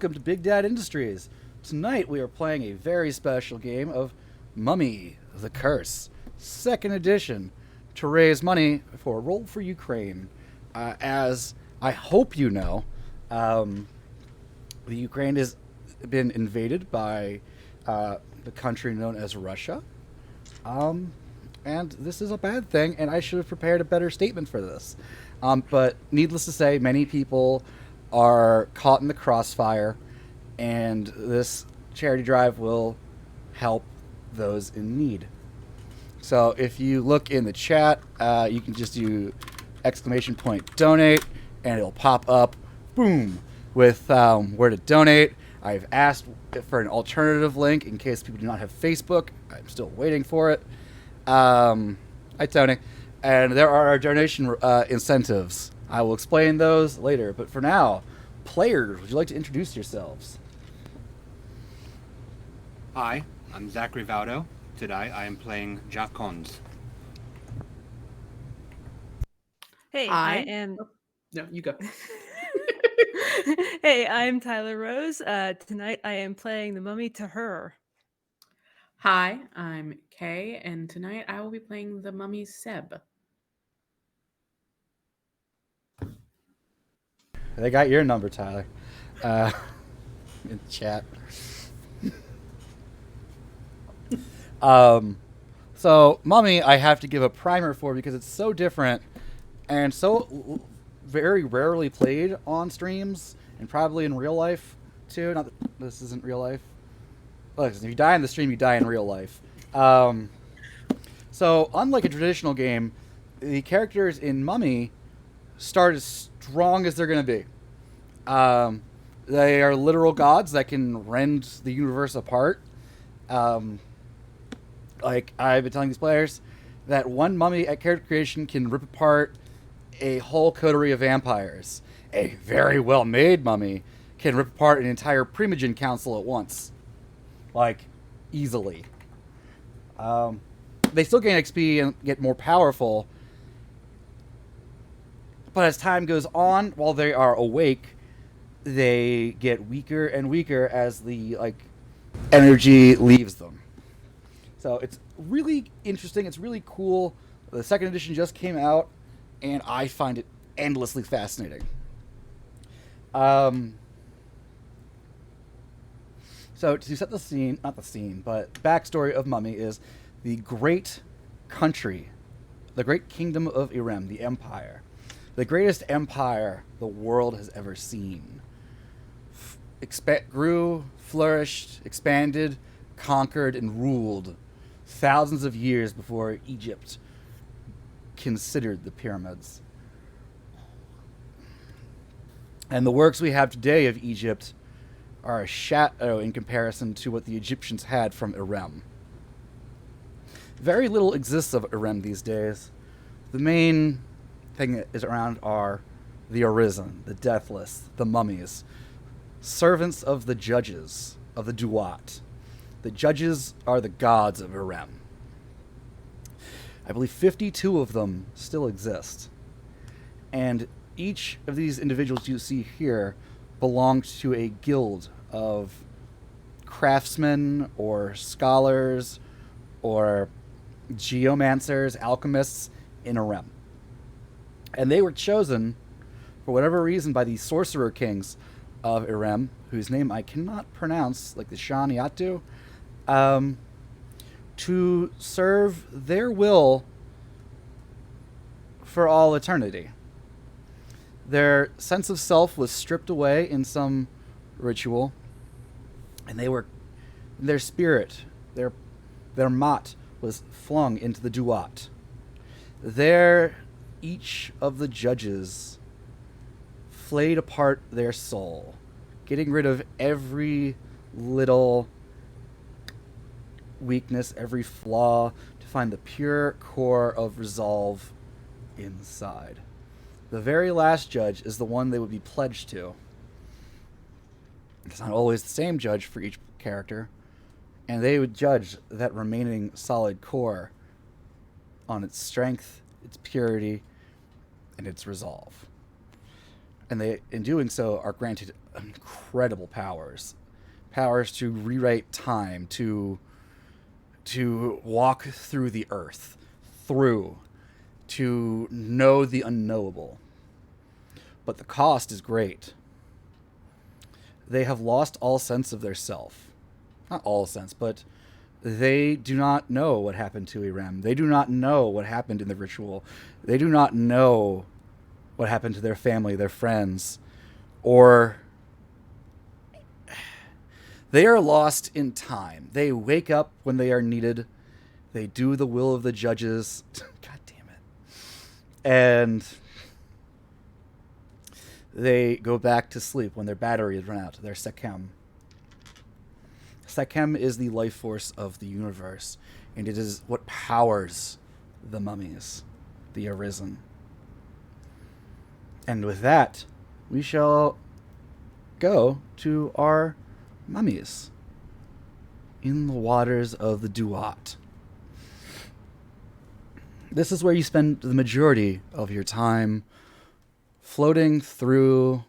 welcome to Big Dad Industries. Tonight we are playing a very special game of Mummy the Curse, second edition, to raise money for Roll for Ukraine. As I hope you know, the Ukraine has been invaded by the country known as Russia. And this is a bad thing, and I should have prepared a better statement for this. But needless to say, many people are caught in the crossfire, and this charity drive will help those in need. So if you look in the chat, you can just do !donate, and it'll pop up, boom, with where to donate. I've asked for an alternative link in case people do not have Facebook. I'm still waiting for it. Tony. And there are our donation incentives. I will explain those later. But for now, players, would you like to introduce yourselves? Hi, I'm Zach Rivaldo. Today I am playing Jack Cons. Hey, Hi. I am. No, you go. Hey, I'm Tyler Rose. Tonight I am playing the mummy to her. Hi, I'm Kay, and tonight I will be playing the mummy Seb. They got your number, Tyler. In chat. So, Mummy, I have to give a primer for because it's so different and so very rarely played on streams and probably in real life too. Not that this isn't real life. Look, if you die in the stream, you die in real life. So, unlike a traditional game, the characters in Mummy start as strong as they're going to be. They are literal gods that can rend the universe apart. Like I've been telling these players, that one mummy at character creation can rip apart a whole coterie of vampires. A very well-made mummy can rip apart an entire Primogen council at once. Like, easily. They still gain XP and get more powerful, but as time goes on, while they are awake, they get weaker and weaker as the energy leaves them. So it's really interesting. It's really cool. The second edition just came out, and I find it endlessly fascinating. So to set the scene, not the scene, but backstory of Mummy is the great country, the great kingdom of Irem, the empire. The greatest empire the world has ever seen. Grew, flourished, expanded, conquered, and ruled thousands of years before Egypt considered the pyramids. And the works we have today of Egypt are a shadow in comparison to what the Egyptians had from Irem. Very little exists of Irem these days. The main thing that is around are the Arisen, the Deathless, the mummies, servants of the judges, of the Duat. The judges are the gods of Irem. I believe 52 of them still exist. And each of these individuals you see here belonged to a guild of craftsmen or scholars or geomancers, alchemists in Irem. And they were chosen, for whatever reason, by the sorcerer kings of Irem, whose name I cannot pronounce, like the Shan Yatu, to serve their will for all eternity. Their sense of self was stripped away in some ritual, and their spirit, their mat was flung into the Duat. There, each of the judges flayed apart their soul, getting rid of every little weakness, every flaw, to find the pure core of resolve inside. The very last judge is the one they would be pledged to. It's not always the same judge for each character, and they would judge that remaining solid core on its strength, its purity, and its resolve. And they, in doing so, are granted incredible powers. Powers to rewrite time, to walk through the earth, through, to know the unknowable. But the cost is great. They have lost all sense of their self. Not all sense, but they do not know what happened to Irem. They do not know what happened in the ritual. They do not know what happened to their family, their friends, or they are lost in time. They wake up when they are needed. They do the will of the judges. God damn it. And they go back to sleep when their battery is run out, their Sekhem. Sekhem is the life force of the universe, and it is what powers the mummies, the Arisen. And with that, we shall go to our mummies in the waters of the Duat. This is where you spend the majority of your time floating through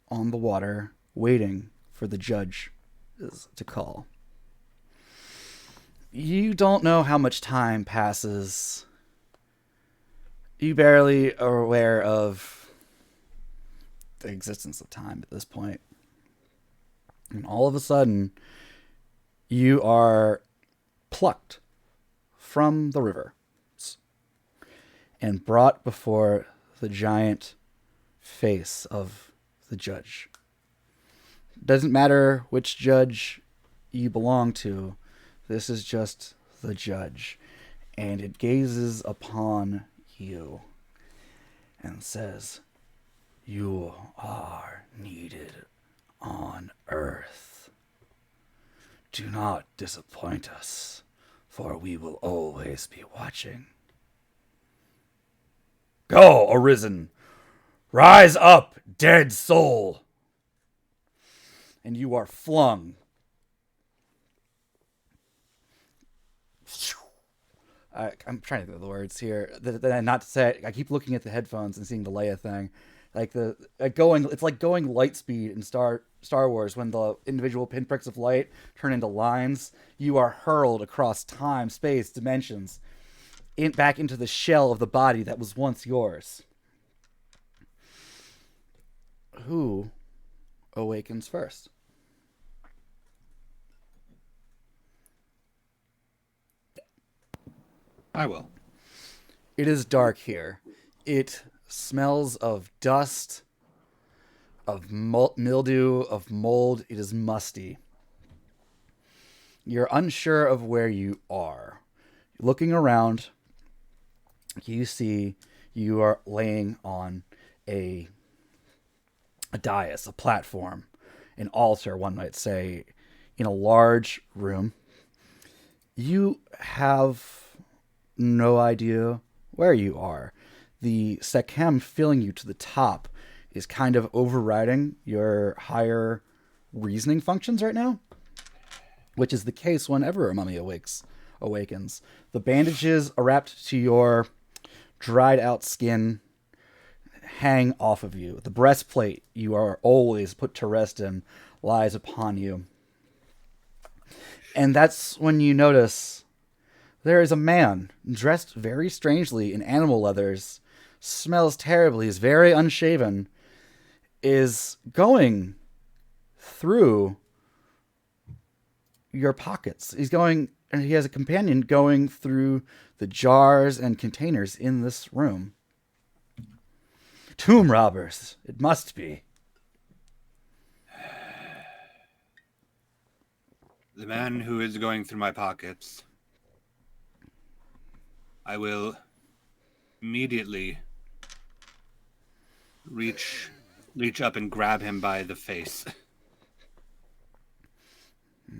on the water, waiting for the judge to call. You don't know how much time passes. You barely are aware of the existence of time at this point. And all of a sudden, you are plucked from the river and brought before the giant face of the judge. Doesn't matter which judge you belong to, this is just the judge. And it gazes upon you and says, "You are needed on Earth. Do not disappoint us, for we will always be watching. Go, Arisen! Rise up, dead soul!" And you are flung. I'm trying to think of the words here. Not to say it, I keep looking at the headphones and seeing the Leia thing, like it's like going light speed in Star Wars when the individual pinpricks of light turn into lines. You are hurled across time, space, dimensions, back into the shell of the body that was once yours. Who awakens first? I will. It is dark here. It smells of dust, of mildew, of mold. It is musty. You're unsure of where you are. Looking around, you see you are laying on a dais, a platform, an altar, one might say, in a large room. You have no idea where you are. The Sekhem filling you to the top is kind of overriding your higher reasoning functions right now, which is the case whenever a mummy awakens. The bandages are wrapped to your dried out skin hang off of you. The breastplate you are always put to rest in lies upon you. And that's when you notice there is a man dressed very strangely in animal leathers, smells terribly, is very unshaven, is going through your pockets. And he has a companion going through the jars and containers in this room. Tomb robbers, it must be. The man who is going through my pockets, I will immediately reach up and grab him by the face.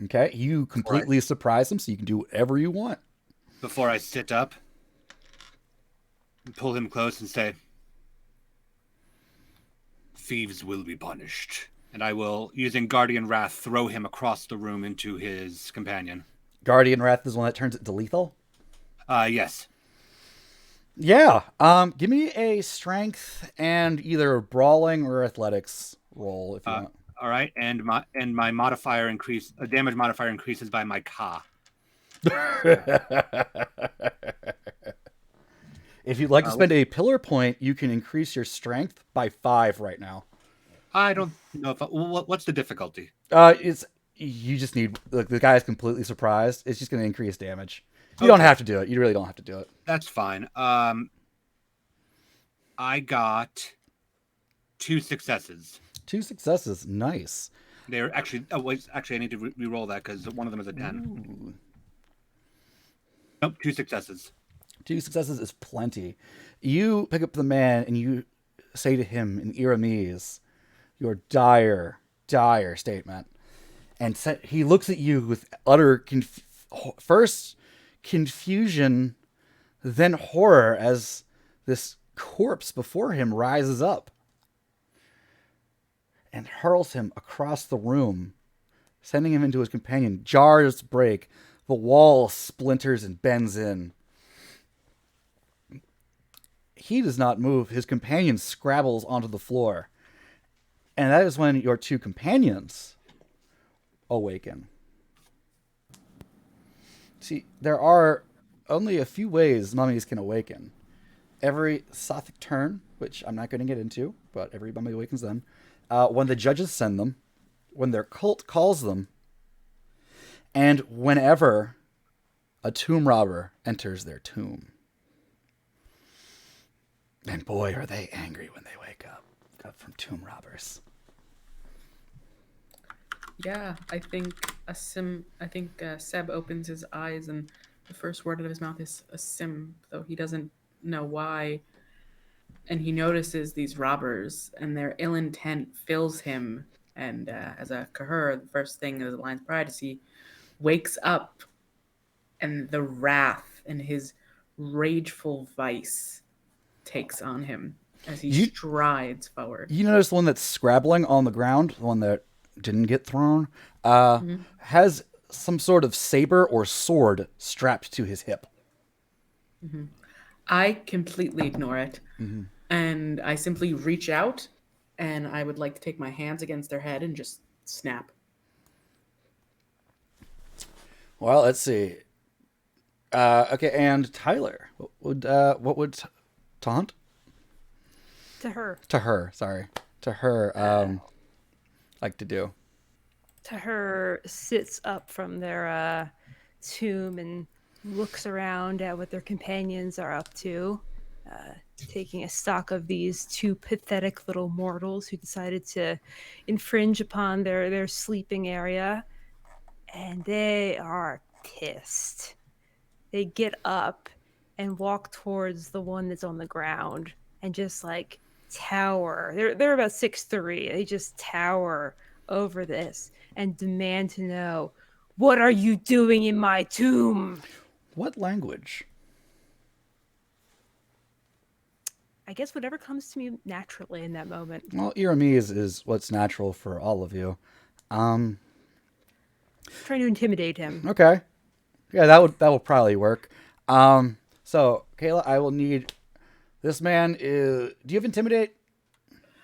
Okay, you completely surprise him, so you can do whatever you want. Before I sit up, pull him close and say, "Thieves will be punished." And I will, using Guardian Wrath, throw him across the room into his companion. Guardian Wrath is the one that turns it to lethal? Yes. Yeah. Give me a strength and either brawling or athletics roll if you want. All right, and my modifier increase, a damage modifier increases by my ka. If you'd like to Uh, spend a pillar point, you can increase your strength by 5 right now. I don't know if what's the difficulty. It's you just need the guy is completely surprised. It's just going to increase damage. You don't Okay. have to do it. You really don't have to do it. That's fine. I got 2 successes. 2 successes, nice. They're actually. Oh wait, actually, I need to re-roll that because one of them is a 10. Ooh. Nope, 2 successes. 2 successes is plenty. You pick up the man and you say to him in Iramese your dire, dire statement. And he looks at you with utter first confusion, then horror as this corpse before him rises up and hurls him across the room, sending him into his companion. Jars break. The wall splinters and bends in. He does not move. His companion scrabbles onto the floor. And that is when your 2 companions awaken. See, there are only a few ways mummies can awaken. Every Sothic turn, which I'm not going to get into, but every mummy awakens then. When the judges send them, when their cult calls them, and whenever a tomb robber enters their tomb. And boy, are they angry when they wake up from tomb robbers. Yeah, I think Seb opens his eyes and the first word out of his mouth is a sim, though he doesn't know why. And he notices these robbers and their ill intent fills him. And as a Kahur, the first thing as a lion's pride is he wakes up and the wrath and his rageful vice takes on him as he strides forward. You notice the one that's scrabbling on the ground, the one that didn't get thrown, has some sort of saber or sword strapped to his hip. Mm-hmm. I completely ignore it. Mm-hmm. And I simply reach out and I would like to take my hands against their head and just snap. Well, let's see. Okay, and Tyler, what would taunt? To her. To her, like to do. To her sits up from their tomb and looks around at what their companions are up to, taking a stock of these 2 pathetic little mortals who decided to infringe upon their sleeping area. And they are pissed. They get up and walk towards the one that's on the ground and just like tower. They're about 6'3". They just tower over this and demand to know, what are you doing in my tomb? What language? I guess whatever comes to me naturally in that moment. Well, Iramese is what's natural for all of you. Trying to intimidate him. Okay. Yeah, that will probably work. So, Kayla, I will need this man is. Do you have intimidate?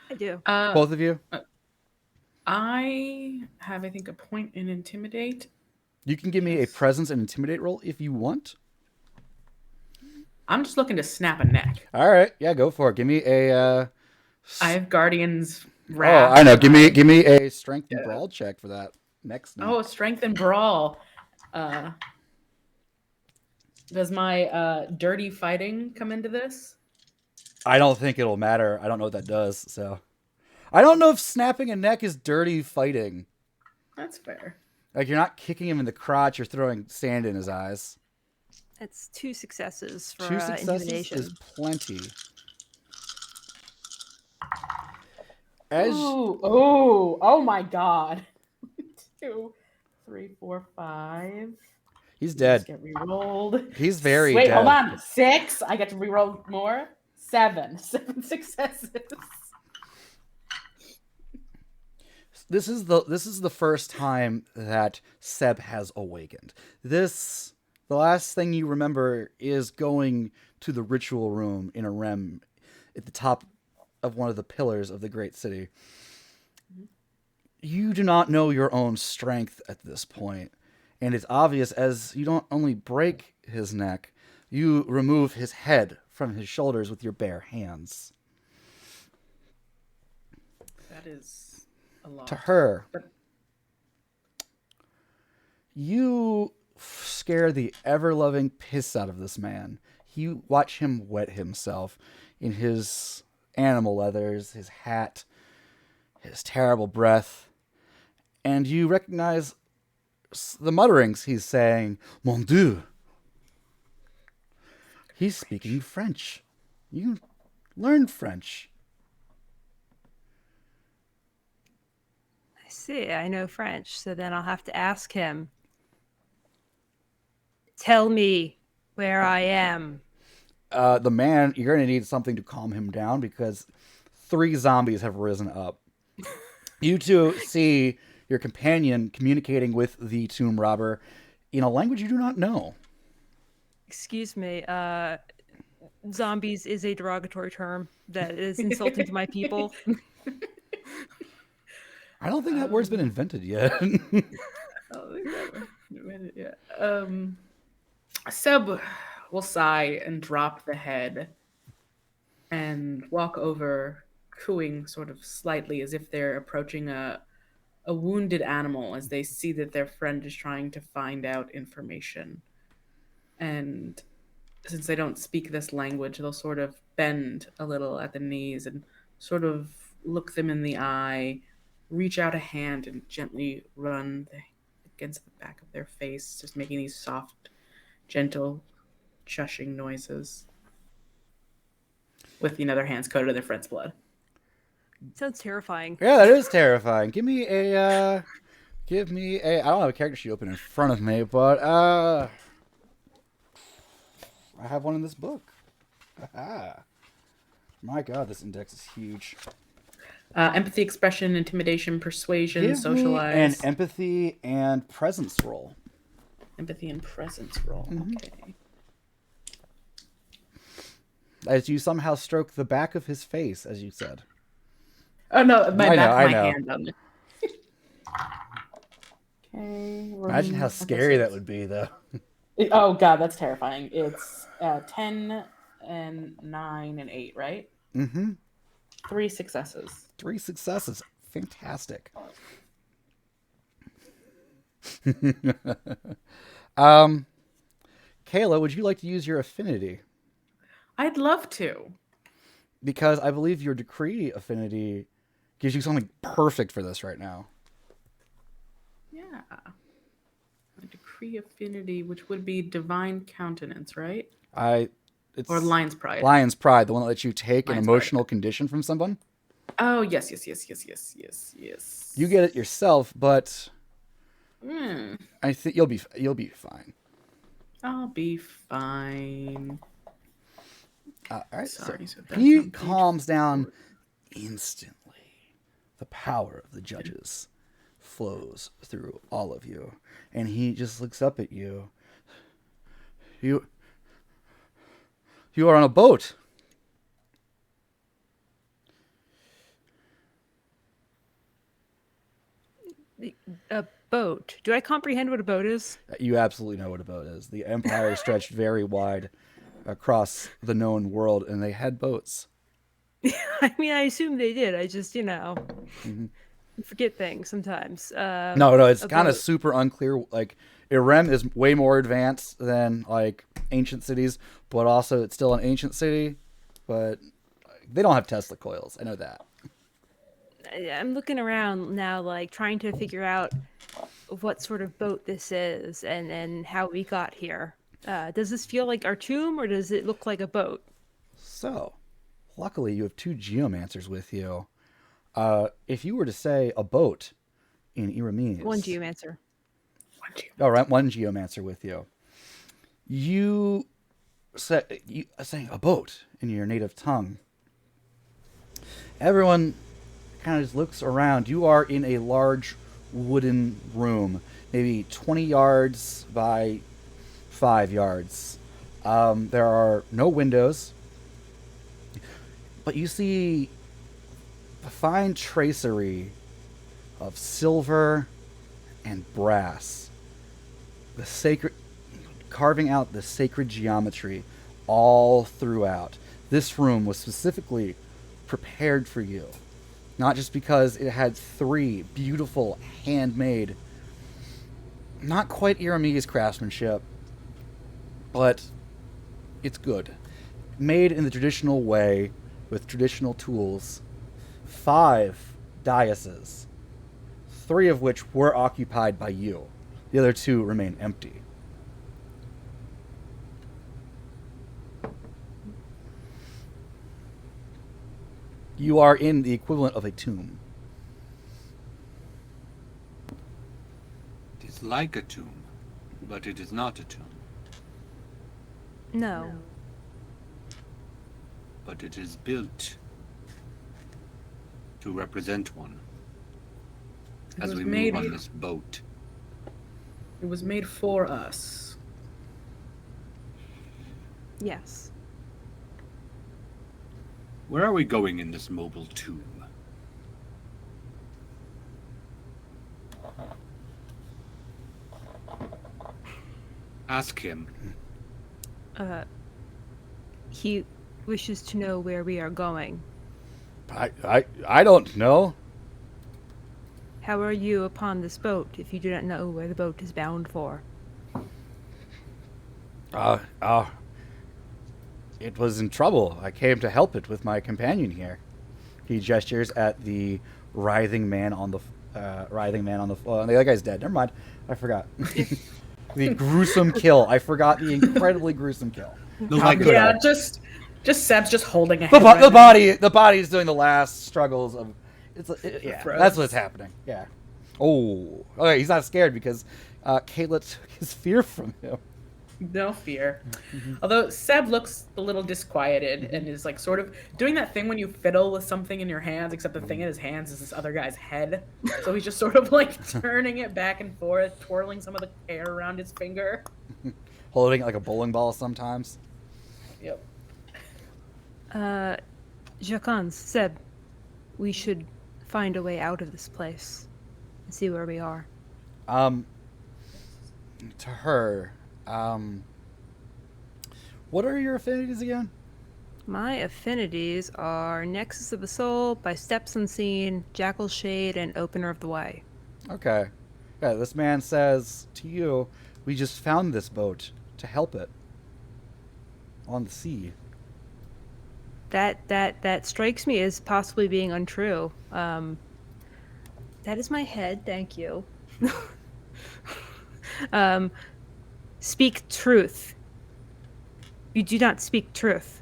I do. Both of you? I have, I think, a point in intimidate. You can give me a presence and intimidate roll if you want. I'm just looking to snap a neck. All right, yeah, go for it. Give me a. I have Guardian's Wrath. Oh, I know. Give me a strength and brawl check for that next. Oh, strength and brawl. Does my dirty fighting come into this? I don't think it'll matter. I don't know what that does. So, I don't know if snapping a neck is dirty fighting. That's fair. Like you're not kicking him in the crotch or throwing sand in his eyes. That's 2 successes for 2 successes intimidation. is plenty. Oh my God. 2, 3, 4, 5. He's dead. Get re-rolled. He's very Wait, dead. hold on. 6. I get to re-roll more. 7. 7 successes. This is the first time that Seb has awakened. This The last thing you remember is going to the ritual room in a REM at the top of one of the pillars of the great city. You do not know your own strength at this point, and it's obvious as you don't only break his neck, you remove his head from his shoulders with your bare hands. That is a lot. To her, But you scare the ever-loving piss out of this man. You watch him wet himself in his animal leathers, his hat, his terrible breath, and you recognize the mutterings he's saying, Mon Dieu. He's speaking French. You learned French. I see. I know French, so then I'll have to ask him. Tell me where I am. The man, you're going to need something to calm him down because 3 zombies have risen up. You two see your companion communicating with the tomb robber in a language you do not know. Excuse me. Zombies is a derogatory term that is insulting to my people. I don't think that word's been invented yet. I don't think that yeah. Seb will sigh and drop the head and walk over, cooing sort of slightly as if they're approaching a wounded animal as they see that their friend is trying to find out information. And since they don't speak this language, they'll sort of bend a little at the knees and sort of look them in the eye, reach out a hand and gently run against the back of their face, just making these soft, gentle, shushing noises with their hands coated in their friend's blood. Sounds terrifying. Yeah, that is terrifying. Give me a, I don't have a character sheet open in front of me, but, I have one in this book. My God, this index is huge. Empathy, expression, intimidation, persuasion, Give socialize. me an empathy and presence roll. Empathy and presence roll. Okay. As you somehow stroke the back of his face, as you said. Oh no, my I know. hand on it. Okay. Imagine how scary that would be, though. Oh god, that's terrifying. It's 10 and 9 and 8, right? Mm-hmm. 3 successes. 3 successes. Fantastic. Kayla, would you like to use your affinity? I'd love to. Because I believe your decree affinity gives you something perfect for this right now. Yeah. A decree affinity, which would be divine countenance, right? It's Or lion's pride. Lion's pride, the one that lets you take Lion's an emotional condition from someone. Oh yes. You get it yourself, but I think you'll be fine. I'll be fine. All right, Sorry, so so that's he on page calms down instantly. The power of the judges flows through all of you, and he just looks up at you. You are on a boat. A boat. Do I comprehend what a boat is? You absolutely know what a boat is. The empire stretched very wide across the known world, and they had boats. I mean, I assume they did. I just, forget things sometimes. No, it's a kind of boat. super unclear. Like, Irem is way more advanced than, like, ancient cities, but also it's still an ancient city, but they don't have Tesla coils. I know that. I'm looking around now, like, trying to figure out what sort of boat this is and how we got here. Does this feel like our tomb, or does it look like a boat? So, luckily you have 2 geomancers with you. If you were to say a boat in Iramese... One geomancer. All right, 1 geomancer with you. You saying a boat in your native tongue. Everyone kind of just looks around. You are in a large wooden room, maybe 20 yards by 5 yards. There are no windows, but you see a fine tracery of silver and brass. The sacred, carving out the sacred geometry all throughout. This room was specifically prepared for you. Not just because it had 3 beautiful, handmade, not quite Iramese craftsmanship, but it's good. Made in the traditional way, with traditional tools. 5 daises, 3 of which were occupied by you. The other 2 remain empty. You are in the equivalent of a tomb. It is like a tomb, but it is not a tomb. No. But it is built to represent one. It As was we made- move on this boat. It was made for us. Yes. Where are we going in this mobile tomb? Ask him. He wishes to know where we are going. I don't know. How are you upon this boat if you do not know where the boat is bound for? It was in trouble. I came to help it with my companion here. He gestures at the writhing man on the floor. The other guy's dead. Never mind. I forgot. The gruesome kill. I forgot the incredibly gruesome kill. The How like could I? Yeah, just Seb's just holding a The, head. bo- right the now. body. The body is doing the last struggles of. Yeah, Froze. that's what's happening. Yeah. Oh. Okay. He's not scared because Caitlin took his fear from him. No fear. Although Seb looks a little disquieted and is like sort of doing that thing when you fiddle with something in your hands, except the thing in his hands is this other guy's head. So he's just sort of like turning it back and forth, twirling some of the hair around his finger. Holding it like a bowling ball sometimes. Yep. Jacquans, Seb, we should find a way out of this place and see where we are. To her, what are your affinities again? My affinities are Nexus of the Soul, By Steps Unseen, Jackal Shade, and Opener of the Way. Okay. Yeah, this man says to you, we just found this boat to help it on the sea. That strikes me as possibly being untrue. That is my head, thank you. Speak truth. You do not speak truth.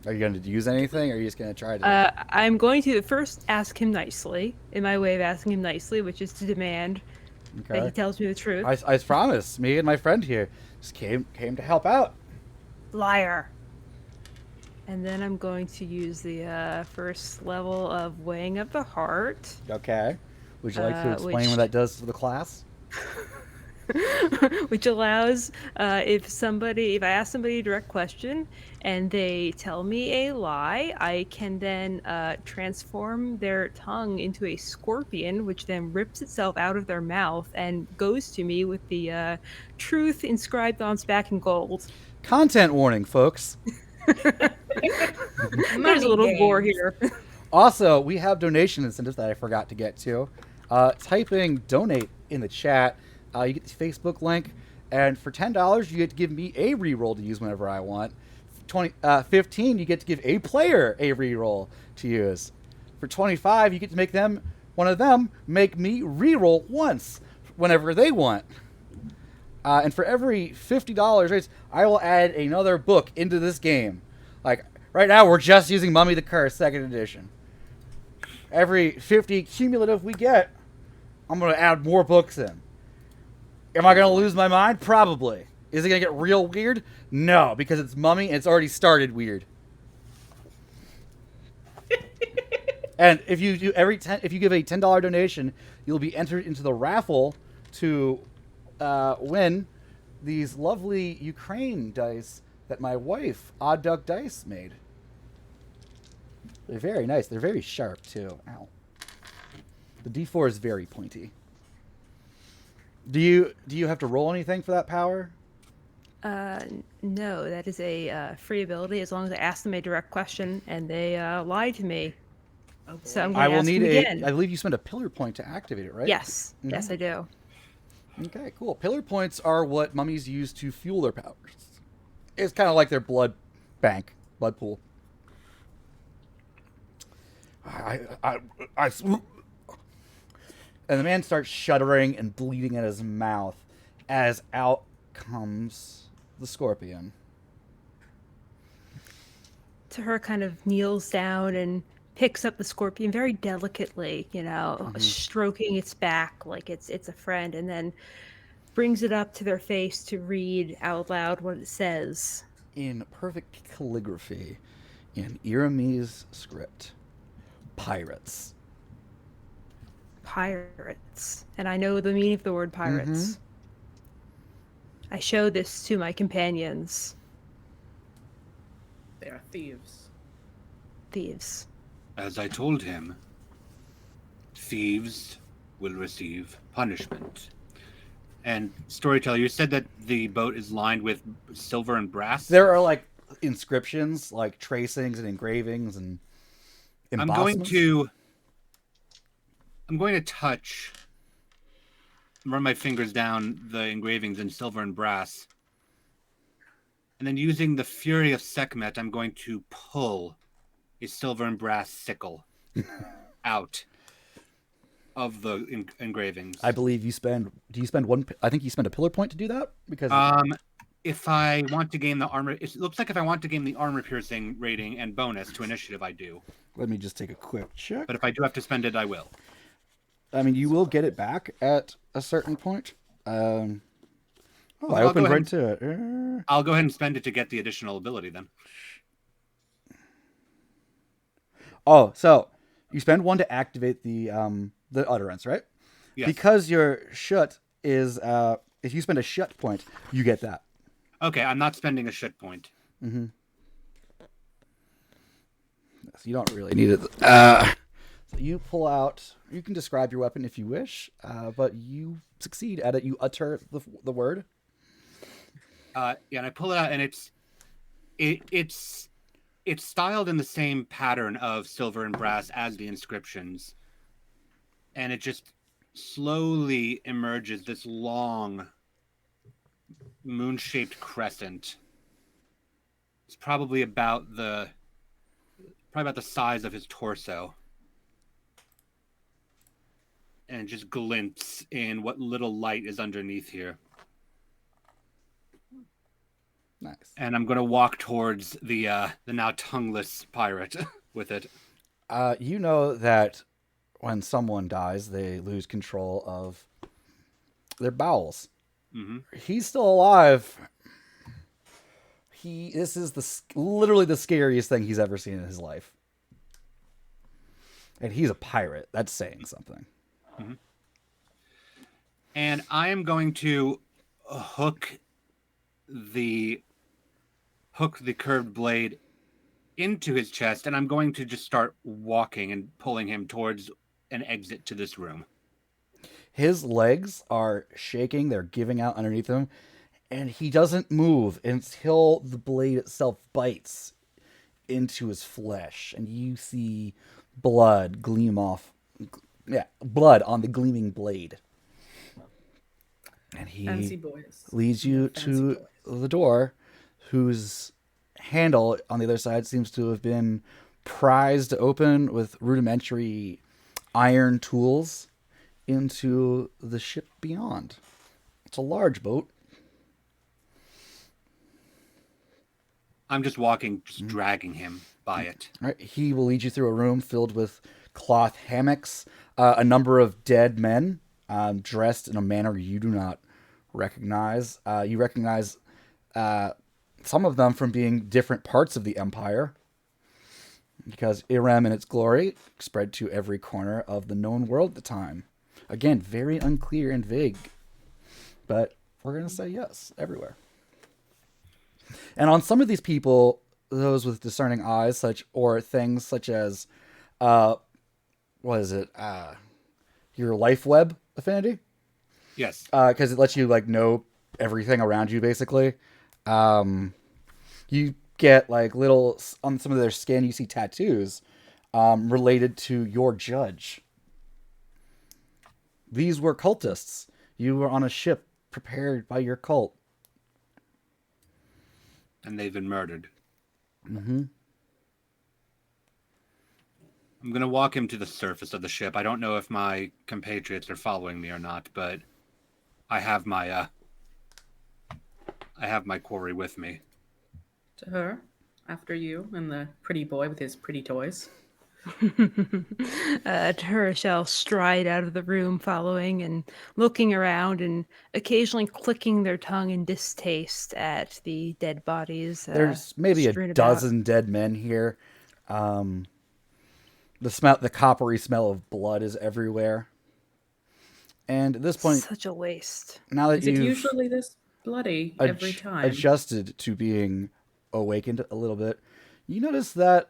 Are you going to use anything, or are you just going to try to... I'm going to first ask him nicely, in my way of asking him nicely, which is to demand that he tells me the truth. I promise. Me and my friend here just came to help out. Liar. And then I'm going to use the first level of Weighing of the Heart. Okay. Would you like to explain which- what that does for the class? Which allows if I ask somebody a direct question and they tell me a lie, I can then transform their tongue into a scorpion, which then rips itself out of their mouth and goes to me with the truth inscribed on its back in gold. Content warning, folks. There's a little gore here. Also, we have donation incentives that I forgot to get to. Typing donate in the chat, you get the Facebook link, and for $10, you get to give me a reroll to use whenever I want. 15, you get to give a player a reroll to use. For 25, you get to make one of them make me reroll once whenever they want. And for every $50 raised, I will add another book into this game. Like, right now, we're just using Mummy the Curse 2nd edition. Every 50 cumulative we get, I'm going to add more books in. Am I going to lose my mind? Probably. Is it going to get real weird? No, because it's Mummy and it's already started weird. And if you give a $10 donation, you'll be entered into the raffle to win these lovely Ukraine dice that my wife, Odd Duck Dice, made. They're very nice. They're very sharp, too. Ow. The D4 is very pointy. Do you have to roll anything for that power? No, that is a free ability as long as I ask them a direct question and they lie to me. Oh, So I'm boy. going I to will ask need them a. again. I believe you spend a pillar point to activate it, right? Yes, yes, I do. Okay, cool. Pillar points are what mummies use to fuel their powers. It's kind of like their blood bank, blood pool. I, and the man starts shuddering and bleeding at his mouth as out comes the scorpion. Tahir kind of kneels down and picks up the scorpion very delicately, stroking its back like it's a friend, and then brings it up to their face to read out loud what it says. In perfect calligraphy, in Iramese script, pirates. Pirates. And I know the meaning of the word pirates. I show this to my companions. They are thieves. Thieves. As I told him, thieves will receive punishment. And storyteller, you said that the boat is lined with silver and brass. There are like inscriptions, like tracings and engravings and embossments. I'm going to touch, run my fingers down the engravings in silver and brass. And then using the fury of Sekhmet, I'm going to pull a silver and brass sickle out of the engravings. I believe you spend. Do you spend one? I think you spend a pillar point to do that because. If I want to gain the armor, it looks like if I want to gain the armor piercing rating and bonus to initiative, I do. Let me just take a quick check. But if I do have to spend it, I will. I mean, you will get it back at a certain point. I I'll opened go right ahead to it. I'll go ahead and spend it to get the additional ability then. Oh, so you spend one to activate the utterance, right? Yes. Because your shut is if you spend a shut point, you get that. Okay, I'm not spending a shit point. Mm-hmm. So you don't really need it. So you pull out. You can describe your weapon if you wish, but you succeed at it. You utter the word. Yeah, and I pull it out, and it's styled in the same pattern of silver and brass as the inscriptions, and it just slowly emerges this long moon-shaped crescent. It's probably about the size of his torso. And it just glints in what little light is underneath here. Nice. And I'm going to walk towards the now tongueless pirate with it. You know that when someone dies, they lose control of their bowels. Mm-hmm. He's still alive. This is literally the scariest thing he's ever seen in his life. And he's a pirate. That's saying something. Mm-hmm. And I am going to hook the curved blade into his chest, and I'm going to just start walking and pulling him towards an exit to this room. His legs are shaking. They're giving out underneath him. And he doesn't move until the blade itself bites into his flesh. And you see blood gleam off. Yeah, blood on the gleaming blade. And he Fancy boys. leads you Fancy to boys. the door, whose handle on the other side seems to have been prized open with rudimentary iron tools into the ship beyond. It's a large boat. I'm just walking, just dragging him by it. All right, he will lead you through a room filled with cloth hammocks, a number of dead men dressed in a manner you do not recognize. You recognize some of them from being different parts of the empire, because Irem in its glory spread to every corner of the known world at the time. Again, very unclear and vague but we're going to say yes everywhere. And on some of these people, those with discerning eyes, things such as, what is it? Your life web affinity, Yes. because it lets you like know everything around you. Basically, you get like little on some of their skin. You see tattoos related to your judge. These were cultists. You were on a ship prepared by your cult. And they've been murdered. Mm-hmm. I'm going to walk him to the surface of the ship. I don't know if my compatriots are following me or not, but I have my quarry with me. To her, after you, and the pretty boy with his pretty toys. Her shall stride out of the room, following and looking around, and occasionally clicking their tongue in distaste at the dead bodies. There's maybe a strewn about. dozen dead men here. The coppery smell of blood is everywhere. And at this point, Such a waste. now that Is it you've usually this bloody every time? adjusted to being awakened a little bit, you notice that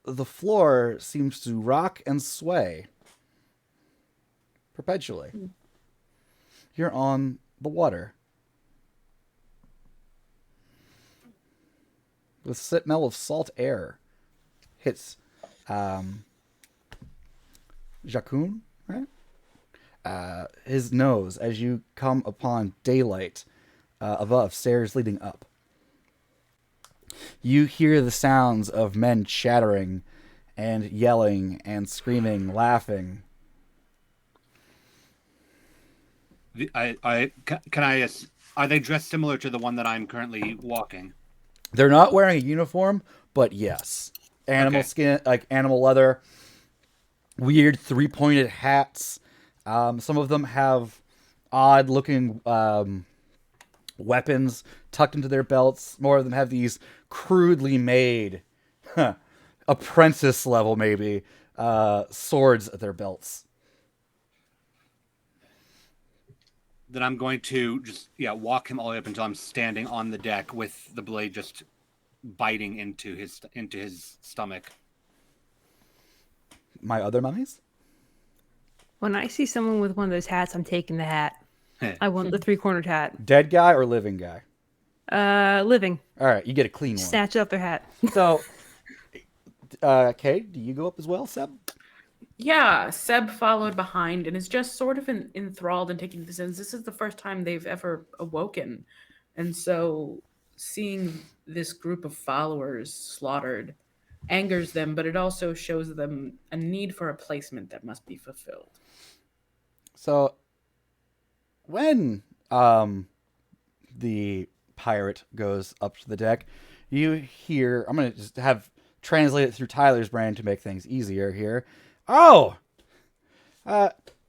the floor seems to rock and sway perpetually. You're on the water. The smell of salt air hits Jacun, right? His nose as you come upon daylight above, stairs leading up. You hear the sounds of men chattering and yelling and screaming, laughing. Are they dressed similar to the one that I'm currently walking? They're not wearing a uniform, but yes. Animal skin, like animal leather, weird three-pointed hats. Some of them have odd-looking weapons tucked into their belts. More of them have these crudely made, apprentice level maybe, swords at their belts. Then I'm going to just walk him all the way up until I'm standing on the deck with the blade just biting into his stomach. My other mummies? When I see someone with one of those hats, I'm taking the hat. I want the three-cornered hat. Dead guy or living guy? Living. All right, you get a clean one. Snatch up their hat. So, Kay, do you go up as well, Seb? Yeah, Seb followed behind and is just sort of enthralled and taking this in. This is the first time they've ever awoken. And so seeing this group of followers slaughtered angers them, but it also shows them a need for a placement that must be fulfilled. So, when the pirate goes up to the deck, you hear, I'm going to just translate it through Tyler's brain to make things easier here. Oh,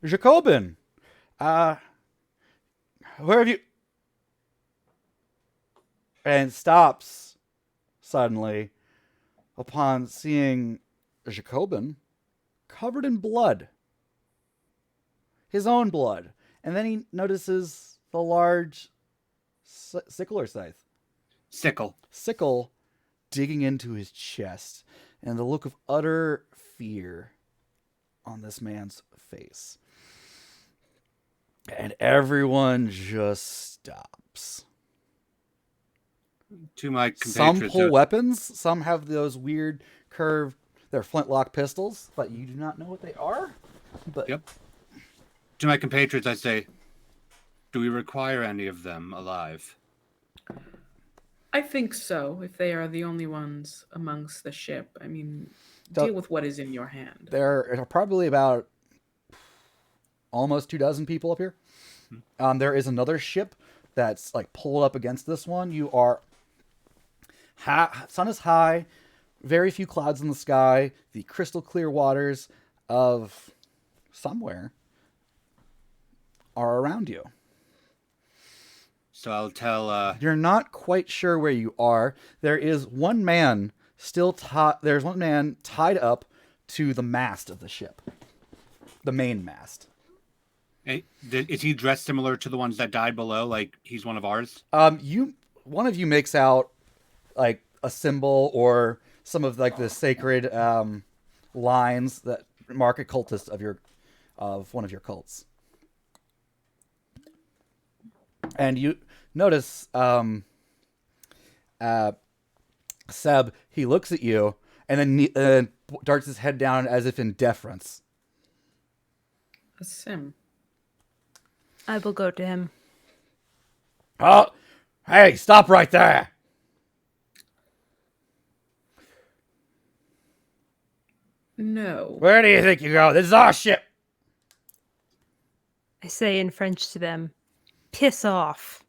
Jacobin, where have you? And stops suddenly upon seeing Jacobin covered in blood. His own blood. And then he notices the large sickle or scythe? Sickle digging into his chest, and the look of utter fear on this man's face. And everyone just stops. To my Some compatriots, pull weapons, some have those weird curved, they're flintlock pistols, but you do not know what they are. But yep. To my compatriots, I say, do we require any of them alive? I think so, if they are the only ones amongst the ship. I mean, deal with what is in your hand. There are probably about almost 24 people up here. There is another ship that's like pulled up against this one. You are sun is high, very few clouds in the sky, the crystal clear waters of somewhere are around you. So I'll tell. You're not quite sure where you are. There is one man still there's one man tied up to the mast of the ship, the main mast. Is he dressed similar to the ones that died below? Like he's one of ours? One of you makes out like a symbol or some of like the sacred lines that mark a cultist of one of your cults. And you notice Seb, he looks at you and then darts his head down as if in deference. A sim. I will go to him. Oh, hey, stop right there. No. Where do you think you go? This is our ship. I say in French to them, piss off.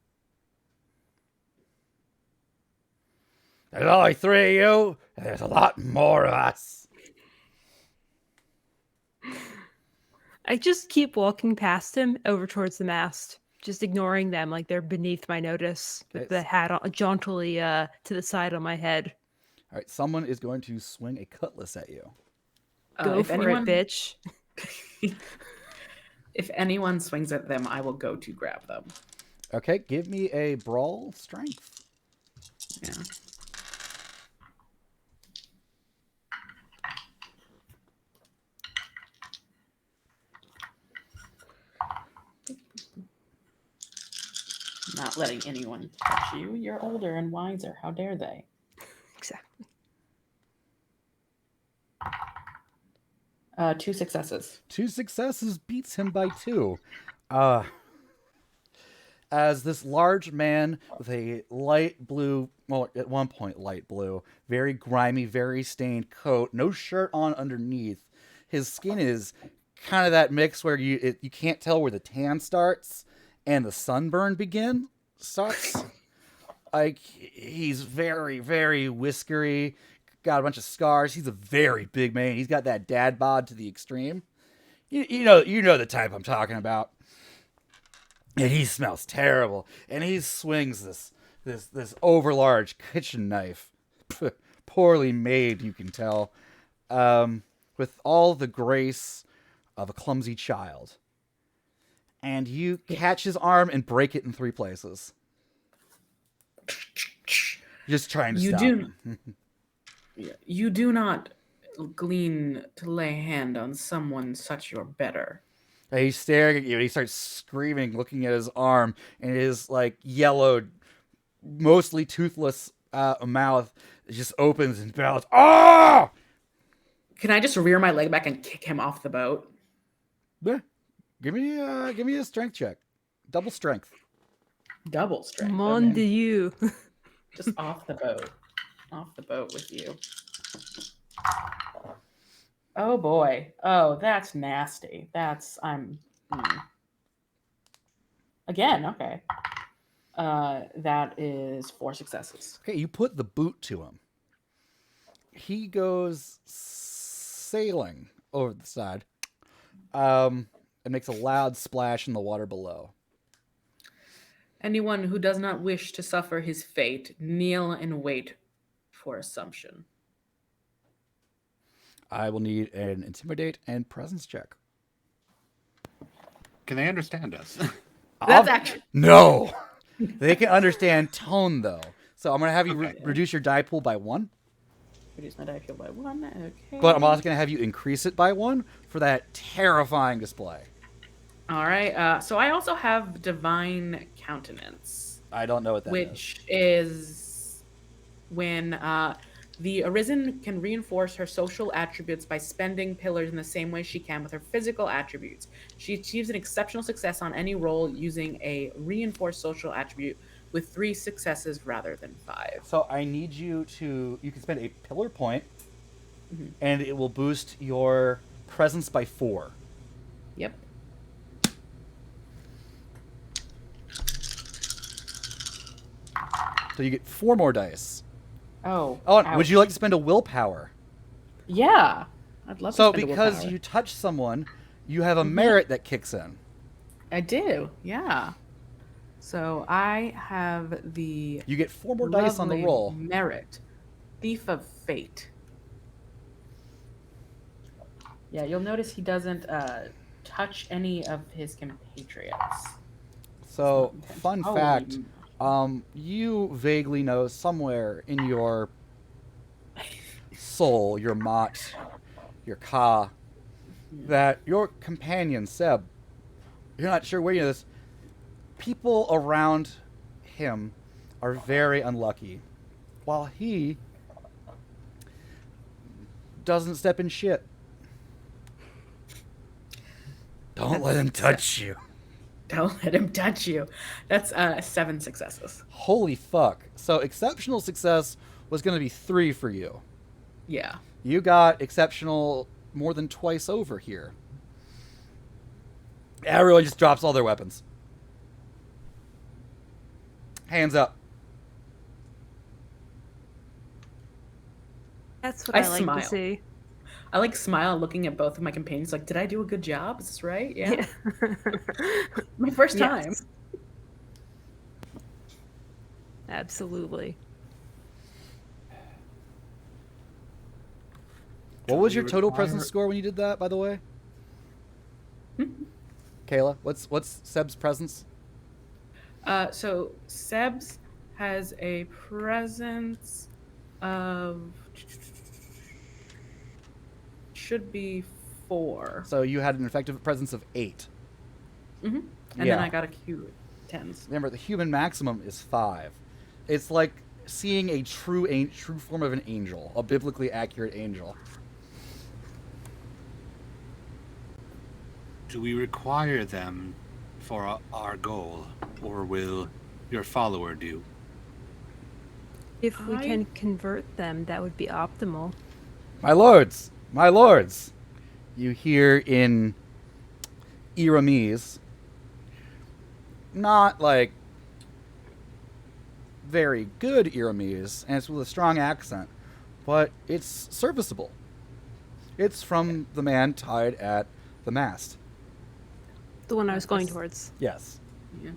There's only 3 of you, and there's a lot more of us. I just keep walking past him over towards the mast, just ignoring them like they're beneath my notice, with the hat jauntily to the side on my head. All right, someone is going to swing a cutlass at you. Go for it, bitch. If anyone swings at them, I will go to grab them. Okay, give me a brawl strength. Yeah. Not letting anyone touch you. You're older and wiser. How dare they? Exactly. 2 successes. 2 successes beats him by 2. As this large man with a light blue, well, at one point light blue, very grimy, very stained coat, no shirt on underneath. His skin is kind of that mix where you can't tell where the tan starts and the sunburn starts. Like, he's very, very whiskery, got a bunch of scars. He's a very big man. He's got that dad bod to the extreme. You know the type I'm talking about. And he smells terrible. And he swings this overlarge kitchen knife, poorly made, you can tell, with all the grace of a clumsy child. And you catch his arm and break it in 3 places. Just trying to stop him. You do not glean to lay hand on someone such your better. And he's staring at you, and he starts screaming, looking at his arm, and his like yellowed, mostly toothless mouth just opens and bells. Oh! Can I just rear my leg back and kick him off the boat? Yeah. Give me a strength check. Double strength. Double strength. Mon Dieu. Just off the boat. Off the boat with you. Oh boy. Oh, that's nasty. Again, okay. That is 4 successes. Okay, you put the boot to him. He goes sailing over the side. It makes a loud splash in the water below. Anyone who does not wish to suffer his fate, kneel and wait for assumption. I will need an intimidate and presence check. Can they understand us? That's actually... No! They can understand tone, though. So I'm going to have you reduce your die pool by 1. Reduce my die pool by 1. Okay. But I'm also going to have you increase it by 1 for that terrifying display. All right. So I also have Divine Countenance. I don't know what that is. Which is when the Arisen can reinforce her social attributes by spending pillars in the same way she can with her physical attributes. She achieves an exceptional success on any roll using a reinforced social attribute with 3 successes rather than 5. So I need you can spend a pillar point, and it will boost your presence by 4. Yep. So you get 4 more dice. Oh, and would you like to spend a willpower? Yeah. I'd love to So spend a because willpower. you touch someone, you have a merit that kicks in. I do, yeah. So I have the... You get 4 more dice on the lovely roll. Merit. Thief of Fate. Yeah, you'll notice he doesn't touch any of his compatriots. So, It's not fun intentional. fact, you vaguely know somewhere in your soul, your mot, your ka, that your companion, Seb, you're not sure where you know this, people around him are very unlucky, while he doesn't step in shit. Don't let him touch you. Don't let him touch you. That's 7 successes. Holy fuck. So exceptional success was going to be 3 for you. Yeah. You got exceptional more than twice over here. Everyone just drops all their weapons. Hands up. That's what I I like smile. to see. I like smile looking at both of my companions. Like, did I do a good job? Is this right? Yeah. My first time. Yes. Absolutely. What Do was we your total require- presence score when you did that, by the way? Kayla, what's Seb's presence? So Seb's has a presence of should be 4. So you had an effective presence of 8. And Yeah. then I got a Q 10s. Remember, the human maximum is 5. It's like seeing a true form of an angel, a biblically accurate angel. Do we require them for our goal, or will your follower do? If we I- can convert them, that would be optimal. My lords, you hear in Iramese, not like very good Iramese, and it's with a strong accent, but it's serviceable. It's from the man tied at the mast. The one I was going Yes. towards. Yes. Yeah.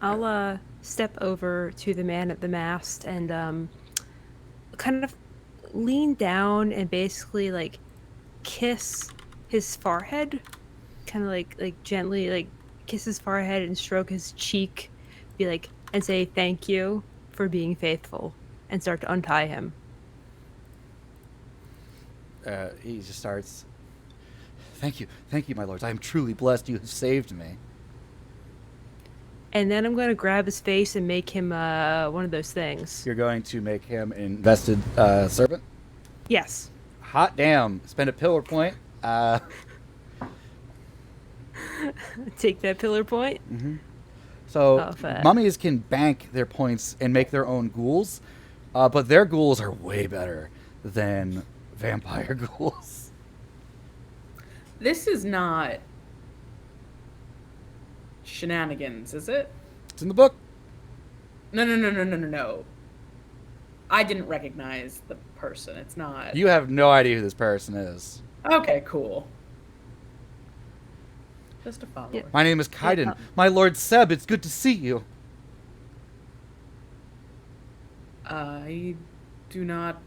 I'll step over to the man at the mast and kind of lean down and basically like kiss his forehead, kind of like gently like kiss his forehead and stroke his cheek, be like and say thank you for being faithful, and start to untie him. He just starts. Thank you, my lords. I am truly blessed. You have saved me. And then I'm going to grab his face and make him one of those things. You're going to make him an invested servant. Yes. Hot damn! Spend a pillar point. Take that pillar point. So Of, mummies can bank their points and make their own ghouls, but their ghouls are way better than vampire ghouls. This is not shenanigans, is it? It's in the book. No. I didn't recognize the person. It's not. You have no idea who this person is. Okay, cool. Just a follower. Yeah. My name is Kaiden. Yeah. My lord Seb, it's good to see you. I do not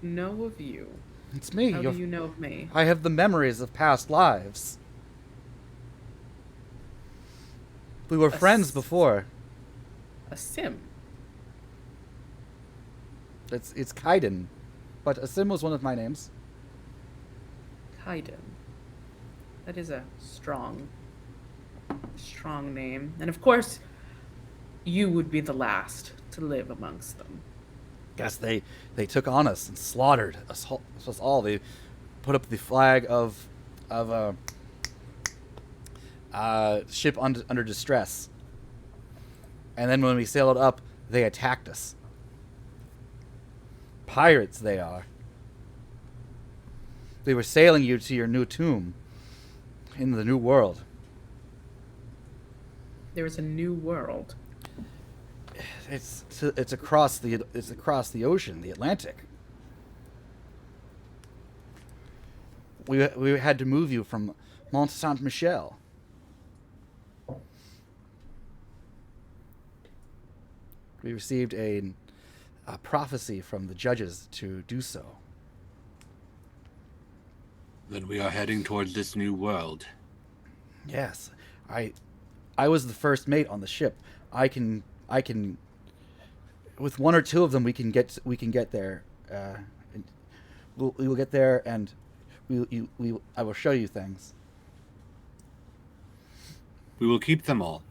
know of you. It's me. How do you know of me? I have the memories of past lives. We were friends before. A sim. It's Kaiden, but Asim was one of my names. Kaiden. That is a strong name. And of course, you would be the last to live amongst them. Guess they took on us and slaughtered us all. They put up the flag of a ship under distress, and then when we sailed up, they attacked us. Pirates they are. They were sailing you to your new tomb in the new world. There is a new world. It's across the ocean, the Atlantic. We had to move you from Mont Saint Michel. We received a prophecy from the judges to do so. Then we are heading towards this new world. Yes, I was the first mate on the ship. I can with one or two of them we can get there. And we will get there, and I will show you things. We will keep them all.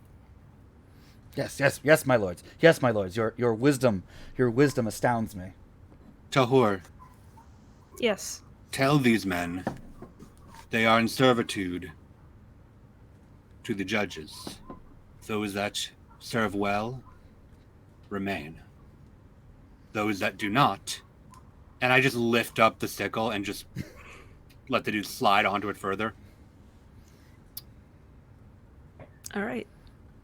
Yes, my lords. Yes, my lords. Your wisdom astounds me. Tahur, Yes. tell these men they are in servitude to the judges. Those that serve well remain. Those that do not, and I just lift up the sickle and just let the dude slide onto it further. All right.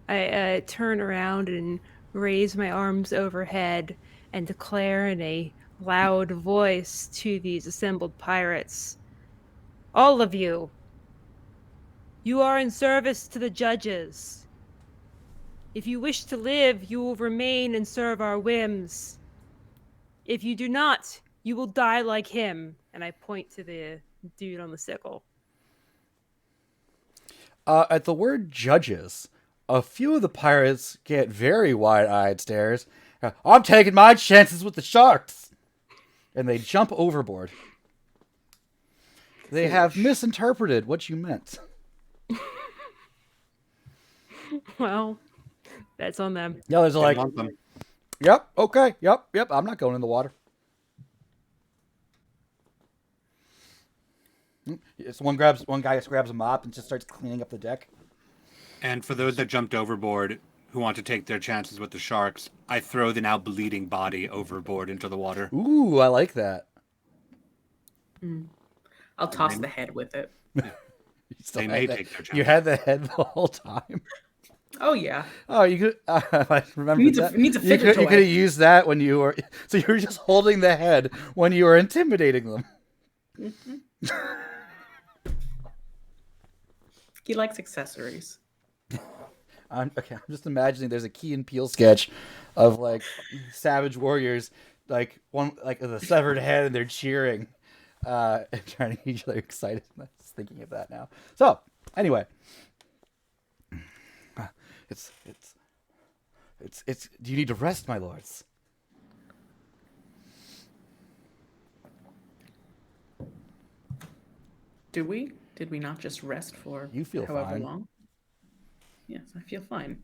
I turn around and raise my arms overhead and declare in a loud voice to these assembled pirates, all of you, you are in service to the judges. If you wish to live, you will remain and serve our whims. If you do not, you will die like him. And I point to the dude on the sickle. At the word judges, a few of the pirates get very wide-eyed stares. I'm taking my chances with the sharks, and they jump overboard. They have misinterpreted what you meant. Well, that's on them. The others are like, Want them. yep, okay, yep, I'm not going in the water. So one guy grabs a mop and just starts cleaning up the deck. And for those that jumped overboard who want to take their chances with the sharks, I throw the now bleeding body overboard into the water. Ooh, I like that. I'll toss the head with it. They may take their chances. You had the head the whole time. Oh yeah. Oh, you could. I remember Needs that. a You figure could toy. have used that when you were. So you were just holding the head when you were intimidating them. He likes accessories. I'm just imagining there's a Key and Peele sketch of like savage warriors, like the severed head, and they're cheering, and trying to get each other excited. I'm just thinking of that now. So anyway, it's. Do you need to rest, my lords? Do we? Did we not just rest for You feel however fine. long? Yes, I feel fine.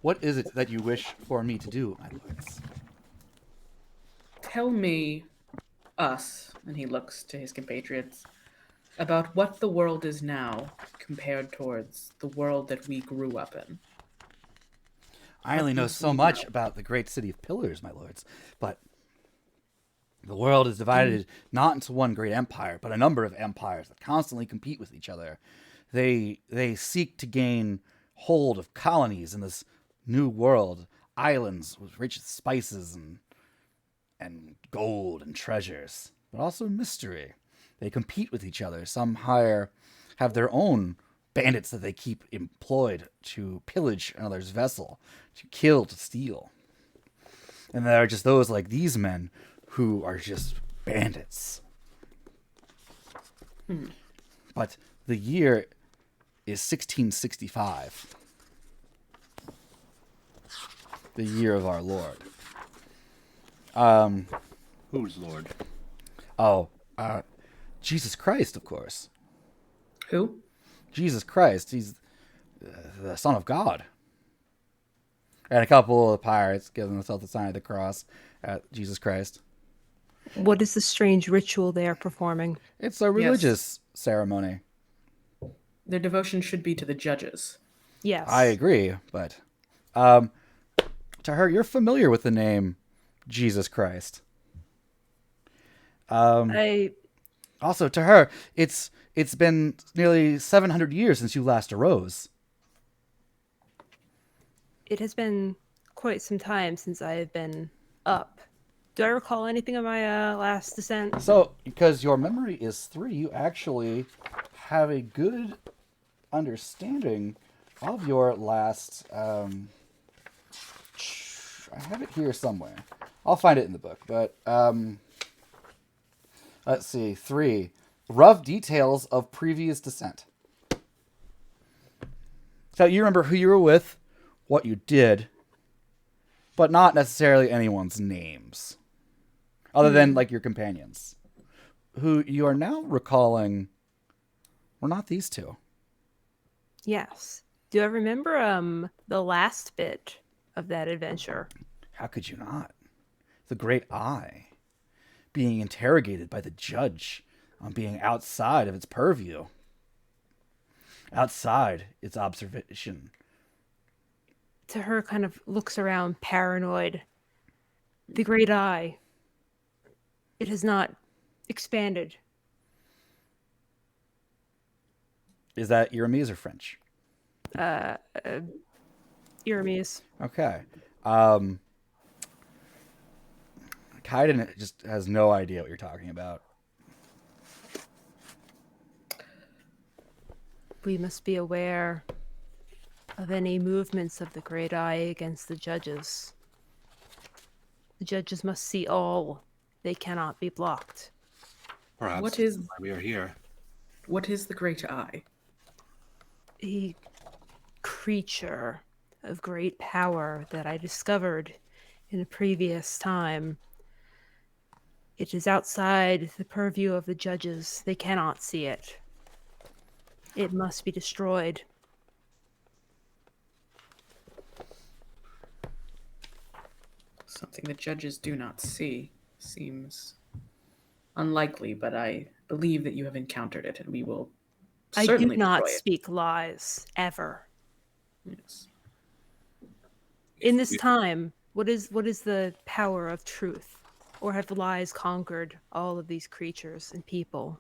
What is it that you wish for me to do, my lords? Tell me, us, and he looks to his compatriots, about what the world is now compared towards the world that we grew up in. I only know so much about the great city of pillars, my lords, but the world is divided not into one great empire, but a number of empires that constantly compete with each other. They seek to gain hold of colonies in this new world, islands with rich spices and gold and treasures, but also mystery. They compete with each other. Some have their own bandits that they keep employed to pillage another's vessel, to kill, to steal. And there are just those like these men who are just bandits. But the year is 1665. The year of our Lord. Who's Lord? Jesus Christ, of course. Who? Jesus Christ. He's the Son of God. And a couple of the pirates giving themselves the sign of the cross at Jesus Christ. What is the strange ritual they are performing? It's a religious ceremony. Their devotion should be to the judges. Yes. I agree, but to her, you're familiar with the name Jesus Christ. Also, to her, it's been nearly 700 years since you last arose. It has been quite some time since I have been up. Do I recall anything of my last descent? So, because your memory is 3, you actually have a good understanding of your last. I have it here somewhere. I'll find it in the book, but Let's see. 3. Rough details of previous descent. So you remember who you were with, what you did, but not necessarily anyone's names. Other than, like, your companions. Who you are now recalling were not these two. Yes. Do I remember the last bit of that adventure? How could you not? The great eye. Being interrogated by the judge on being outside of its purview. Outside its observation. To her, kind of looks around, paranoid. The great eye. It has not expanded. Is that Iramis or French? Iramis. Okay. Kaiden just has no idea what you're talking about. We must be aware of any movements of the great eye against the judges. The judges must see all. They cannot be blocked. Perhaps What is- that's why we are here. What is the Great Eye? A creature of great power that I discovered in a previous time. It is outside the purview of the judges. They cannot see it. It must be destroyed. Something the judges do not see seems unlikely, but I believe that you have encountered it, and we will I certainly do not destroy it. speak lies, ever. Yes. In this time, what is the power of truth? Or have lies conquered all of these creatures and people?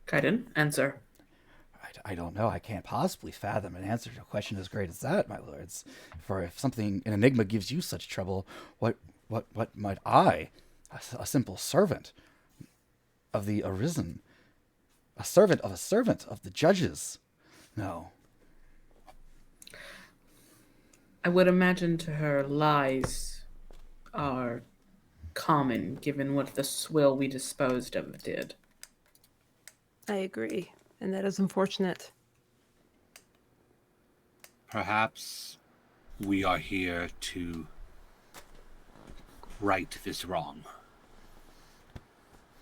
Kaiden, answer. I don't know. I can't possibly fathom an answer to a question as great as that, my lords. For if something, an enigma, gives you such trouble, what might I, a simple servant of the Arisen, a servant of the judges, no. I would imagine to her lies are common, given what the swill we disposed of did. I agree. And that is unfortunate. Perhaps we are here to right this wrong.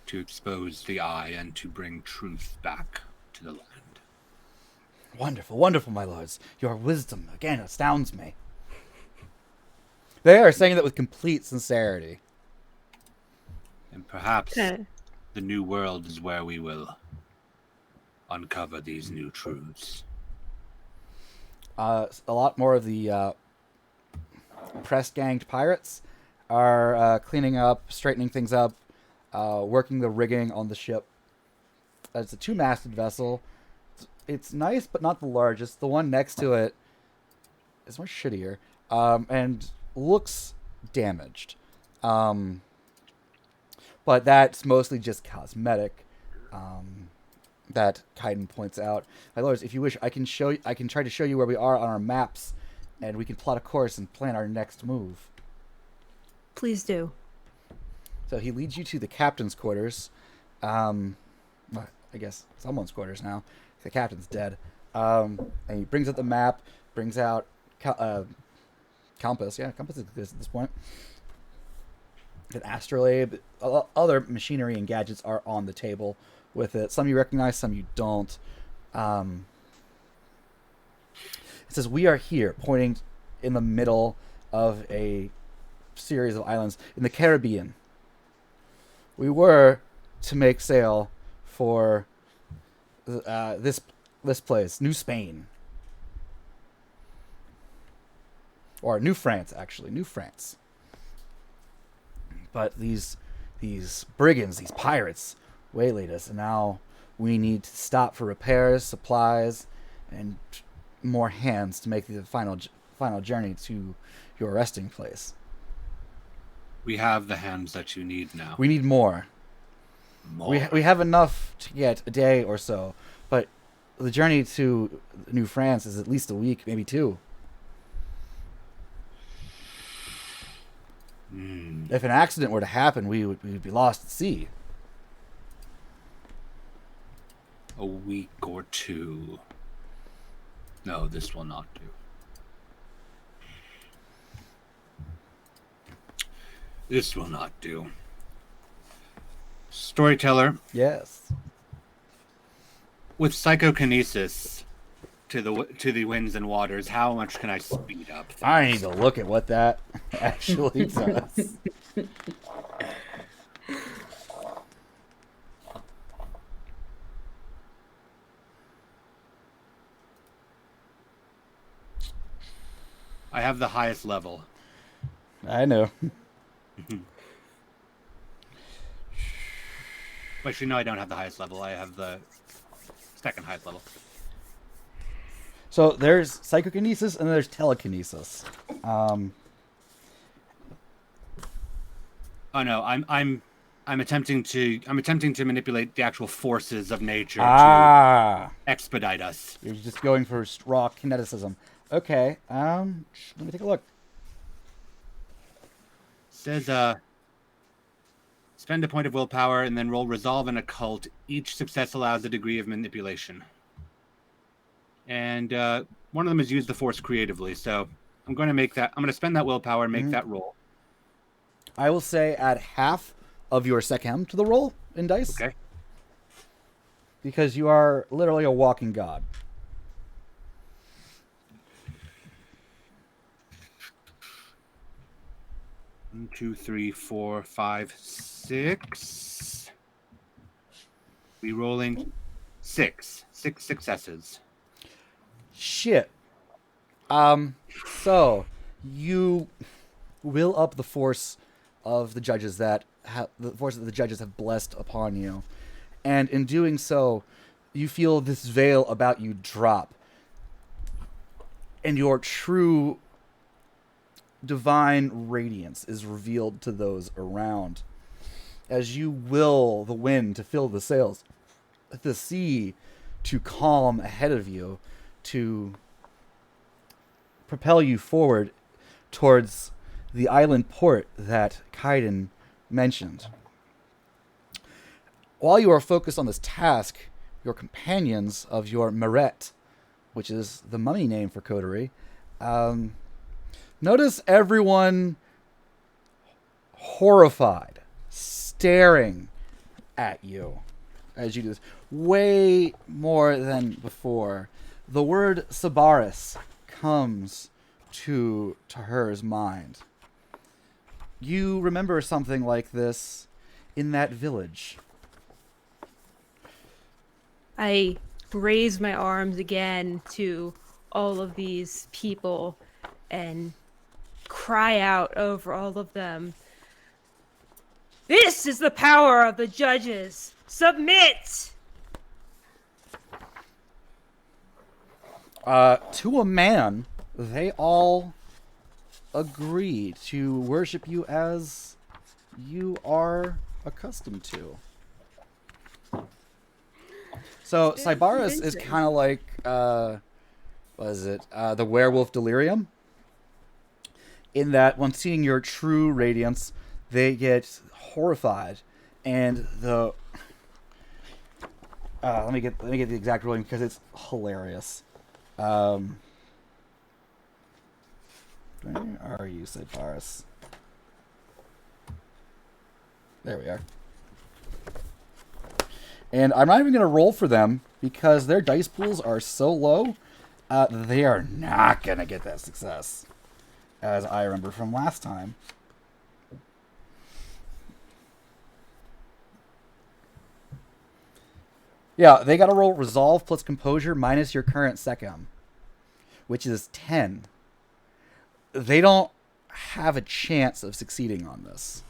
To expose the eye and to bring truth back to the land. Wonderful, wonderful, my lords. Your wisdom, again, astounds me. They are saying that with complete sincerity. And perhaps Okay. the new world is where we will uncover these new truths. A lot more of the press-ganged pirates are cleaning up, straightening things up, working the rigging on the ship. It's a 2-masted vessel. It's nice, but not the largest. The one next to it is much shittier and looks damaged. But that's mostly just cosmetic. That Kaiden points out. My lords, if you wish, I can try to show you where we are on our maps, and we can plot a course and plan our next move. Please do. So he leads you to the captain's quarters. Well, I guess someone's quarters now. The captain's dead. And he brings out the map, brings out compass. Yeah, compass exists at this point. An astrolabe. Other machinery and gadgets are on the table with it. Some you recognize, some you don't. It says, we are here, pointing in the middle of a series of islands in the Caribbean. We were to make sail for this place, New Spain. Or New France, actually. New France. But these brigands, these pirates, waylaid us, and now we need to stop for repairs, supplies, and more hands to make the final journey to your resting place. We have the hands that you need now. We need more. More. We have enough to get a day or so, but the journey to New France is at least a week, maybe 2. If an accident were to happen, we would be lost at sea. A week or two. No, this will not do. This will not do. Storyteller, Yes. with psychokinesis to the winds and waters, how much can I speed up things? I need to look at what that actually does. I have the highest level. I know. Actually, no, I don't have the highest level. I have the second highest level. So there's psychokinesis and there's telekinesis. Oh no, I'm attempting to manipulate the actual forces of nature to expedite us. You're just going for raw kineticism. Okay. Let me take a look. Says spend a point of willpower and then roll resolve and occult. Each success allows a degree of manipulation. And one of them is use the force creatively. So I'm going to spend that willpower and make that roll. I will say add half of your sechem to the roll in dice. Okay. Because you are literally a walking god. One, 2, 3, 4, 5, 6. Re-rolling 6. 6 successes. Shit. So you will up the force of the judges that the judges have blessed upon you, and in doing so, you feel this veil about you drop, and your true divine radiance is revealed to those around, as you will the wind to fill the sails, the sea to calm ahead of you, to propel you forward towards the island port that Kaiden mentioned. While you are focused on this task, your companions of your Meret, which is the mummy name for coterie, notice everyone horrified, staring at you as you do this. Way more than before. The word Sabaris comes to her's mind. You remember something like this in that village. I raise my arms again to all of these people and cry out over all of them. This is the power of the judges. Submit! To a man, they all agree to worship you as you are accustomed to. So Cybaris is kind of like, the werewolf delirium. In that, when seeing your true radiance, they get horrified, and the let me get the exact ruling because it's hilarious. Where are you, Cybaris? There we are. And I'm not even going to roll for them because their dice pools are so low, they are not going to get that success, as I remember from last time. Yeah, they got to roll Resolve plus Composure minus your current Sechem, which is 10. They don't have a chance of succeeding on this.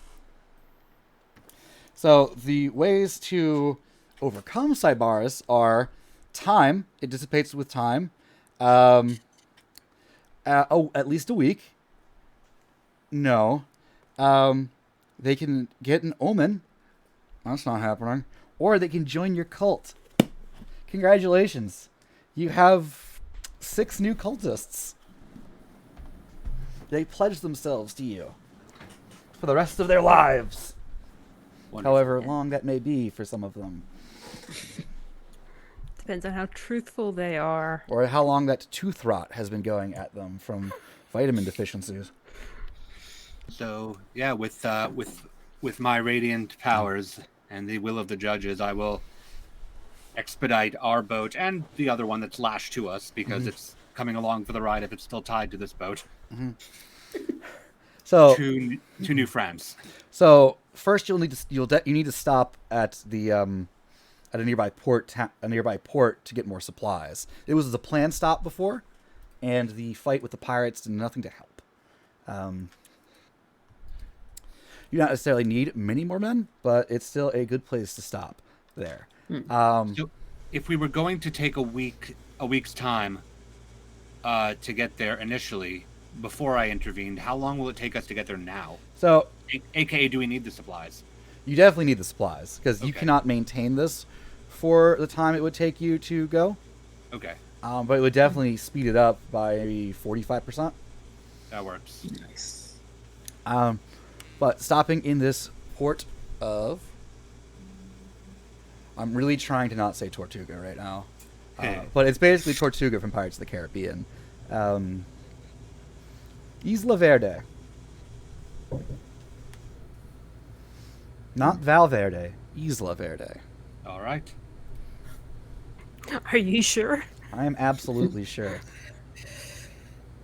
So the ways to overcome Cybaris are time. It dissipates with time. At least a week. No. They can get an omen. That's not happening. Or they can join your cult. Congratulations. You have 6 new cultists. They pledge themselves to you. for the rest of their lives. Wonderful. However Yeah. long that may be for some of them. Depends on how truthful they are. Or how long that tooth rot has been going at them from vitamin deficiencies. So yeah, with my radiant powers and the will of the judges, I will expedite our boat and the other one that's lashed to us because it's coming along for the ride if it's still tied to this boat. So, Two new friends. so first you need to stop at the at a nearby port to get more supplies. It was the planned stop before, and the fight with the pirates did nothing to help. You don't necessarily need many more men, but it's still a good place to stop there. So if we were going to take a week's time to get there initially, before I intervened, how long will it take us to get there now? So AKA, do we need the supplies? you definitely need the supplies because you Okay. cannot maintain this for the time it would take you to go. Okay, But it would definitely speed it up by maybe 45%. that works. Nice. But stopping in this port of... I'm really trying to not say Tortuga right now. But it's basically Tortuga from Pirates of the Caribbean. Isla Verde. Not Valverde. Isla Verde. All right. Are you sure? I am absolutely sure.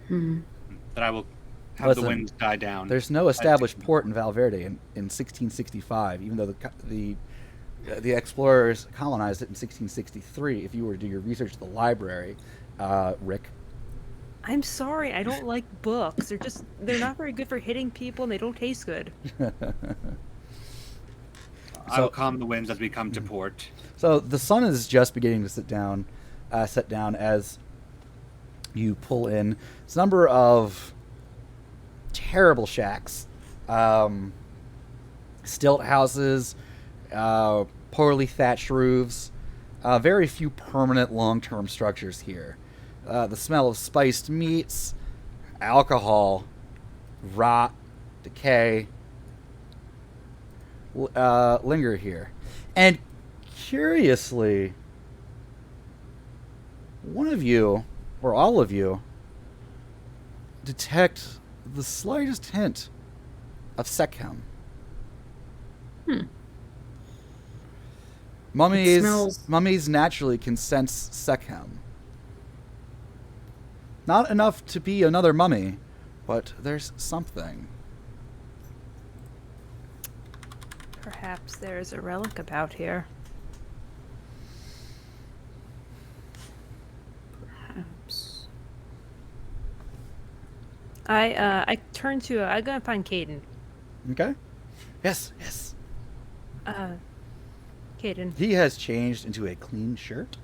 Then I will have Listen, the winds die down. There's no established port in Valverde in 1665, even though the explorers colonized it in 1663. If you were to do your research at the library, Rick. I'm sorry, I don't like books. They're not very good for hitting people and they don't taste good. I will calm the winds as we come to port. So the sun is just beginning to set down as you pull in. It's a number of terrible shacks, stilt houses, poorly thatched roofs, very few permanent long-term structures here. The smell of spiced meats, alcohol, rot, decay linger here. And curiously, one of you, or all of you, detect the slightest hint of Sekhem. It smells- Mummies naturally can sense Sekhem. Not enough to be another mummy, but there's something. Perhaps there's a relic about here. Perhaps. I turn to I gotta find Caden. Okay? Yes. Caden, He has changed into a clean shirt,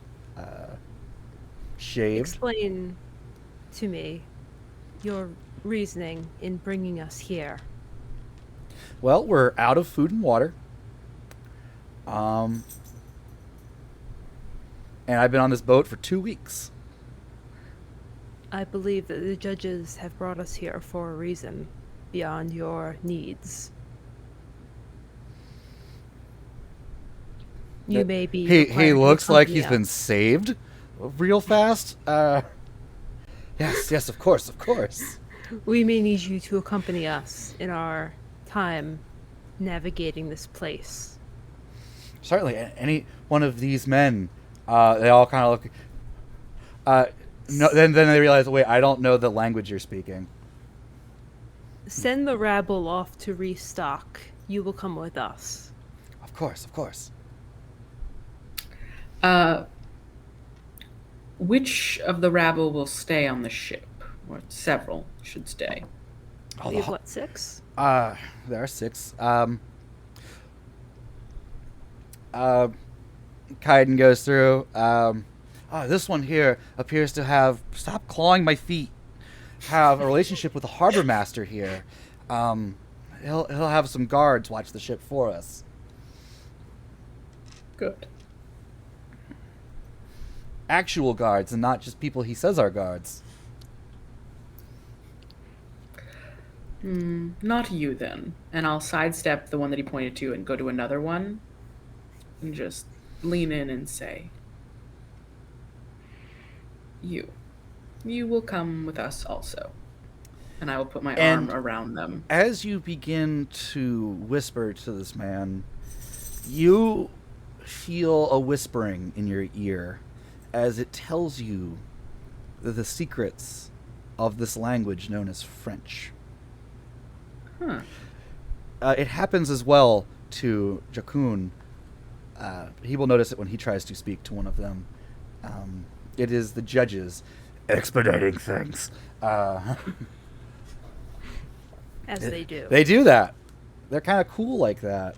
shaved. explain to me your reasoning in bringing us here. Well, we're out of food and water. And I've been on this boat for 2 weeks. I believe that the judges have brought us here for a reason beyond your needs. You may be. He required to looks like accompany he's been us. saved real fast. Yes, of course. We may need you to accompany us in our time navigating this place. Certainly, any one of these men, they all kind of look. No, then they realize, wait, I don't know the language you're speaking. Send the rabble off to restock. You will come with us. Of course. Which of the rabble will stay on the ship? Or several should stay. Oh, We have what, 6? there are 6. Kaiden goes through. This one here appears to have, stop clawing my feet, have a relationship with the harbor master here. He'll have some guards watch the ship for us. Good. Actual guards and not just people he says are guards. Not you then. And I'll sidestep the one that he pointed to and go to another one and just lean in and say, You. You will come with us also. And I will put my And- arm around them. As you begin to whisper to this man, you feel a whispering in your ear as it tells you the secrets of this language known as French. Huh. It happens as well to Jakun. He will notice it when he tries to speak to one of them. It is the judges expediting things. As they do. They do that. They're kind of cool like that.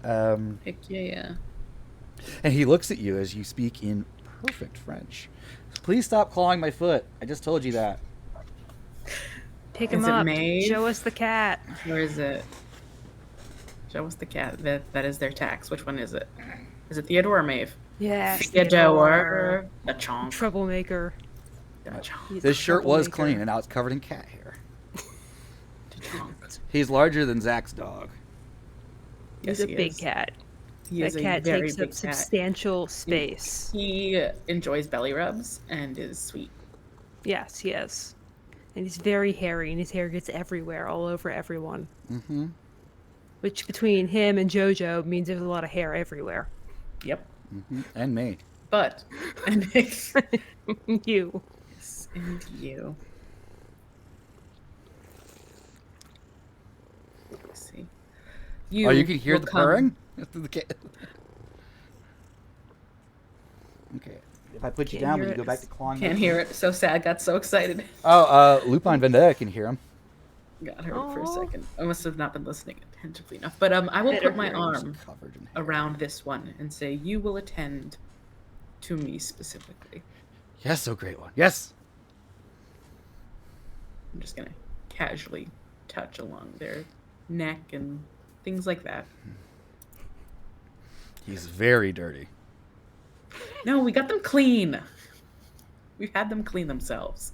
Heck yeah. And he looks at you as you speak in perfect French. Please stop clawing my foot. I just told you that. Pick him Is it up. Maeve? Show us the cat. Where is it? Show us the cat. That is their tax. Which one is it? Is it Theodore or Maeve? Yes. Theodore. The chonk. Troublemaker. The chonk. He's This a shirt was troublemaker. clean, and now it's covered in cat hair. The chonk. He's larger than Zach's dog. He's Yes, a he big is. cat. He That is a cat very takes big up cat. substantial space. He enjoys belly rubs and is sweet. Yes, he is. And he's very hairy, and his hair gets everywhere, all over everyone. Mm-hmm. Which, between him and JoJo, means there's a lot of hair everywhere. Yep. Mm-hmm. And me. But and You. and you. Let's see. Oh, you can hear will the come- purring? Through the cat. Okay. If I put you Can't down, hear will you go it. back to clawing my Can't foot? hear it. So sad. Got so excited. Oh, Lupin Vendetta can hear him. Got hurt for a Aw. second. I must have not been listening attentively enough. But I will Better put my hearing. arm Covered in hair. around this one and say, "You will attend to me specifically." Yes, oh great one. Yes. I'm just gonna casually touch along their neck and things like that. He's very dirty. No, we got them clean. We've had them clean themselves.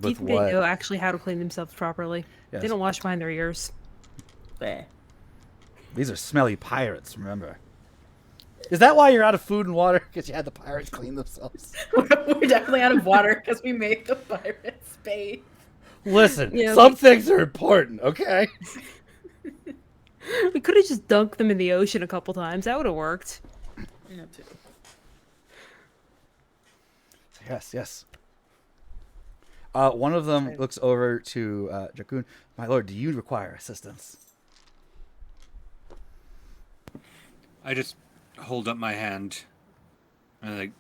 Do you With think what? they know actually how to clean themselves properly? Yes. They don't wash behind their ears. Bleh. These are smelly pirates, remember. Is that why you're out of food and water? Because you had the pirates clean themselves? We're definitely out of water because we made the pirates bathe. Listen, Yeah, some things are important, okay? We could have just dunked them in the ocean a couple times. That would have worked. Yeah, too. Yes, yes. One of them looks over to Jakun. My lord, do you require assistance? I just hold up my hand and like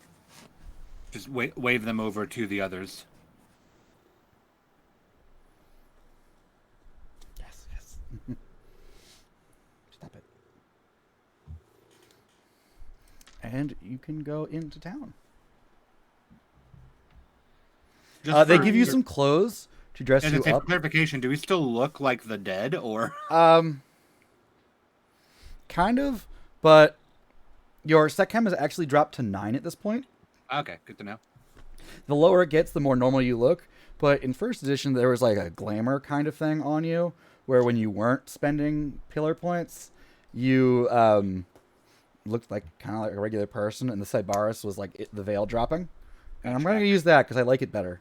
just wave them over to the others. Yes, yes. Stop it. And you can go into town. Just They for- give you some clothes to dress And you for up. clarification, do we still look like the dead, or Kind of, but your SecChem has actually dropped to 9 at this point. okay, good to know. The lower it gets, the more normal you look. But in first edition, there was like a glamour kind of thing on you, where when you weren't spending pillar points, you looked like kind of like a regular person, and the Cybaris was like the veil dropping. And I'm going to use that because I like it better.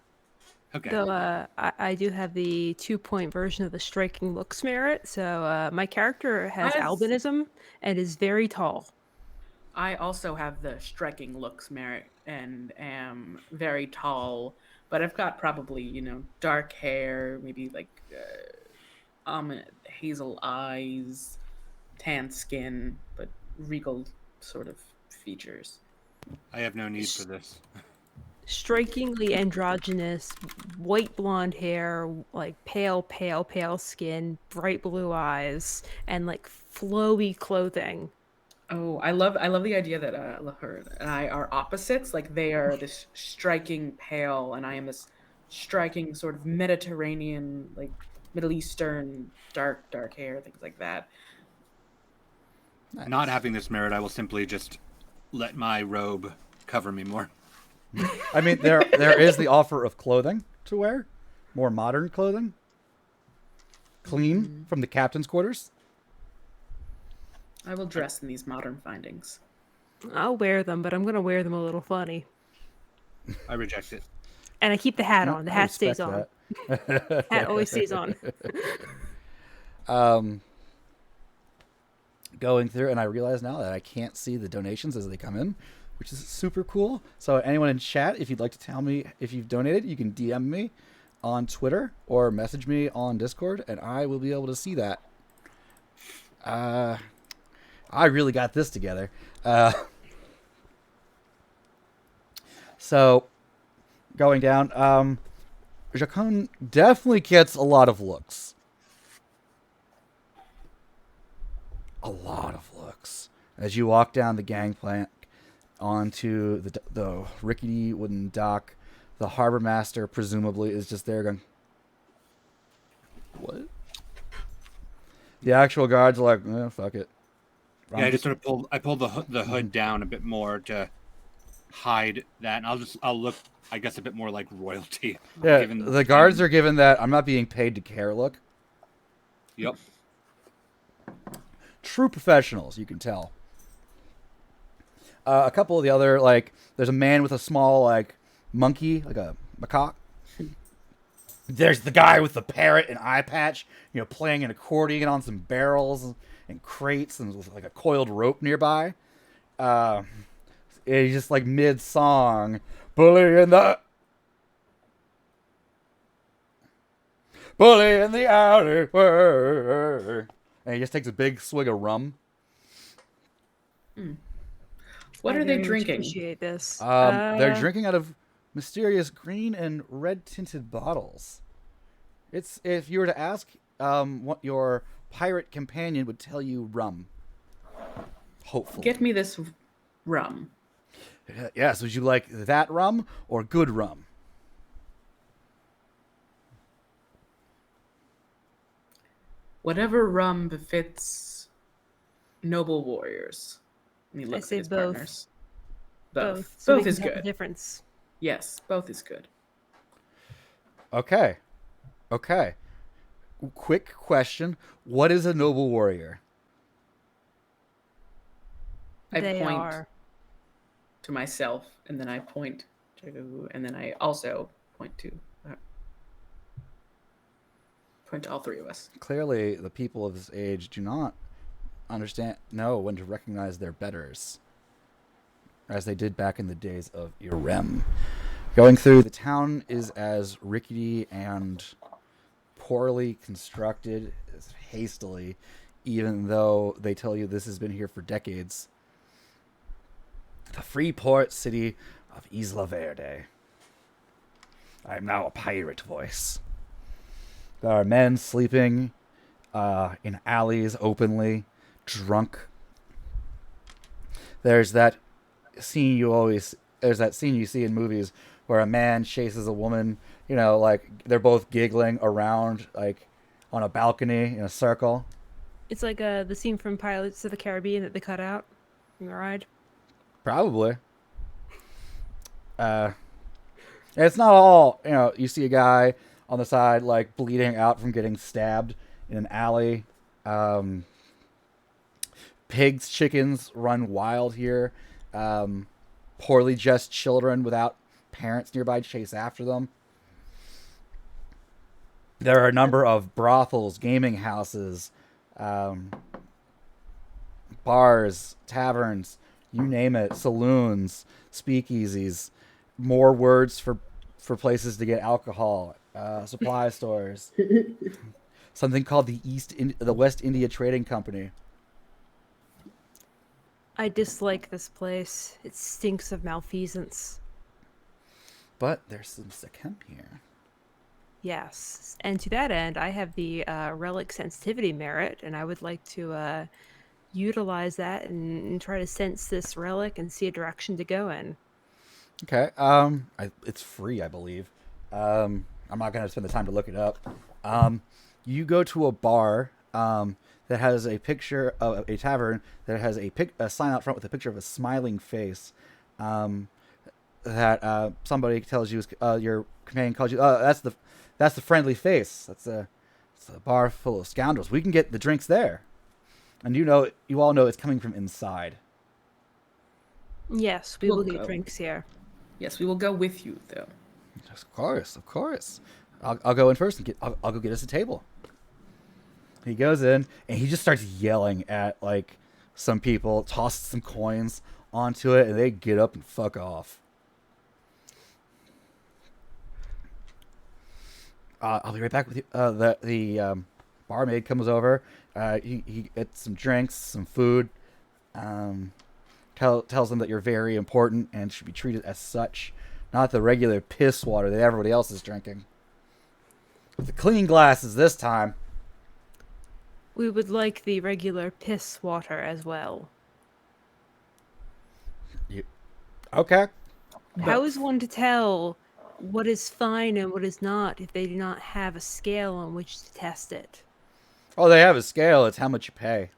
Okay. Though I do have the 2-point version of the striking looks merit. So my character has Has- albinism and is very tall. I also have the striking looks merit and am very tall, but I've got probably, dark hair, maybe like hazel eyes, tan skin, but regal sort of features. I have no need for this. Strikingly androgynous, white blonde hair, like pale skin, bright blue eyes, and like flowy clothing. Oh, I love the idea that her and I are opposites. Like they are this striking pale, and I am this striking sort of Mediterranean, like Middle Eastern, dark hair, things like that. Not having this merit, I will simply just let my robe cover me more. I mean, there is the offer of clothing to wear, more modern clothing. clean from the captain's quarters. I will dress in these modern findings. I'll wear them, but I'm gonna wear them a little funny. I reject it. And I keep the hat No, on. The I hat stays on. respect Hat always stays on. that. Going through, and I realize now that I can't see the donations as they come in, which is super cool. So anyone in chat, if you'd like to tell me if you've donated, you can DM me on Twitter or message me on Discord, and I will be able to see that. I really got this together. So going down, Jacon definitely gets a lot of looks. A lot of looks as you walk down the gangplank onto the rickety wooden dock. The harbor master presumably is just there going, "What?" The actual guards are like, "Fuck it." Yeah, I just sort of pulled the hood down a bit more to hide that, and I'll look, I guess, a bit more like royalty. Yeah, given the guards are given that I'm not being paid to care look. Yep. True professionals, you can tell. A couple of the other, like, there's a man with a small, like, monkey, like a macaque. There's the guy with the parrot and eye patch, playing an accordion on some barrels and crates, and with, like, a coiled rope nearby. He's just, like, mid-song, bully in the alley. And he just takes a big swig of rum. What I are they very much drinking? Appreciate this. They're drinking out of mysterious green and red tinted bottles. It's, if you were to ask what your pirate companion would tell you, rum. Hopefully. Get me this rum. Yes, would you like that rum or good rum? Whatever rum befits noble warriors. And he looks say at his both. partners. both. So we Both can is tell the good. difference. Yes, both is good. Okay. Quick question. What is a noble warrior? I They point are. to myself, and then I point to, and then I also point to all three of us. Clearly, the people of this age do not know when to recognize their betters, as they did back in the days of Irem. Going through, the town is as rickety and poorly constructed, as hastily, even though they tell you this has been here for decades. The free port city of Isla Verde. I am now a pirate voice. There are men sleeping in alleys openly, drunk. There's that scene you see in movies where a man chases a woman, like they're both giggling around, like on a balcony in a circle. It's like the scene from Pirates of the Caribbean that they cut out from the ride. Probably. It's not all, you see a guy on the side, like, bleeding out from getting stabbed in an alley. Pigs, chickens run wild here. Poorly dressed children without parents nearby chase after them. There are a number of brothels, gaming houses, bars, taverns, you name it, saloons, speakeasies, more words for places to get alcohol, supply stores, something called the West India Trading Company. I dislike this place. It stinks of malfeasance. But there's some Sikhem here. Yes. And to that end, I have the relic sensitivity merit, and I would like to utilize that and try to sense this relic and see a direction to go in. Okay. It's free, I believe. I'm not going to spend the time to look it up. You go to a bar that has a picture of a tavern that has a sign out front with a picture of a smiling face. That somebody tells you, your companion calls you. Oh, that's the friendly face. That's It's a bar full of scoundrels. We can get the drinks there. And you all know it's coming from inside. Yes, we We'll will get go. drinks here. Yes, we will go with you, though. Of course. I'll go in first and I'll go get us a table. He goes in and he just starts yelling at like some people, tosses some coins onto it, and they get up and fuck off. I'll be right back with you. The barmaid comes over. He gets some drinks, some food. Tells them that you're very important and should be treated as such, not the regular piss water that everybody else is drinking. With the clean glasses this time. We would like the regular piss water as well. Okay. How is one to tell what is fine and what is not if they do not have a scale on which to test it? Oh, they have a scale. It's how much you pay.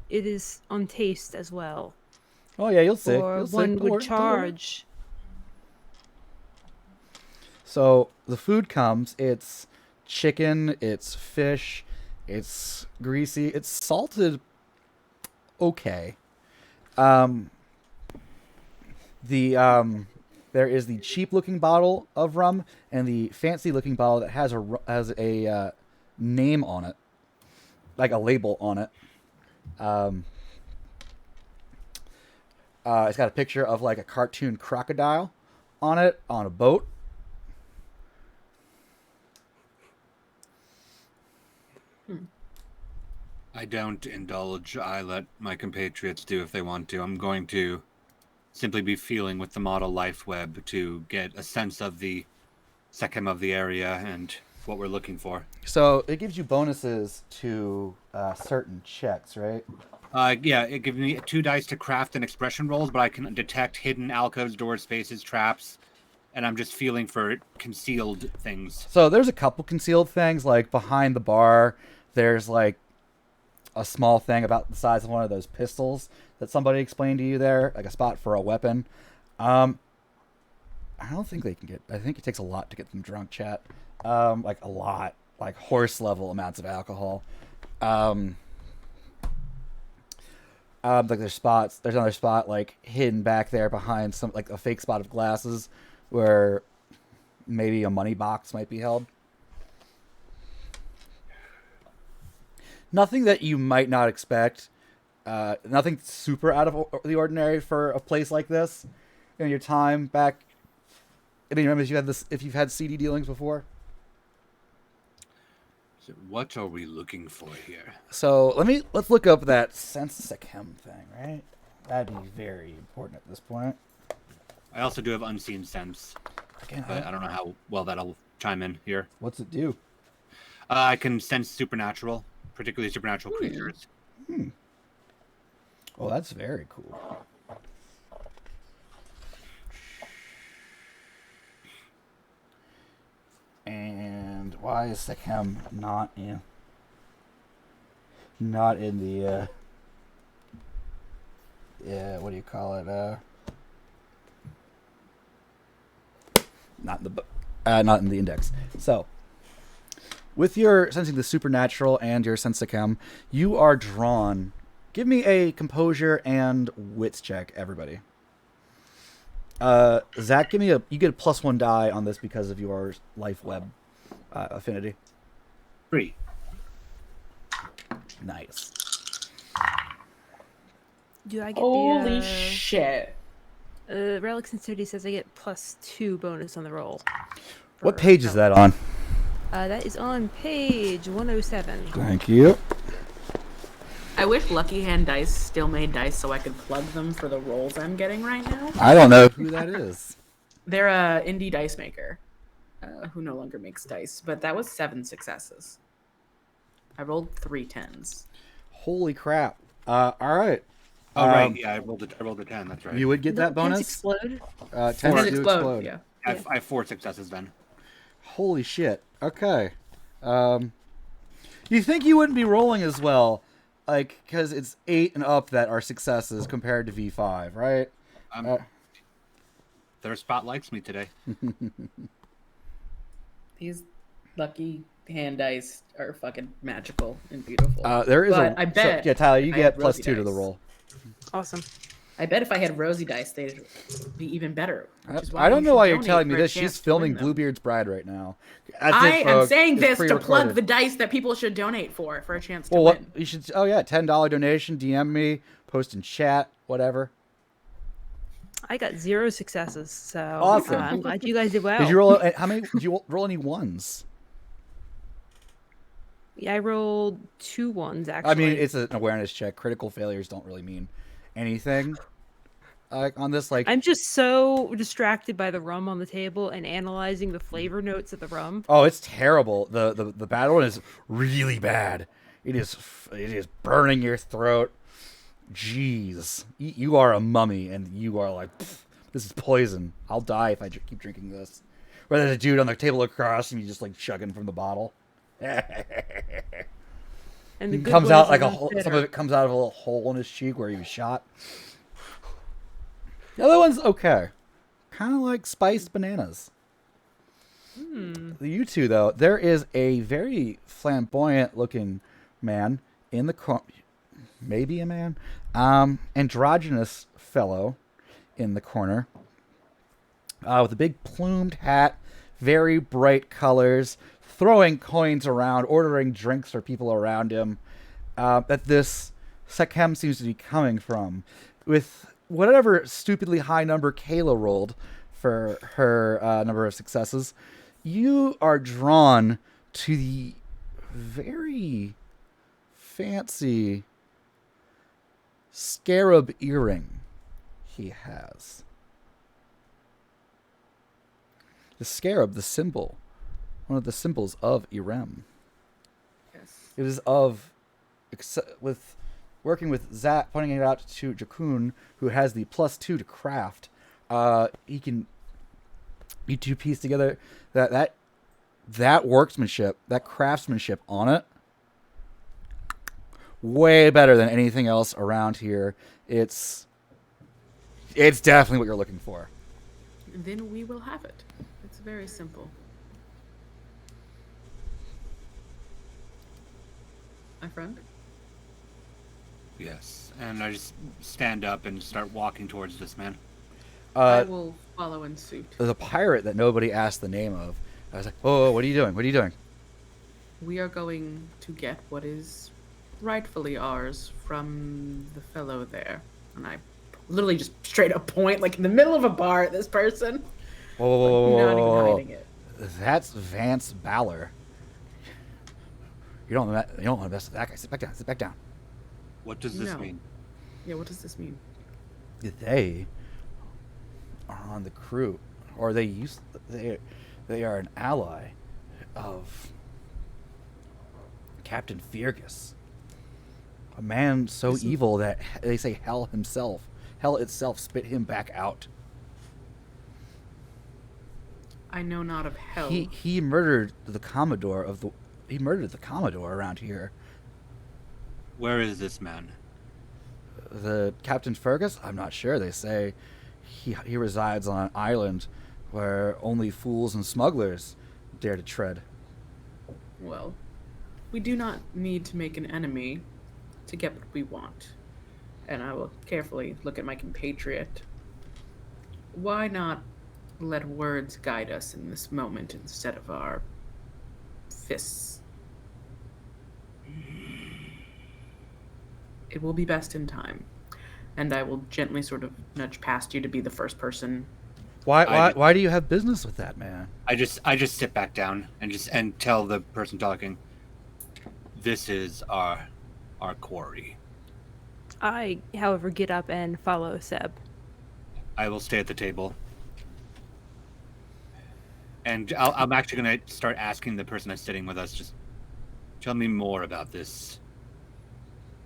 It is on taste as well. Oh yeah, you'll see. Or You'll see. one Don't would worry, don't worry. charge. So the food comes. It's chicken. It's fish. It's greasy. It's salted. Okay. There is the cheap-looking bottle of rum and the fancy-looking bottle that has a name on it, like a label on it. It's got a picture of like a cartoon crocodile on it on a boat. I don't indulge. I let my compatriots do if they want to. I'm going to simply be feeling with the model life web to get a sense of the sechem of the area and what we're looking for. So it gives you bonuses to certain checks, right? Yeah, it gives me 2 dice to craft and expression rolls, but I can detect hidden alcoves, doors, spaces, traps, and I'm just feeling for concealed things. So there's a couple concealed things, like behind the bar. There's like a small thing about the size of one of those pistols that somebody explained to you there, like a spot for a weapon. I don't think they can get. I think it takes a lot to get them drunk, chat. Like a lot, like horse level amounts of alcohol. Like there's spots. There's another spot like hidden back there behind some like a fake spot of glasses, where maybe a money box might be held. Nothing that you might not expect. Nothing super out of the ordinary for a place like this. In your time back, I mean, remember if you've had CD dealings before. So what are we looking for here? So let's look up that Sensichem thing, right? That'd be very important at this point. I also do have unseen sense, Again, but I don't know how well that'll chime in here. what's it do? I can sense supernatural, particularly supernatural creatures. Oh, that's very cool. And why is Sechem not in the what do you call it? Not in the index. So, with your sensing the supernatural and your sensichem, you are drawn. Give me a composure and wits check, everybody. Zach, you get a +1 die on this because of your life web affinity. 3. Do Nice. I get Holy the shit. Relic Sensitivity says I get +2 bonus on the roll. What page is that on? That is on page 107. Thank you. I wish Lucky Hand Dice still made dice so I could plug them for the rolls I'm getting right now. I don't know who that is. They're a indie dice maker who no longer makes dice, but that was 7 successes. I rolled 3 10s. Holy crap. All right. Oh, right. Yeah, I rolled a 10. That's right. You would get that Don't pins bonus? explode? 10s Ten do explode, yeah. I have 4 successes then. Holy shit. Okay. You think you wouldn't be rolling as well, like, because it's 8 and up that are successes compared to V5, right? Their spot likes me today. These lucky hand dice are fucking magical and beautiful. There is But I bet yeah, Tyler, you if I get had plus rosy 2 to the dice- roll. Awesome. I bet if I had rosy dice, they'd be even better. Which is why I don't you know should why you're donate telling me for a this. chance She's to filming win them. Bluebeard's Bride right now. That's I it, am folks. saying It's this to plug pre-recorded. the dice that people should donate for a chance to Well, win. what you should? Oh yeah, $10 donation. DM me, post in chat, whatever. I got 0 successes, so Awesome. I'm glad you guys did well. Did you roll? How many? Did you roll any ones? Yeah, I rolled 2 ones actually. I mean, it's an awareness check. Critical failures don't really mean anything. On this, like, I'm just so distracted by the rum on the table and analyzing the flavor notes of the rum. oh, it's terrible. The bad one is really bad. It is burning your throat. Jeez, you are a mummy, and you are like, this is poison. I'll die if I keep drinking this. Or there's a dude on the table across, and you just like chugging from the bottle. And the It good comes ones out are like a really hole. bitter. Some of it comes out of a little hole in his cheek where he was shot. The other one's okay, kind of like spiced bananas. You two, though, there is a very flamboyant-looking man in the maybe a man, androgynous fellow in the corner, with a big plumed hat, very bright colors, throwing coins around, ordering drinks for people around him. That this Sekhem seems to be coming from, with whatever stupidly high number Kayla rolled for her number of successes. You are drawn to the very fancy scarab earring he has. The scarab, the symbol, one of the symbols of Irem. Yes. It is of, with working with Zach, pointing it out to Jakun, who has the +2 to craft. You two piece together that workmanship, that craftsmanship on it, way better than anything else around here. It's definitely what you're looking for. And then we will have it. It's very simple. My friend? Yes. And I just stand up and start walking towards this man. I will follow in suit. There's a pirate that nobody asked the name of. I was like, oh, what are you doing? What are you doing? We are going to get what is rightfully ours from the fellow there. And I literally just straight up point, like in the middle of a bar at this person. Whoa, whoa, whoa, whoa, Not whoa, even whoa. hiding it. That's Vance Balor. You don't want to mess with that guy. Sit back down. Sit back down. What does this No. mean? Yeah, what does this mean? They are on the crew, or they are an ally of Captain Fergus, a man so evil that they say hell itself spit him back out. I know not of hell. He murdered the Commodore around here. Where is this man? The Captain Fergus? I'm not sure. They say he resides on an island where only fools and smugglers dare to tread. Well, we do not need to make an enemy to get what we want. And I will carefully look at my compatriot. Why not let words guide us in this moment instead of our fists? It will be best in time. And I will gently sort of nudge past you to be the first person. Why do you have business with that man? I just sit back down and tell the person talking, this is our quarry. I, however, get up and follow Seb. I will stay at the table. And I'm actually going to start asking the person that's sitting with us, just tell me more about this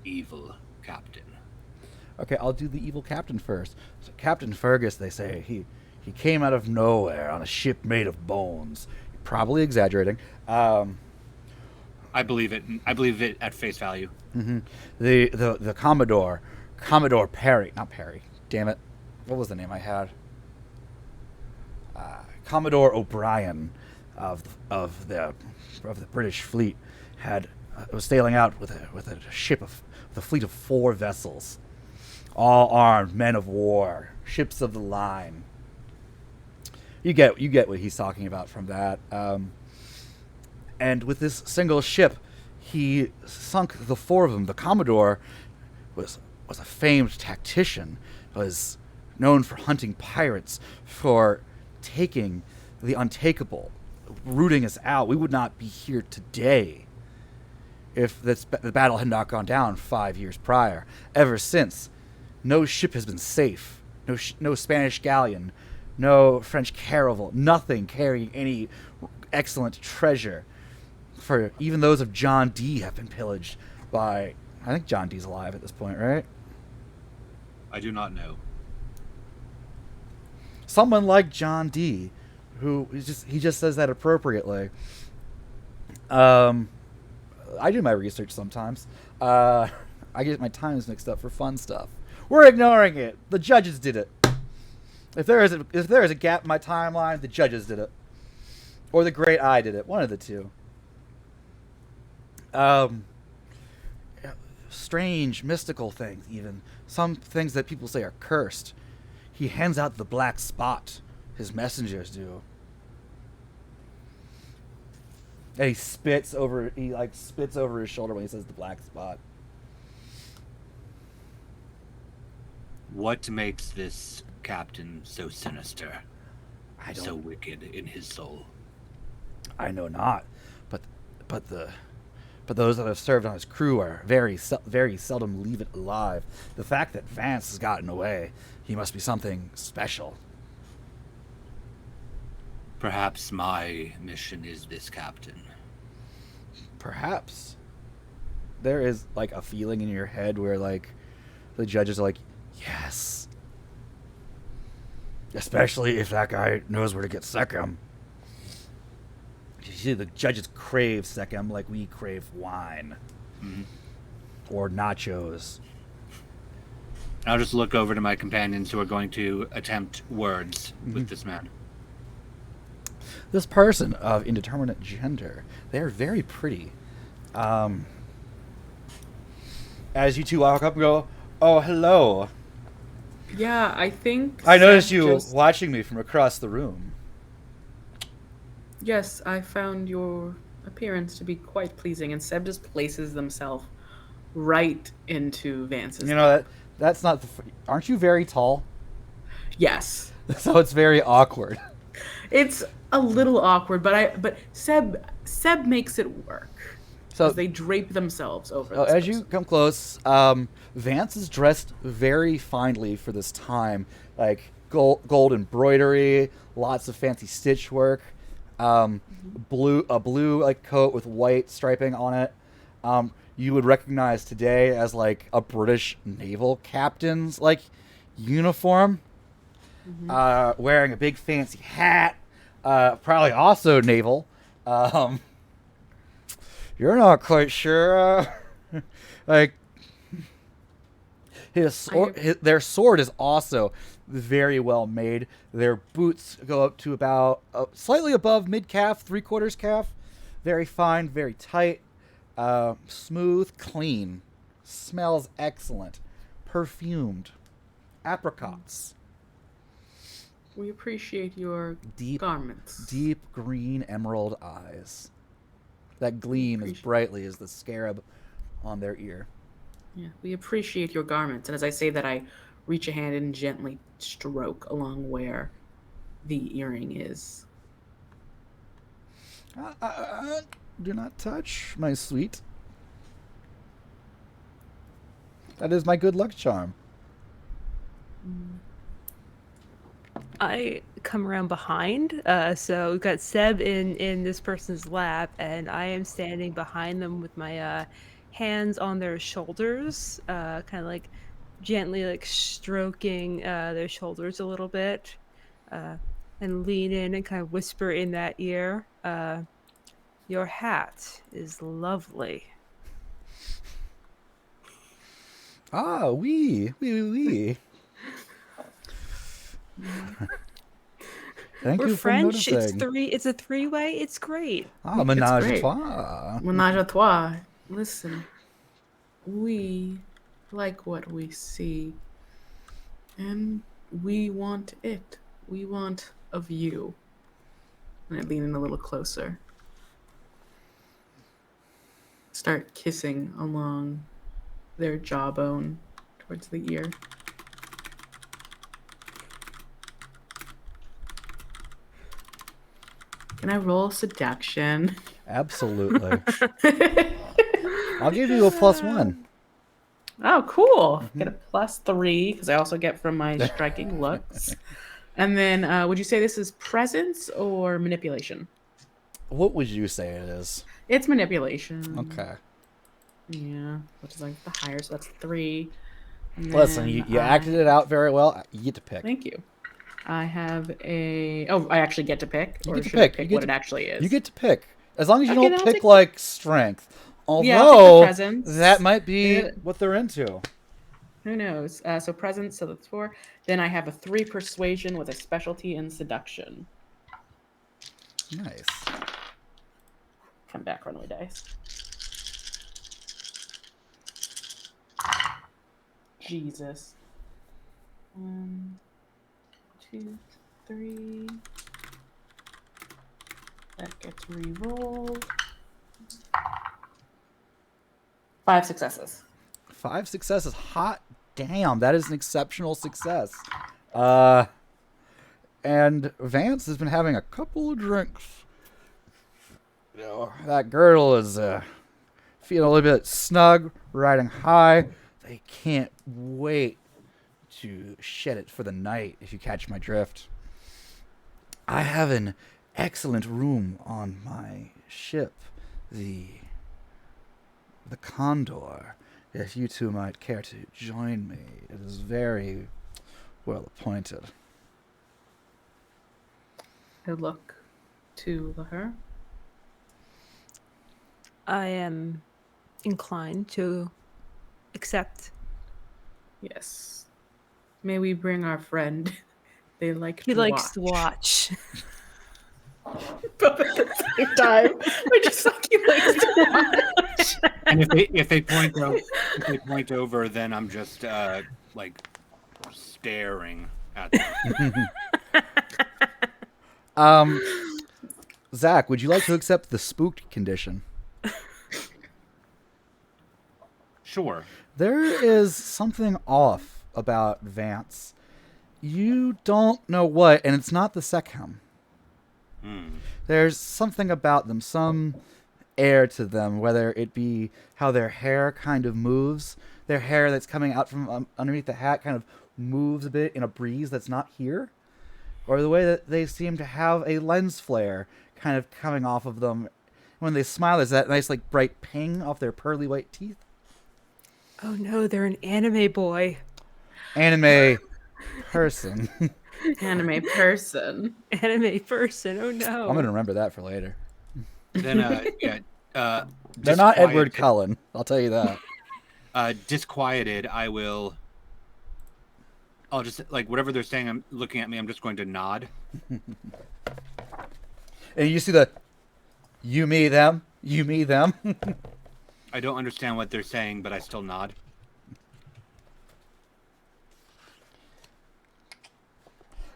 evil captain. Okay, I'll do the evil captain first. So Captain Fergus, they say, he came out of nowhere on a ship made of bones. Probably exaggerating. I believe it. I believe it at face value. Mm-hmm. The Commodore Perry, not Perry. Damn it, what was the name I had? Commodore O'Brien of the British fleet was sailing out with a fleet of 4 vessels, all armed men of war, ships of the line. You get what he's talking about from that. And with this single ship, he sunk the 4 of them. The Commodore was a famed tactician, was known for hunting pirates, for taking the untakeable, rooting us out. We would not be here today if the battle had not gone down 5 years prior. Ever since, no ship has been safe. No Spanish galleon, no French caravel, nothing carrying any excellent treasure. For even those of John Dee have been pillaged by, I think John Dee's alive at this point, right? I do not know. Someone like John Dee, who he just says that appropriately. I do my research sometimes. I get my times mixed up for fun stuff. We're ignoring it. The judges did it. If there is a gap in my timeline, the judges did it, or the Great Eye did it. One of the two. Strange, mystical things, even. Some things that people say are cursed. He hands out the black spot. His messengers do. And he spits over his shoulder when he says the black spot. What makes this captain so sinister? So wicked in his soul? I know not. But those that have served on his crew are very seldom leave it alive. The fact that Vance has gotten away, he must be something special. Perhaps my mission is this, Captain. Perhaps. There is like a feeling in your head where like the judges are like, yes. Especially if that guy knows where to get Sechem. You see, the judges crave Sechem like we crave wine. Mm-hmm. Or nachos. I'll just look over to my companions who are going to attempt words with this man. This person of indeterminate gender, they're very pretty. As you two walk up and go, oh, hello. Yeah, I think. I noticed Seb you watching me from across the room. Yes, I found your appearance to be quite pleasing, and Seb just places himself right into Vance's. You know, that's not aren't you very tall? Yes. So it's very awkward. It's a little awkward, but Seb makes it work. So they drape themselves over. As you come close, Vance is dressed very finely for this time, like gold embroidery, lots of fancy stitch work, blue like coat with white striping on it. You would recognize today as like a British naval captain's like uniform, wearing a big fancy hat, probably also naval. You're not quite sure. Like their sword is also very well made. Their boots go up to about slightly above mid-calf, 3/4 calf. Very fine, very tight, smooth, clean. Smells excellent. Perfumed. Apricots. We appreciate your garments. Deep green emerald eyes that gleam as brightly as the scarab on their ear. Yeah, we appreciate your garments. And as I say that, I reach a hand and gently stroke along where the earring is. Do not touch, my sweet. That is my good luck charm. I come around behind, so we've got Seb in this person's lap, and I am standing behind them with my hands on their shoulders, kind of like gently like stroking their shoulders a little bit, and lean in and kind of whisper in that ear, your hat is lovely. Ah, oui. Thank We're you for French. noticing. It's a three-way. It's great. Ah, menage a great. trois. Menage a trois. Listen, we like what we see, and we want it. We want of you. And I lean in a little closer. Start kissing along their jawbone towards the ear. Can I roll seduction? Absolutely. I'll give you a +1. Oh, cool. Get a +3 because I also get from my striking looks. And then, would you say this is presence or manipulation? What would you say it is? It's manipulation. Okay. Yeah, which is like the higher, so that's 3. And Listen, then you acted it out very well. You get to pick. Thank you. I have a. Oh, I actually get to pick, You or get to should pick. I pick You get what to- it actually is? You get to pick. As long as you Okay, don't then I'll pick take like strength. Yeah, I'll take the Although presence. that might be Yeah. what they're into. Who knows? So presence, so that's 4. Then I have a 3 persuasion with a specialty in seduction. Nice. Come back, runaway dice. Jesus. 1, 2, 3. That gets re-rolled. 5 successes. 5 successes. Hot damn, that is an exceptional success. And Vance has been having a couple of drinks. You know, that girdle is feeling a little bit snug, riding high. They can't wait to shed it for the night, if you catch my drift. I have an excellent room on my ship, the Condor. If you two might care to join me, it is very well appointed. I look to her. I am inclined to accept. Yes. May we bring our friend? They like He to likes to watch. watch. But at the same time, I just like he likes to watch. And if they point over, then I'm just like staring at them. Zach, would you like to accept the spooked condition? Sure. There is something off about Vance. You don't know what, and it's not the Sekhem. There's something about them, some air to them, whether it be how their hair kind of moves. Their hair that's coming out from underneath the hat kind of moves a bit in a breeze that's not here. Or the way that they seem to have a lens flare kind of coming off of them. When they smile, there's that nice, like, bright ping off their pearly white teeth. Oh no, they're an anime boy. Anime person. Anime person. Anime person. Oh no. I'm going to remember that for later. Then yeah. They're not Edward disquieted- Cullen, I'll tell you that. Disquieted, I'll just, like, whatever they're saying, I'm looking at me, I'm just going to nod. And you see the, you, me, them. I don't understand what they're saying, but I still nod.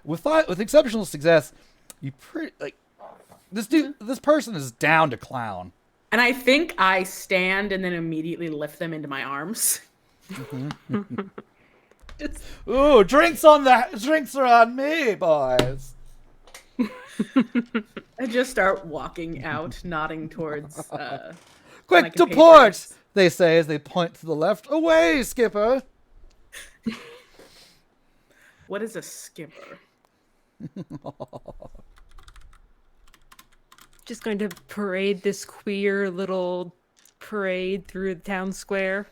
With exceptional success, you pretty, like, this person is down to clown. And I think I stand and then immediately lift them into my arms. Ooh, drinks are on me, boys. I just start walking out, nodding towards. Quick my to port, compatriots. they say as they point to the left. Away, skipper. What is a skipper? Just going to parade this queer little parade through the town square.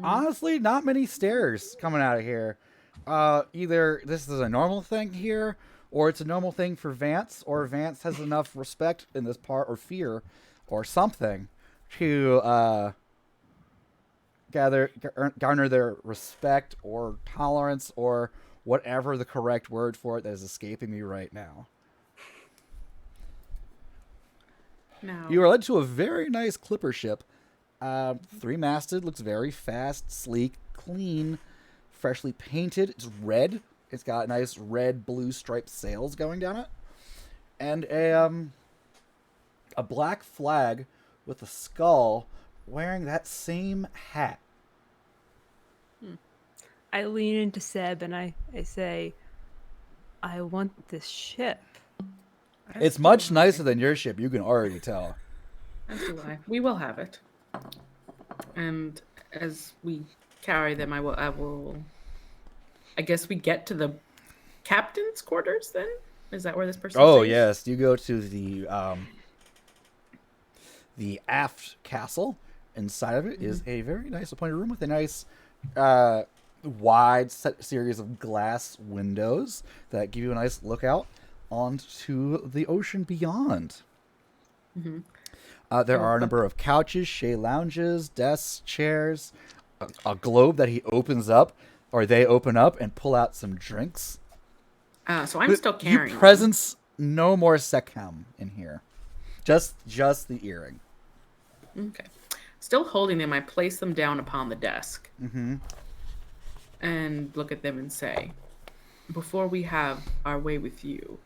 Honestly, not many stairs coming out of here. Either this is a normal thing here, or it's a normal thing for Vance, or Vance has enough respect in this part, or fear, or something, to garner their respect or tolerance or whatever the correct word for it that is escaping me right now. No. You are led to a very nice clipper ship. Three-masted, looks very fast, sleek, clean, freshly painted. It's red. It's got nice red, blue striped sails going down it, and a black flag with a skull wearing that same hat. I lean into Seb and I say, I want this ship. As It's do much I. nicer than your ship. You can already tell. As do I. We will have it. And as we carry them, I will. I guess we get to the captain's quarters then? Is that where this person Oh stays? yes, you go to the aft castle. Inside of it is a very nice appointed room with a nice wide series of glass windows that give you a nice lookout onto the ocean beyond. There are a number of couches, shea lounges, desks, chairs, a globe that he opens up, or they open up and pull out some drinks. So I'm still carrying You them. presence no more Sekhem in here. Just the earring. Okay. Still holding them, I place them down upon the desk. And look at them and say, before we have our way with you,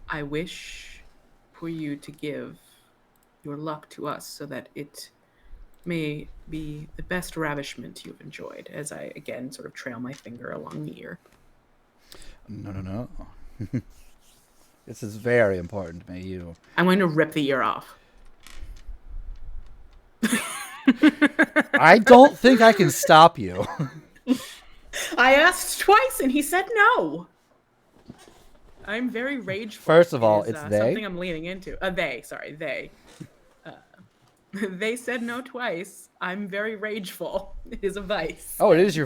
I wish for you to give your luck to us so that it may be the best ravishment you've enjoyed, as I again sort of trail my finger along the ear. No. This is very important, may you. I'm going to rip the ear off. I don't think I can stop you. I asked twice and he said no. I'm very rageful. First of all, It is, it's they. Something I'm leaning into. They. They said no twice. I'm very rageful. It is a vice. Oh, it is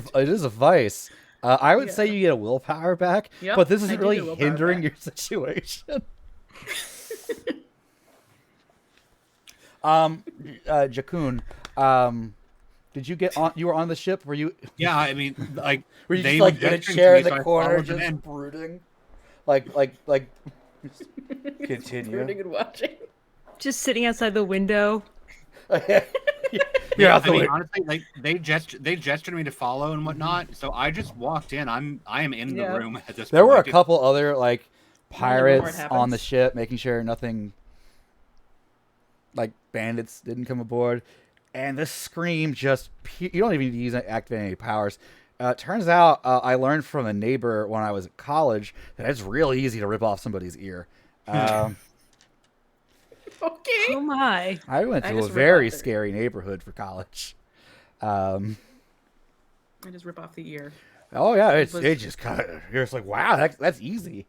a vice. I would Yeah. say you get a willpower back, Yep, but this I isn't do really get willpower hindering back. your situation. Jakun, did you get on? You were on the ship. Were you? Yeah, I mean, like, Were you they just like were in a gesturing chair to in me, the so I corner, followed them just in. brooding? Continue. Brooding and watching. Just sitting outside the window. You're out I the mean, way. honestly, like they gestured me to follow and whatnot, so I just walked in. I am in the Yeah. room at this There were a point. couple other like Wonder before it pirates on the happens. ship, making sure nothing like bandits didn't come aboard. And this scream just you don't even need to activate any powers. Turns out I learned from a neighbor when I was at college that it's real easy to rip off somebody's ear. Okay. Oh my. I went I to a just rip very off their- scary neighborhood for college. I just rip off the ear. Oh yeah, was- it just kind of you're just like wow, that's easy.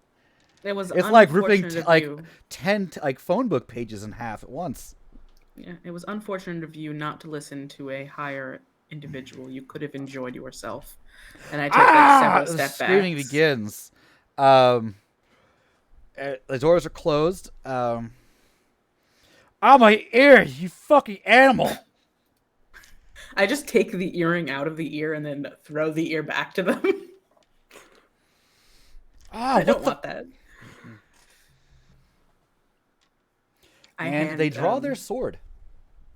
It was It's like ripping unfortunate of like you. 10 like phone book pages in half at once. Yeah, it was unfortunate of you not to listen to a higher individual. You could have enjoyed yourself. And I take like several The step screaming backs. begins. The doors are closed. Oh my ear, you fucking animal! I just take the earring out of the ear and then throw the ear back to them. Ah, I what don't the? want that. I And they hand, draw their sword.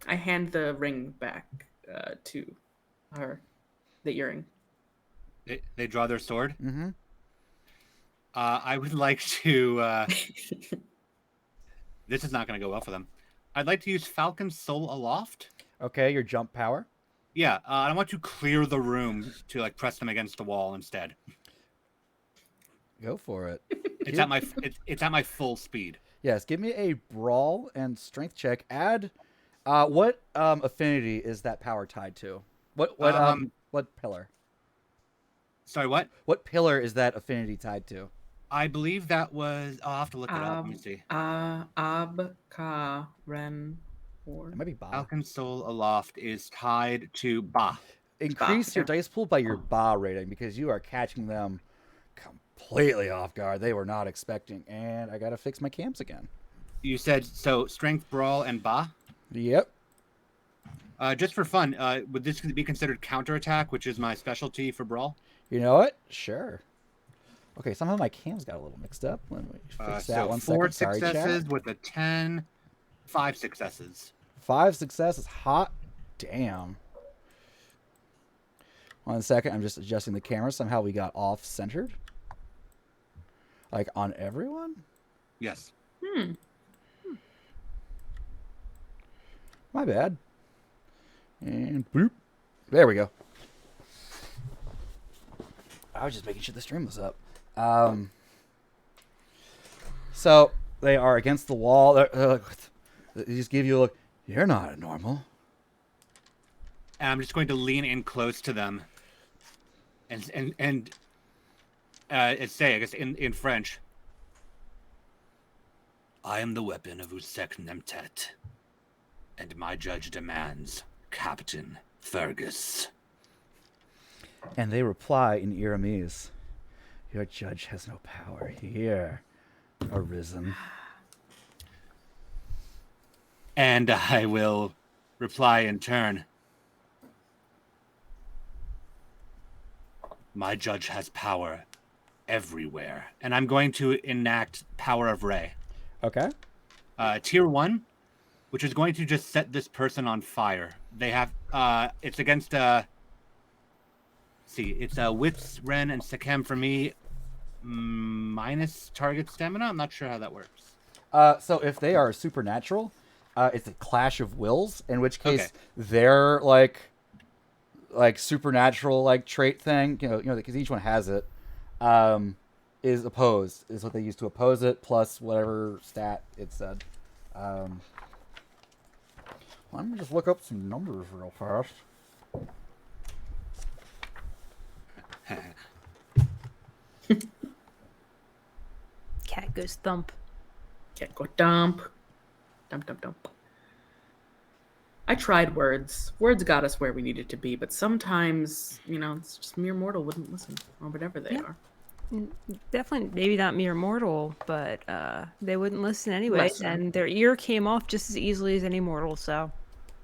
I hand the ring back to her, the earring. They draw their sword. Mm-hmm. I would like to. This is not going to go well for them. I'd like to use Falcon's Soul Aloft. Okay, your jump power. Yeah, I want to clear the room to like press them against the wall instead. Go for it. It's at my it's at my full speed. Yes, give me a brawl and strength check. Add what affinity is that power tied to? What pillar? Sorry, what? What pillar is that affinity tied to? I believe that was. I'll have to look it up. Let me see. Ab Ka Ren or It might be Ba. Falcon's Soul Aloft is tied to Ba. Increase your yeah. dice pool by your Ba rating because you are catching them completely off guard. They were not expecting. And I gotta fix my camps again. You said so. Strength, Brawl, and Ba. Yep. Just for fun, would this be considered counterattack, which is my specialty for Brawl? You know what? Sure. Okay, somehow my cams got a little mixed up. Let me fix that So one four second. Sorry, successes chat. with a 10, 5 successes. 5 successes. Hot damn. 1 second. I'm just adjusting the camera. Somehow we got off-centered. Like, on everyone? Yes. My bad. And boop. There we go. I was just making sure the stream was up. So they are against the wall. They're like, they just give you a look. You're not normal. And I'm just going to lean in close to them, and say, I guess in French, I am the weapon of Usek Nemtet, and my judge demands Captain Fergus. And they reply in Iramese, your judge has no power here, Arisen. And I will reply in turn. My judge has power everywhere. And I'm going to enact Power of Ray. Okay. Tier 1, which is going to just set this person on fire. They have, it's against, it's Wits, Ren, and Sekem for me, minus target stamina. I'm not sure how that works. So if they are supernatural, it's a clash of wills, in which case their like supernatural like trait thing, you know, because each one has it, is opposed. Is what they use to oppose it, plus whatever stat it said. Let me just look up some numbers real fast. Cat goes thump. Cat go dump. Dump, dump, dump. I tried words. Words got us where we needed to be, but sometimes, it's just mere mortal wouldn't listen, or whatever they are. Definitely, maybe not mere mortal, but they wouldn't listen anyway, Lesser. and their ear came off just as easily as any mortal, so.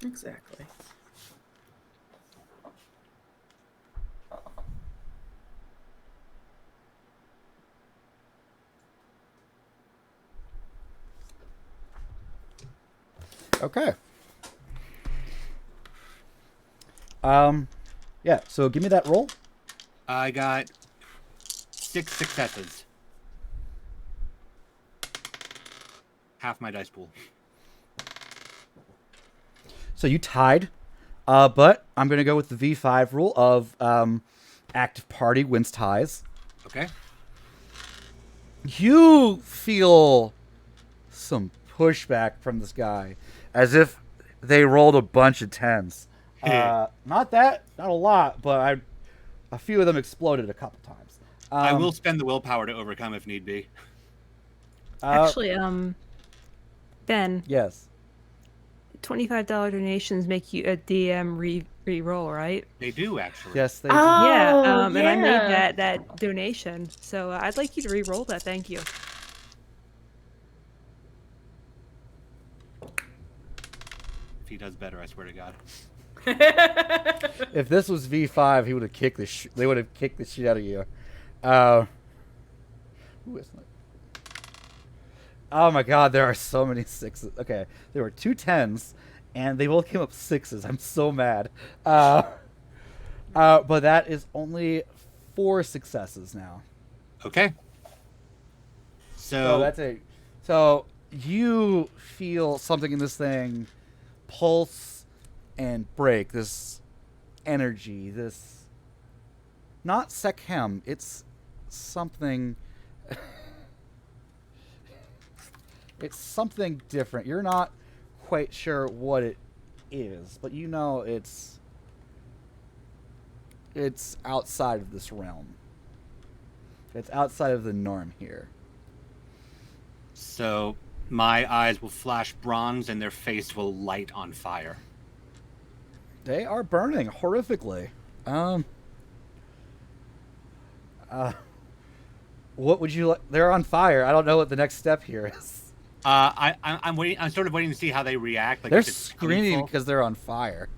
Exactly. Okay. Yeah, so give me that roll. I got 6 successes. Half my dice pool. So you tied, but I'm going to go with the V5 rule of active party wins ties. Okay. You feel some pushback from this guy, as if they rolled a bunch of 10s. Not a lot, but a few of them exploded a couple times. I will spend the willpower to overcome if need be. Actually, Ben, Yes. $25 donations make you a DM re-roll, right? They do, actually. Yes, they do. Yeah, and I made yeah. that donation, so I'd like you to re-roll that. Thank you. If he does better, I swear to God. If this was V5, he would have kicked the they would have kicked the shit out of you. Who is that? Oh my God, there are so many 6s. Okay, there were 2 10s, and they both came up 6s. I'm so mad. But that is only 4 successes now. Okay. So that's a. So you feel something in this thing pulse and break. This energy. This. Not Sekhem. It's something. It's something different. You're not quite sure what it is, but you know it's outside of this realm. It's outside of the norm here. So my eyes will flash bronze and their face will light on fire. They are burning horrifically. What would you like? They're on fire. I don't know what the next step here is. I'm waiting. I'm sort of waiting to see how they react. Like They're if it's screaming painful. because they're on fire.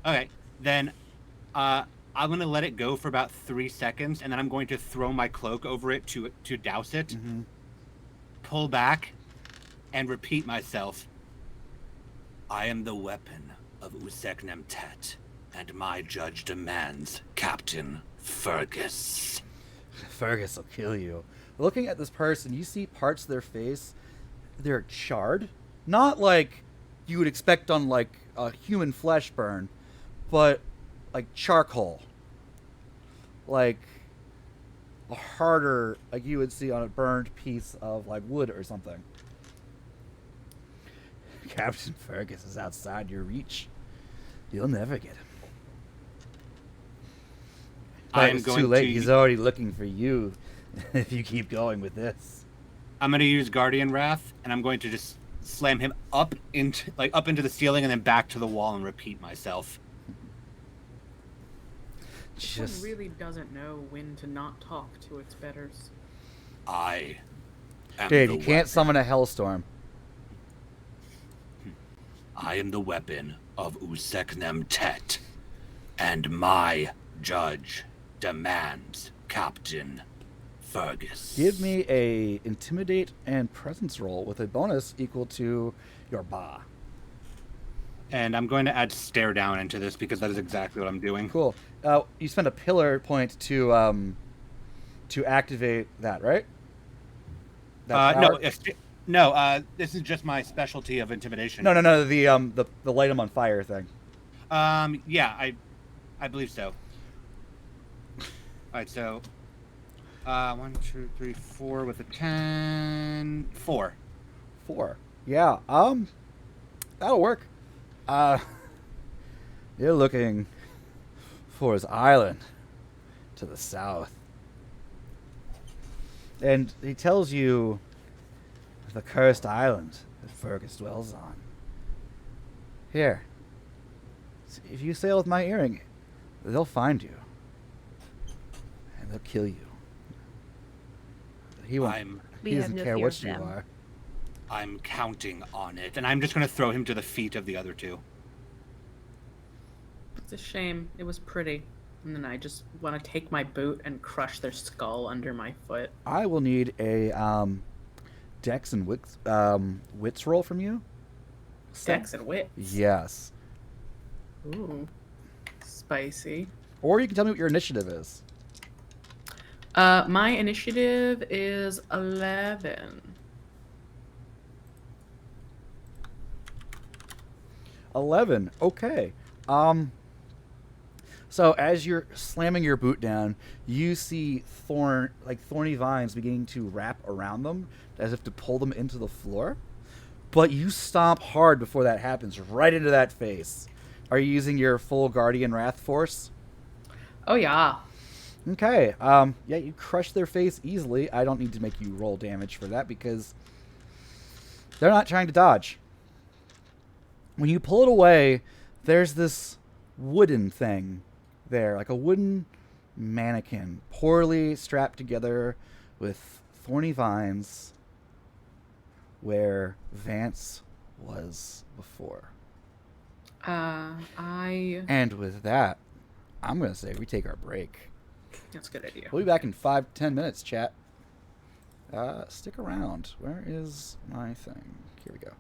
Okay, then I'm gonna let it go for about 3 seconds, and then I'm going to throw my cloak over it to douse it. Mm-hmm. Pull back, and repeat myself. I am the weapon of Useknem Tet, and my judge demands Captain Fergus. Fergus will kill you. Looking at this person, you see parts of their face. They're charred. Not like you would expect on like a human flesh burn, but like charcoal. Like a harder, like you would see on a burned piece of like wood or something. Captain Fergus is outside your reach. You'll never get him. I But am it's going too late. to- He's already looking for you if you keep going with this. I'm going to use Guardian Wrath, and I'm going to just slam him up into the ceiling and then back to the wall and repeat myself. This one Just really doesn't know when to not talk to its betters. I am dude, the you can't weapon. summon a hellstorm. I am the weapon of Useknem Tet, and my judge demands Captain Fergus. Give me a intimidate and presence roll with a bonus equal to your ba. And I'm going to add stare down into this because that is exactly what I'm doing. Cool. You spend a pillar point to activate that, right? That No, power? this is just my specialty of intimidation. No. The light 'em on fire thing. Yeah, I believe so. All right, so 1, 2, 3, 4 with a 10, 4. 4. Yeah. That'll work. You're looking for his island to the south. And he tells you the cursed island that Fergus dwells on. Here. If you sail with my earring, they'll find you. And they'll kill you. He won't. We He have doesn't no care fear what of you them. are. I'm counting on it, and I'm just going to throw him to the feet of the other two. It's a shame. It was pretty. And then I just want to take my boot and crush their skull under my foot. I will need a Dex and wits roll from you. Dex and wit. Yes. Ooh. Spicy. Or you can tell me what your initiative is. My initiative is 11. 11. Okay. So as you're slamming your boot down, you see thorny vines beginning to wrap around them as if to pull them into the floor. But you stomp hard before that happens, right into that face. Are you using your full Guardian Wrath force? Oh, yeah. Okay. Yeah, you crush their face easily. I don't need to make you roll damage for that because they're not trying to dodge. When you pull it away, there's this wooden thing there, like a wooden mannequin, poorly strapped together with thorny vines where Vance was before. And with that, I'm going to say we take our break. That's a good idea. We'll be back in 5-10 minutes, chat. Stick around. Where is my thing? Here we go.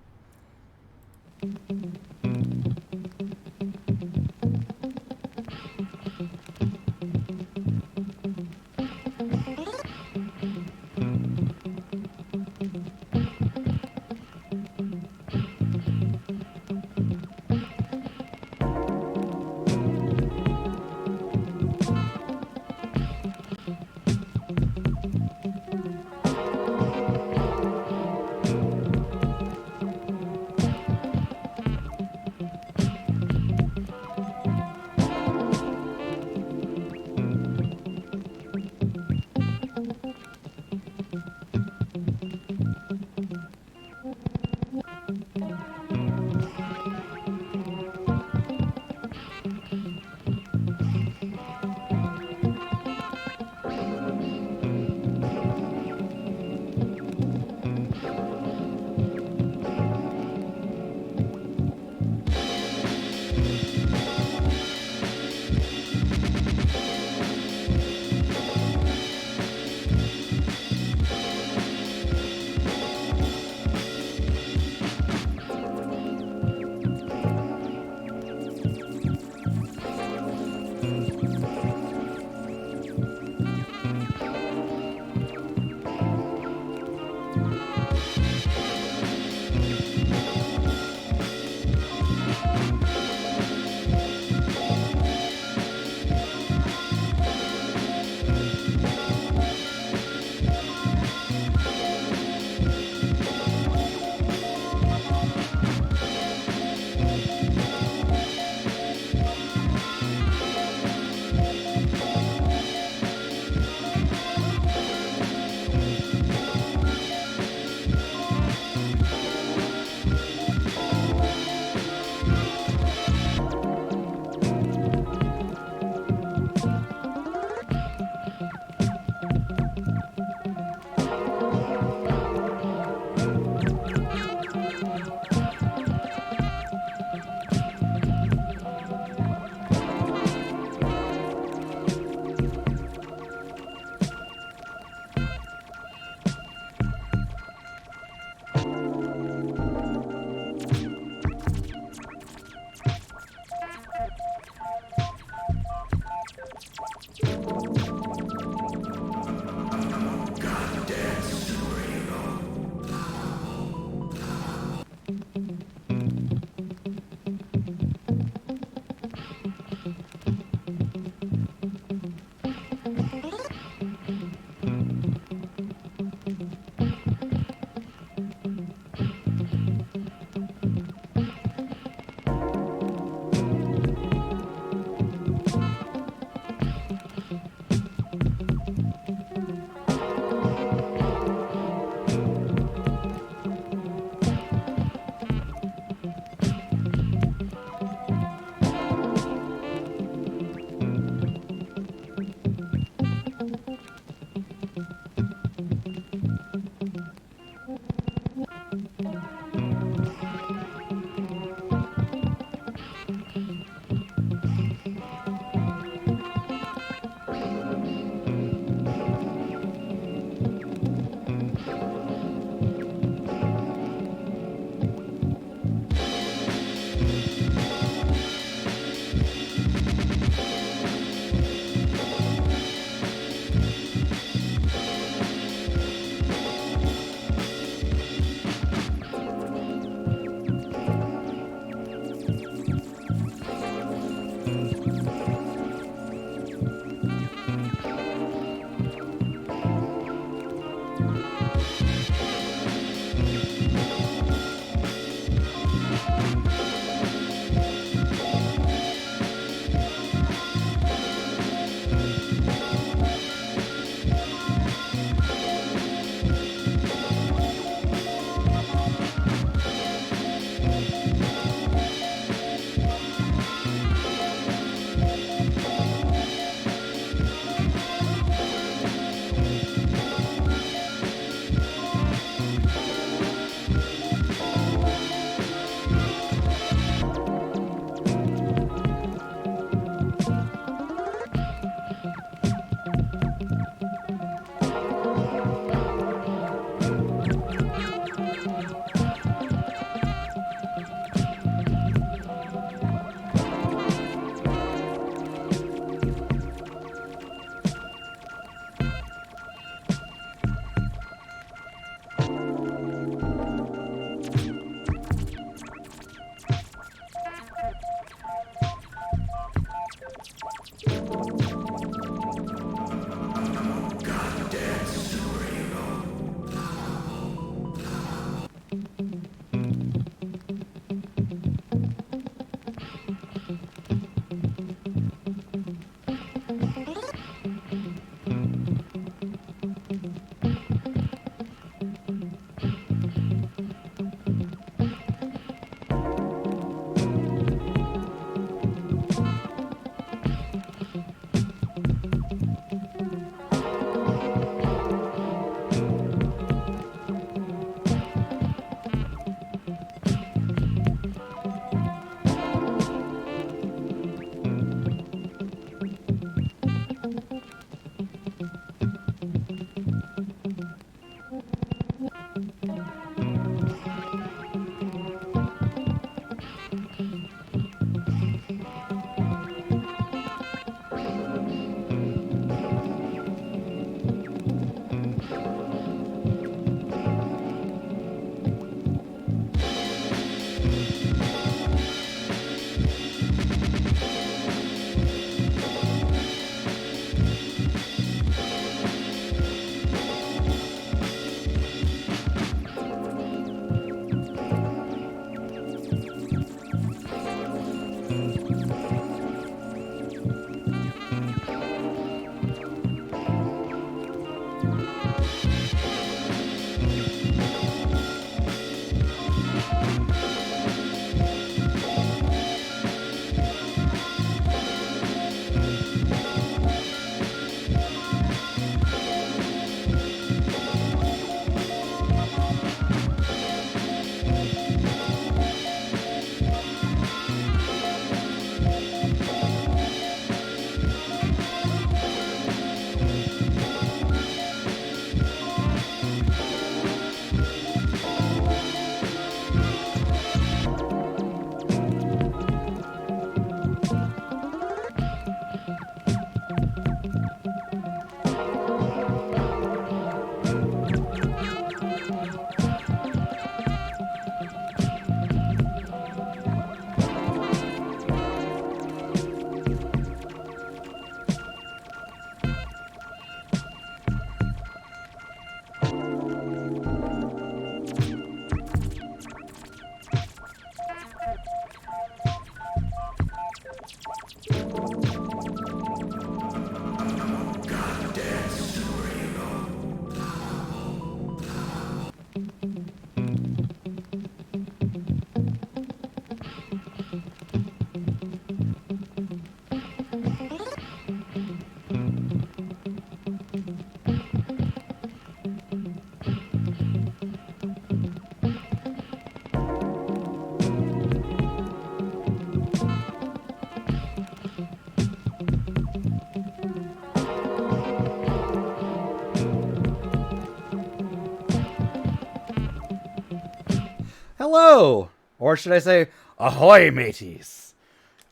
Hello! Or should I say, ahoy, mateys!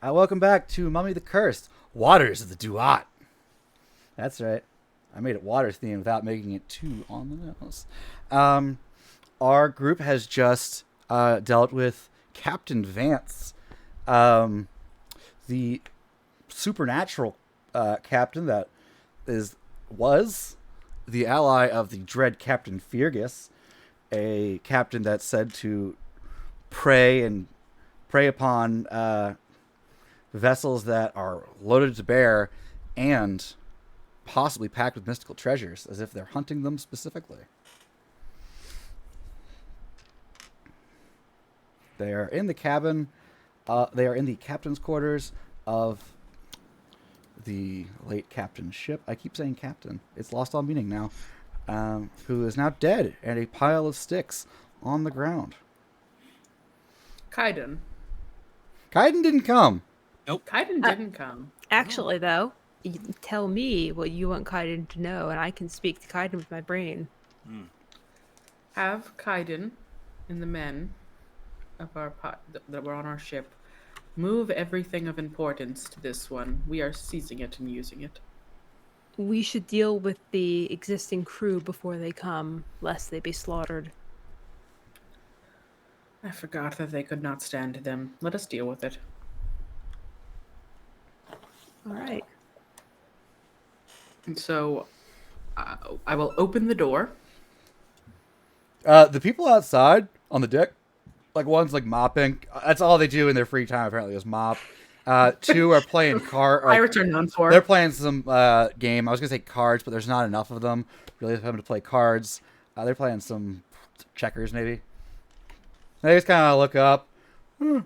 Welcome back to Mummy the Cursed, Waters of the Duat. That's right. I made it water themed without making it too on the nose. Our group has just dealt with Captain Vance, the supernatural captain that was the ally of the dread Captain Fergus, a captain that's said to prey upon vessels that are loaded to bear and possibly packed with mystical treasures, as if they're hunting them specifically. They are in the cabin. They are in the captain's quarters of the late captain's ship. I keep saying captain. It's lost all meaning now. Who is now dead and a pile of sticks on the ground. Kaiden. Kaiden didn't come. Kaiden didn't come. Actually, though, you tell me what you want Kaiden to know, and I can speak to Kaiden with my brain. Have Kaiden and the men of our that were on our ship move everything of importance to this one. We are seizing it and using it. We should deal with the existing crew before they come, lest they be slaughtered. I forgot that they could not stand them. Let us deal with it. All right. And so I will open the door. The people outside on the deck, like one's like mopping. That's all they do in their free time. Apparently, is mop. Two are playing Pirates are known for. They're playing some game. I was gonna say cards, but there's not enough of them really for them to play cards. They're playing some checkers, maybe. They just kind of look up, and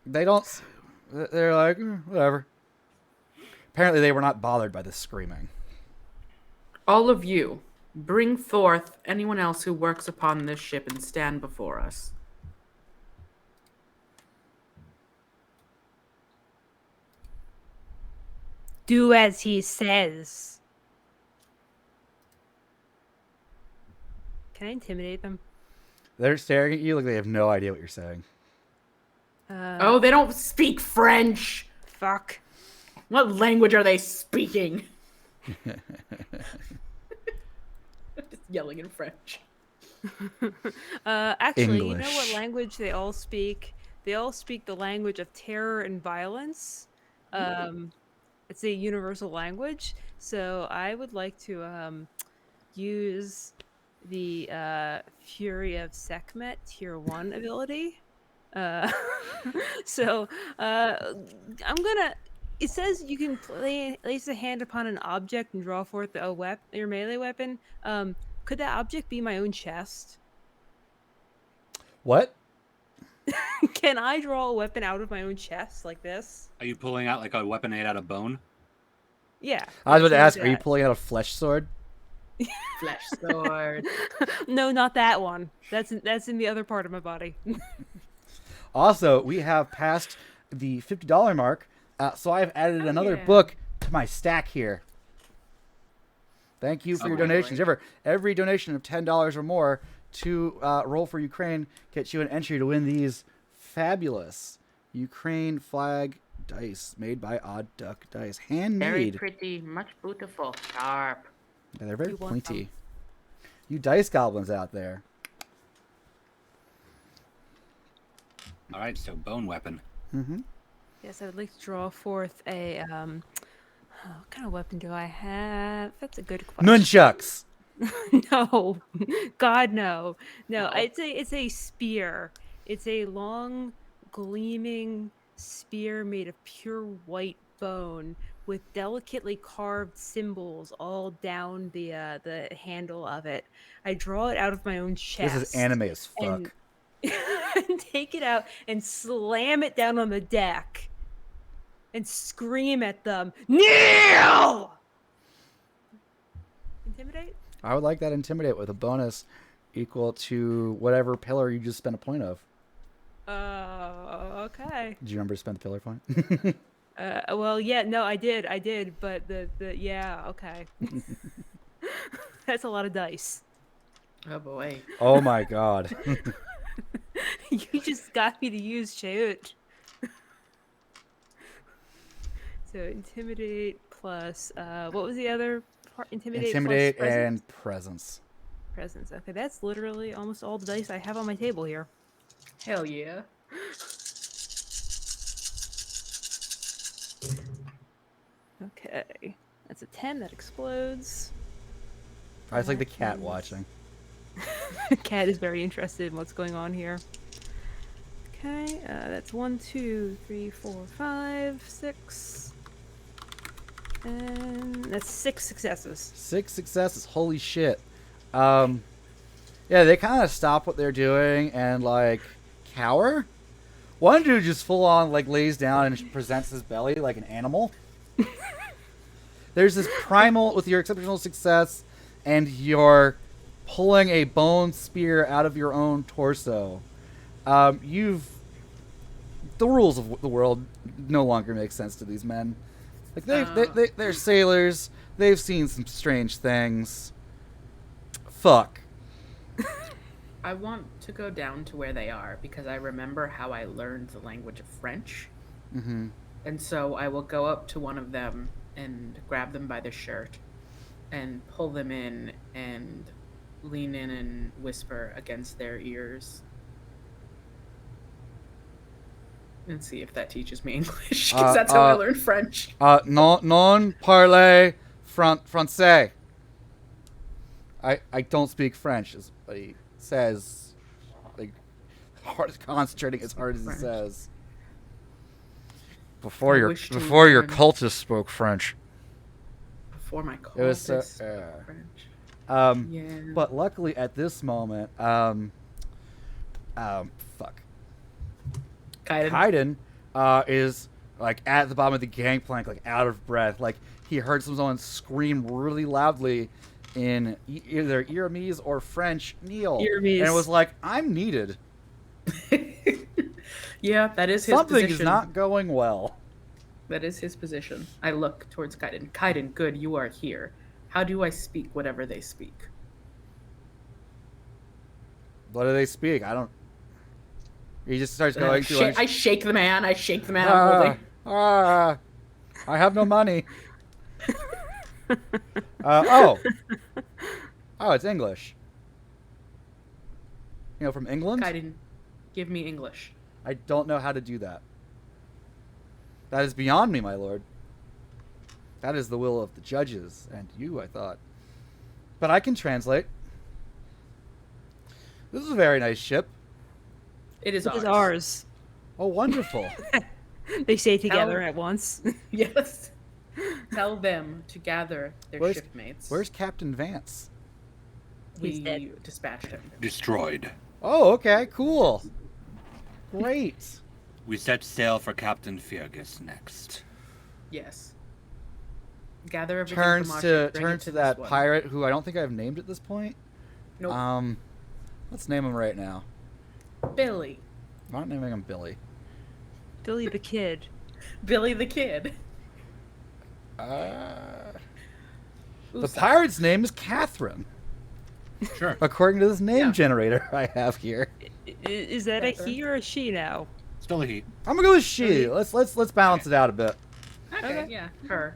they don't. They're like, whatever. Apparently, they were not bothered by this screaming. All of you, bring forth anyone else who works upon this ship and stand before us. Do as he says. Can I intimidate them? They're staring at you like they have no idea what you're saying. Oh, they don't speak French. Fuck. What language are they speaking? Just yelling in French. Actually, you know English. what language they all speak? They all speak the language of terror and violence. It's a universal language. So I would like to use the Fury of Sekhmet Tier 1 ability. So I'm gonna. It says you can place a hand upon an object and draw forth your melee weapon. Could that object be my own chest? What? Can I draw a weapon out of my own chest like this? Are you pulling out like a weapon made out of bone? Yeah. I was about to ask, do are you that. pulling out a flesh sword? Flesh sword. No, not that one. That's in the other part of my body. Also, we have passed the $50 mark, so I've added another yeah. book to my stack here. Thank you for your boy. donations. Every donation of $10 or more to Roll for Ukraine gets you an entry to win these fabulous Ukraine flag dice made by Odd Duck Dice. Very Handmade. pretty, much beautiful, sharp. Yeah, they're very You want pointy. You dice goblins out there. All right, so bone weapon. Mm-hmm. Yes, I would like to draw forth a what kind of weapon do I have? That's a good question. Nunchucks. No, God, no. It's a spear. It's a long, gleaming spear made of pure white bone with delicately carved symbols all down the handle of it. I draw it out of my own chest. This is anime as fuck. and- and take it out and slam it down on the deck and scream at them, kneel! Intimidate? I would like that intimidate with a bonus equal to whatever pillar you just spent a point of. Okay. Did you remember to spend the pillar point? Well, yeah, no, I did, but yeah, okay. That's a lot of dice. Oh boy. Oh my god. You just got me to use Chayut. So intimidate plus what was the other part? Intimidate plus and presence. presence. Okay, that's literally almost all the dice I have on my table here. Hell yeah. Okay. That's a 10 that explodes. I was like the That cat is- watching. Cat is very interested in what's going on here. Okay, that's 1, 2, 3, 4, 5, 6. And that's 6 successes. 6 successes. Holy shit. Yeah, they kind of stop what they're doing and like cower. One dude just full on like lays down and presents his belly like an animal. There's this primal with your exceptional success, and you're pulling a bone spear out of your own torso. The rules of the world no longer make sense to these men. Like they're sailors. They've seen some strange things. Fuck. I want to go down to where they are because I remember how I learned the language of French. Mm-hmm. And so I will go up to one of them and grab them by the shirt and pull them in and lean in and whisper against their ears. And see if that teaches me English, because that's how I learned French. Non parle français. I don't speak French, is what he says. Like, concentrating as hard as he French. says. Before I your wish to learn- cultists spoke French. Before my It was so, cultist French. Yeah. But luckily at this moment, fuck. Kaiden. Kaiden is like at the bottom of the gangplank, like out of breath. Like he heard someone scream really loudly in either Iramese or French, Neil. Iramese. And it was like, I'm needed. Yeah, that is his Something position. is not going well. That is his position. I look towards Kaiden. Kaiden, good, you are here. How do I speak whatever they speak? What do they speak? I don't. He just starts And going through. I shake the man. I shake the man. I'm holding. I have no money. Oh, it's English. You know, from England. Kaiden, give me English. I don't know how to do that. That is beyond me, my lord. That is the will of the judges and you, I thought. But I can translate. This is a very nice ship. It is It is ours. ours. Oh, wonderful. They say together Tell- at once. Yes. Tell them to gather their Where's- shipmates. Where's Captain Vance? He's we dead. dispatched him? Destroyed. Oh, okay, cool. Great. We set sail for Captain Fergus next. Yes. Gather everything Turns from our to ship, bring it turns to this that one. pirate who I don't think I've named at this point. Nope. Let's name him right now. Billy. I'm not naming him Billy. Billy the Kid. Billy the Kid. The Who's that? pirate's name is Catherine, Sure. according to this name Yeah. generator I have here. Is that a Catherine. he or a she now? Still a he. I'm gonna go with she. Let's balance it out a bit. Okay, Okay. yeah, her.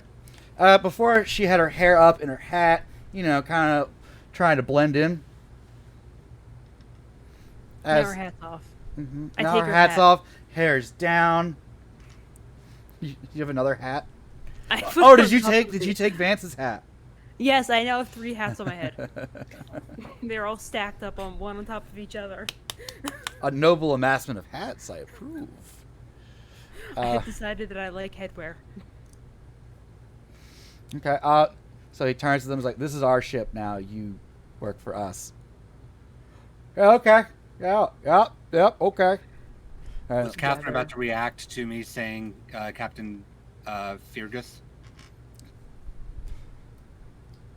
Before she had her hair up in her hat, you know, kind of trying to blend in. Now her hat's off. Mhm. I Now take her her hat's hat. off, hair's down. You have another hat? I Oh, did you take Vance's hat? Yes, I now have 3 hats on my head. They're all stacked up on one on top of each other. A noble amassment of hats, I approve. I have decided that I like headwear. Okay. So he turns to them and is like, "This is our ship now. You work for us." Yeah. Okay. Yeah. Okay. Was Catherine about to react to me saying Captain Fergus?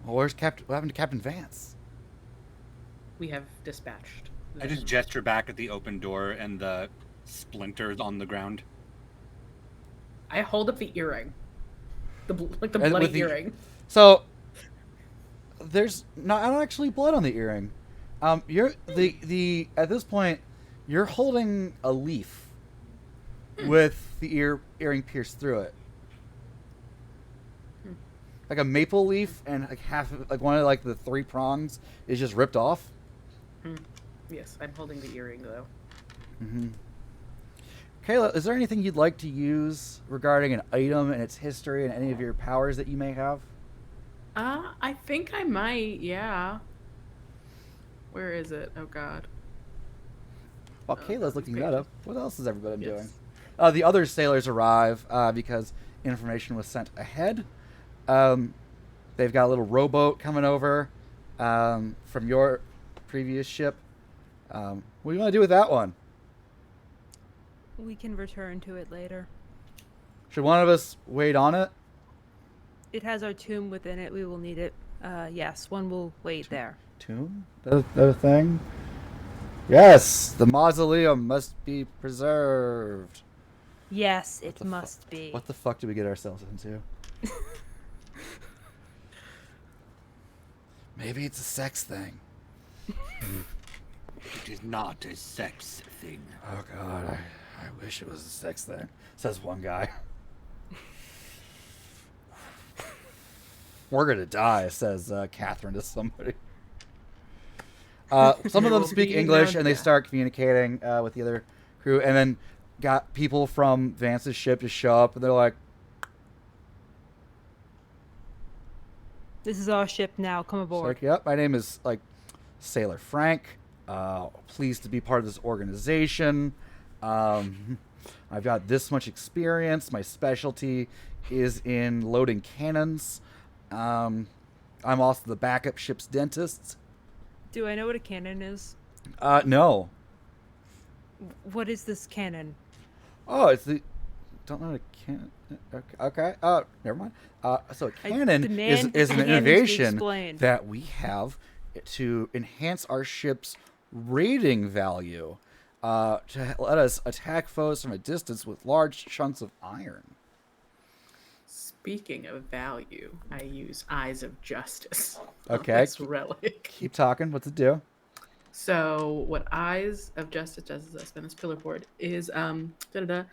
Well, where's Captain? What happened to Captain Vance? We have dispatched. I just gesture back at the open door and the splinters on the ground. I hold up the earring. The And bloody with the- earring. So there's not actually blood on the earring. You're the at this point you're holding a leaf with the earring pierced through it. Like a maple leaf, and like half of, like one of like the 3 prongs is just ripped off. Yes, I'm holding the earring though. Mm-hmm. Kayla, is there anything you'd like to use regarding an item and its history and any of your powers that you may have? I think I might. Yeah. Where is it? Oh God. While Oh, Kayla's God, these looking that up, pages. what else has everybody been doing? Yes. The other sailors arrive because information was sent ahead. Um, they've got a little rowboat coming over from your previous ship. What do you want to do with that one? We can return to it later. Should one of us wait on it? It has our tomb within it. We will need it. Yes, one will wait there. Tomb? That a thing? Yes, the mausoleum must be preserved. Yes, it the must be. What the fuck did we get ourselves into? Maybe it's a sex thing. It is not a sex thing. Oh god, I wish it was a sex thing, says one guy. We're gonna die, says Catherine to somebody. Some of There them will speak be English no and they death. start communicating with the other crew, and then got people from Vance's ship to show up, and they're like, This is our ship now. Come it's aboard. like, yep, my name is like Sailor Frank. Pleased to be part of this organization. I've got this much experience. My specialty is in loading cannons. I'm also the backup ship's dentist. Do I know what a cannon is? No. What is this cannon? Oh, it's the. Don't know what a cannon. Okay. Never mind. So a I cannon demand is the an cannons be innovation explained. that we have to enhance our ship's rating value, to let us attack foes from a distance with large chunks of iron. Speaking of value, I use Eyes of Justice. Okay. On this relic. Keep talking. What's it do? So what Eyes of Justice does is I spin this pillar board is the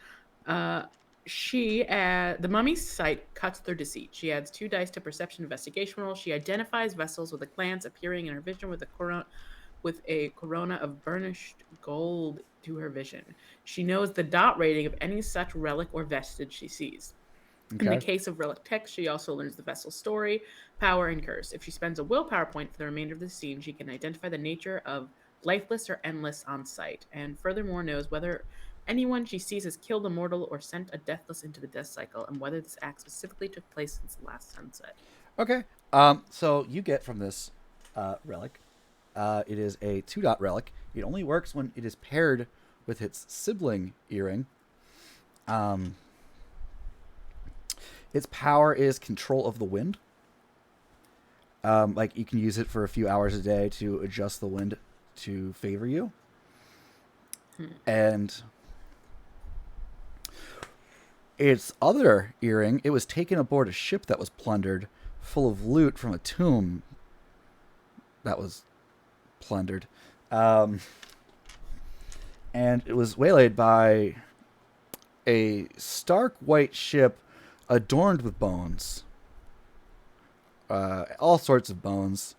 mummy's sight cuts through deceit. She adds 2 dice to perception investigation roll. She identifies vessels with a glance appearing in her vision with a corona of burnished gold to her vision. She knows the dot rating of any such relic or vestige she sees. In the Okay. case of relic text, she also learns the vessel's story, power, and curse. If she spends a willpower point for the remainder of the scene, she can identify the nature of lifeless or endless on sight, and furthermore knows whether anyone she sees has killed a mortal or sent a deathless into the death cycle, and whether this act specifically took place since the last sunset. Okay. So you get from this relic. It is a 2-dot relic. It only works when it is paired with its sibling earring. Its power is control of the wind. Like you can use it for a few hours a day to adjust the wind to favor you. And its other earring, it was taken aboard a ship that was plundered, full of loot from a tomb that was plundered. And it was waylaid by a stark white ship adorned with bones. All sorts of bones.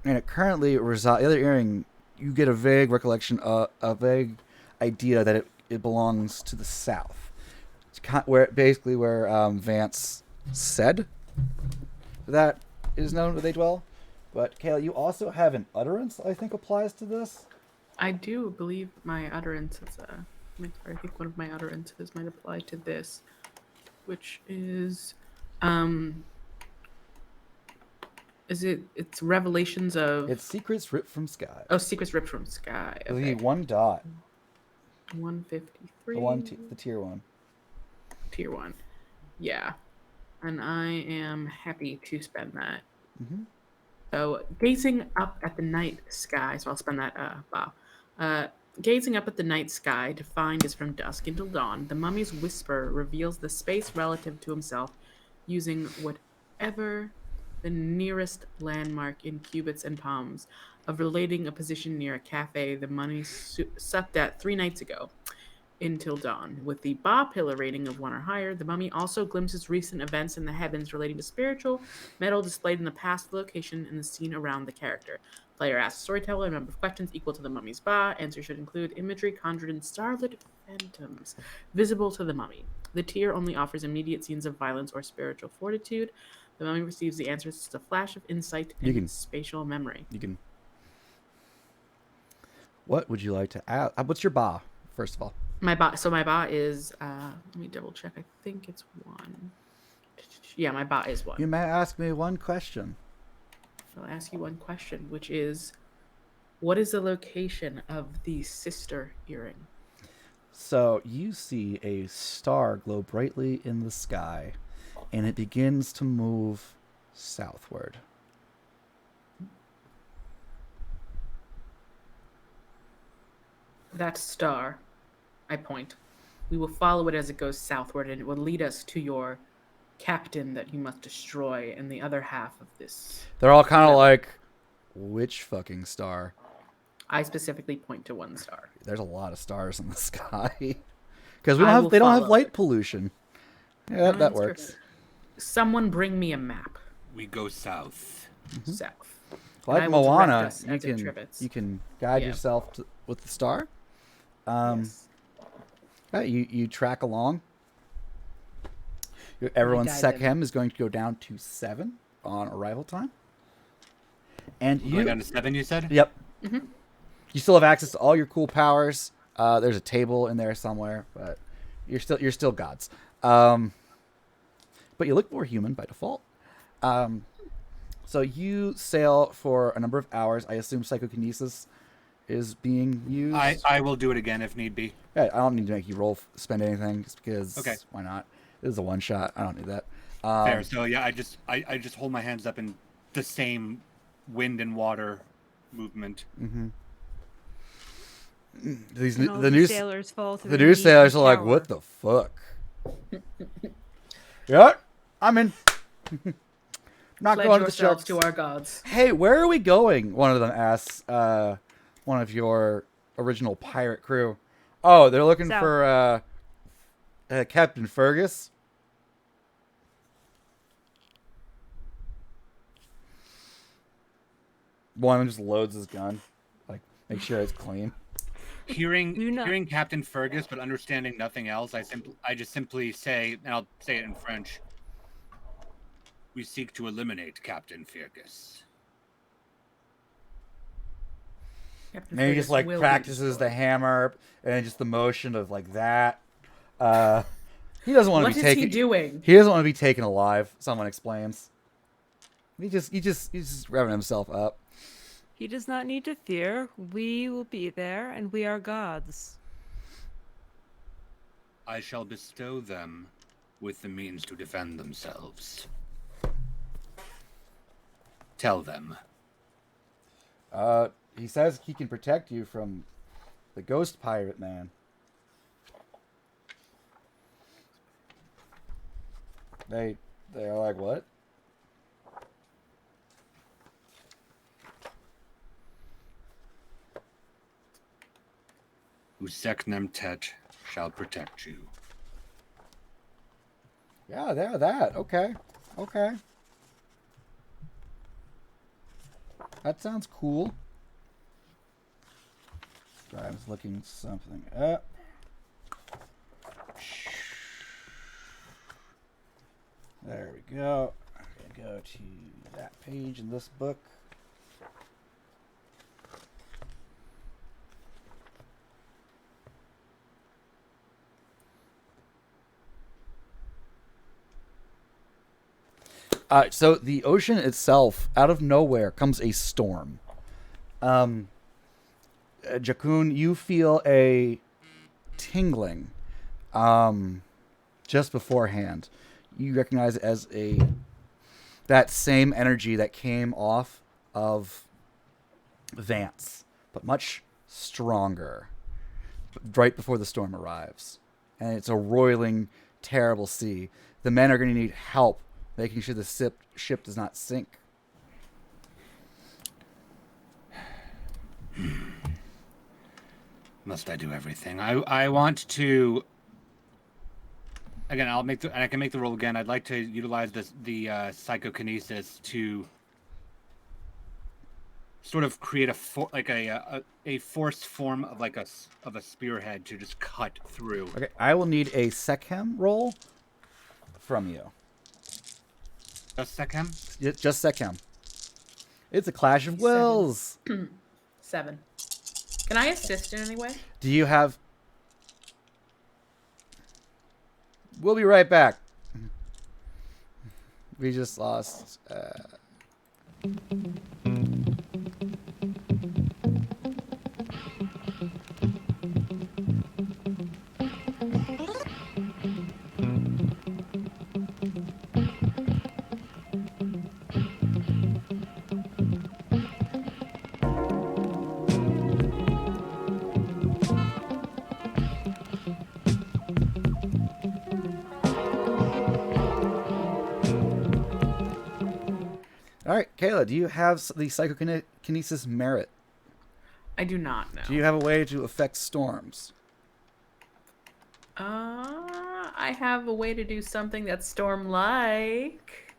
And it currently resides. The other earring, you get a vague recollection, a vague idea that it belongs to the south. It's where Vance said that is known where they dwell. But Kayla, you also have an utterance I think applies to this. I do believe my utterance is I think one of my utterances might apply to this, which is it's revelations of It's secrets ripped from sky. oh, secrets ripped from sky. You Okay. need 1 dot. 153. The tier 1. Tier 1. Yeah. And I am happy to spend that. Mm-hmm. So, gazing up at the night sky. So, I'll spend that, wow. Gazing up at the night sky, defined as from dusk until dawn, the mummy's whisper reveals the space relative to himself using whatever the nearest landmark in cubits and palms of relating a position near a cafe the mummy supped at 3 nights ago until dawn. With the Ba pillar rating of 1 or higher, the mummy also glimpses recent events in the heavens relating to spiritual metal displayed in the past location and the scene around the character. Player asks storyteller a number of questions equal to the mummy's ba. Answers should include imagery conjured in starlit phantoms visible to the mummy. The tier only offers immediate scenes of violence or spiritual fortitude. The mummy receives the answers as a flash of insight You and can- spatial memory. You can. What would you like to add? What's your ba, first of all? My ba is let me double check. I think it's 1. Yeah, my ba is 1. You may ask me one question. I'll ask you one question, which is, what is the location of the sister earring? So you see a star glow brightly in the sky, and it begins to move southward. That star, I point. We will follow it as it goes southward, and it will lead us to your captain that you must destroy in the other half of this. They're all kind of like, which fucking star? I specifically point to one star. There's a lot of stars in the sky. Because they don't have follow light it. pollution. Yeah, that That's works. perfect. Someone bring me a map. We go south. South. Like I will direct Moana, us as it trivets. you can guide Yeah. yourself with the star. Yes. Yeah, you track along. Everyone's guide them. Sekhem is going to go down to 7 on arrival time. And We're going down to 7, you said? Yep. You still have access to all your cool powers. There's a table in there somewhere, but you're still gods. But you look more human by default. So you sail for a number of hours. I assume psychokinesis is being used. I will do it again if need be. Yeah, I don't need to make you spend anything, just because. Okay. Why not? This is a one shot. I don't need that. Fair. So yeah, I just hold my hands up in the same wind and water movement. These And all the new sailors fall through the the new knees sailors in are like, power. what the fuck? Yeah, I'm in. Not Pledge going to the yourselves sharks. to our gods. Hey, where are we going? One of them asks one of your original pirate crew. Oh, they're looking South. for Captain Fergus. One of them just loads his gun, like make sure it's clean. Hearing Captain Fergus, but understanding nothing else, I just simply say, and I'll say it in French. We seek to eliminate Captain Fergus. Captain And he Fergus just like will be practices the destroyed. hammer and just the motion of like that. He doesn't want to What be is taken. he doing? He doesn't want to be taken alive. Someone explains. He's just revving himself up. He does not need to fear. We will be there, and we are gods. I shall bestow them with the means to defend themselves. Tell them. He says he can protect you from the ghost pirate man. They're like, what? Useknem Tet shall protect you. Yeah, they're that. Okay. That sounds cool. Sorry, I was looking something up. There we go. I'm gonna go to that page in this book. So the ocean itself, out of nowhere, comes a storm. Jakun, you feel a tingling just beforehand. You recognize it as that same energy that came off of Vance, but much stronger right before the storm arrives. And it's a roiling, terrible sea. The men are going to need help making sure the ship does not sink. Must I do everything? I want to. Again, and I can make the roll again. I'd like to utilize the psychokinesis to sort of create a forced form of a spearhead to just cut through. Okay, I will need a Sechem roll from you. Just Sechem? Just Sechem. It's a clash of 7. wills. 7. Can I assist in any way? Do you have... We'll be right back. We just lost... All right, Kayla, do you have the psychokinesis merit? I do not know. Do you have a way to affect storms? I have a way to do something that's storm-like.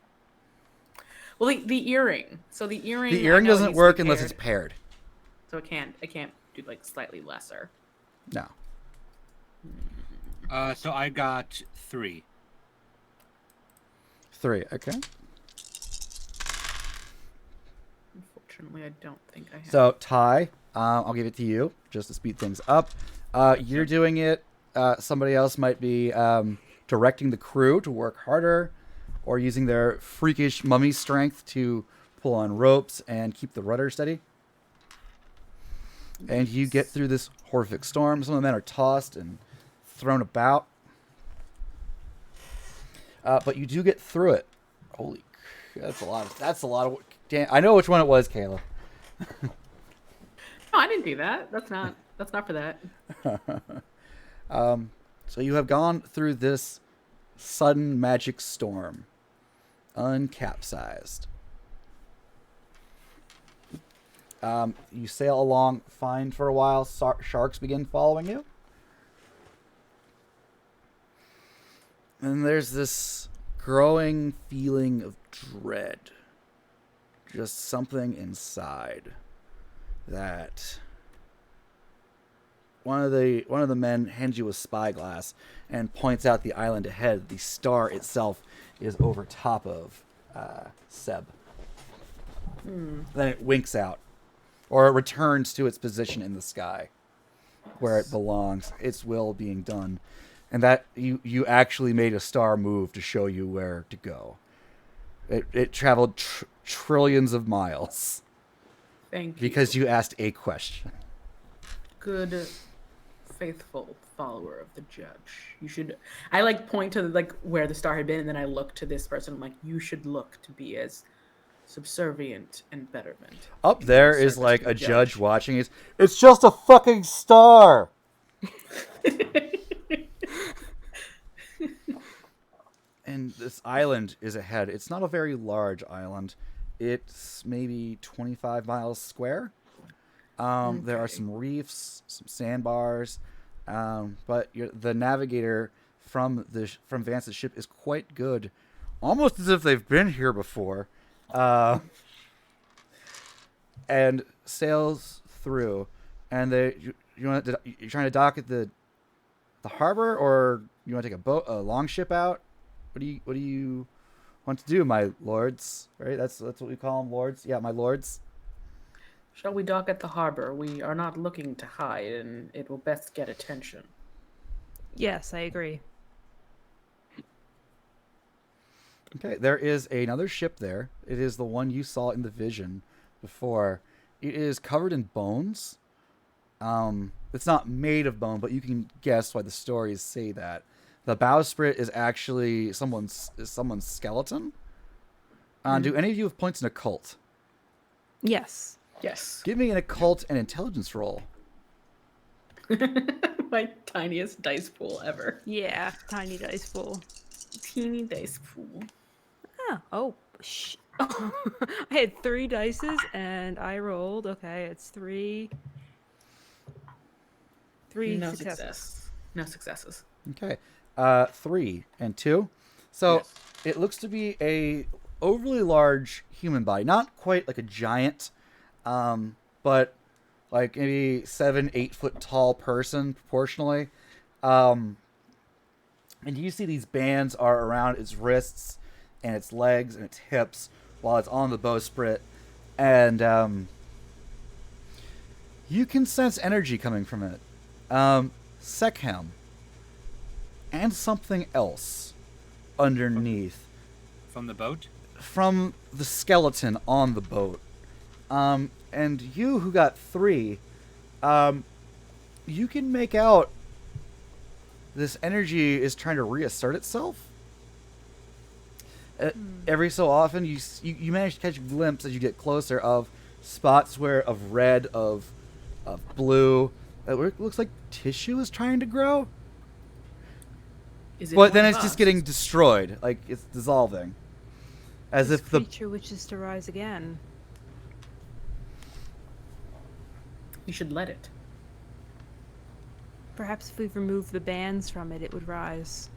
Well, the earring. So the earring. The earring I know doesn't needs to work be unless paired, it's paired. So I can't do like slightly lesser. No. So I got 3. 3, okay. Unfortunately, I don't think I have. So, Ty, I'll give it to you, just to speed things up. You're doing it. Somebody else might be directing the crew to work harder, or using their freakish mummy strength to pull on ropes and keep the rudder steady. And you get through this horrific storm. Some of the men are tossed and thrown about. But you do get through it. Holy, that's a lot of. Damn, I know which one it was, Kayla. No, I didn't do that. That's not for that. So you have gone through this sudden magic storm, uncapsized. You sail along fine for a while. Sharks begin following you. And there's this growing feeling of dread. Just something inside that one of the men hands you a spyglass and points out the island ahead. The star itself is over top of Seb. Then it winks out, or it returns to its position in the sky, where it belongs. Its will being done, and that you actually made a star move to show you where to go. It traveled trillions of miles. Thank you. Because you asked a question. Good, faithful follower of the judge. You should. I like point to like where the star had been, and then I look to this person. I'm like, you should look to be as subservient and betterment. Up in there your is service like to the a judge watching. It's just a fucking star. And this island is ahead. It's not a very large island. It's maybe 25 miles square. There are some reefs, some sandbars, but the navigator from Vance's ship is quite good, almost as if they've been here before, and sails through. And you're trying to dock at the harbor, or you want to take a long ship out? What do you want to do, my lords? Right? That's what we call them, lords. Yeah, my lords. Shall we dock at the harbor? We are not looking to hide, and it will best get attention. Yes, I agree. Okay, there is another ship there. It is the one you saw in the vision before. It is covered in bones. It's not made of bone, but you can guess why the stories say that. The bowsprit is actually someone's skeleton. Do any of you have points in occult? Yes. Yes. Give me an occult and intelligence roll. My tiniest dice pool ever. Yeah, tiny dice pool. Teeny dice pool. Oh, I had 3 dices and I rolled. Okay, it's 3. 3 No successes. success. No successes. Okay. 3 and 2. So Yes. it looks to be a overly large human body, not quite like a giant, but like maybe 7-8 foot tall person proportionally. And you see these bands are around its wrists and its legs and its hips while it's on the bowsprit, and you can sense energy coming from it. Sekhem and something else underneath From the boat? from the skeleton on the boat. And you who got 3, you can make out this energy is trying to reassert itself. Every so often, you manage to catch a glimpse as you get closer of spots where of red, of blue. It looks like tissue is trying to grow, Is it but then one it's of just us? getting destroyed, like it's dissolving, as This if the creature wishes to rise again. We should let it. Perhaps if we remove the bands from it, it would rise.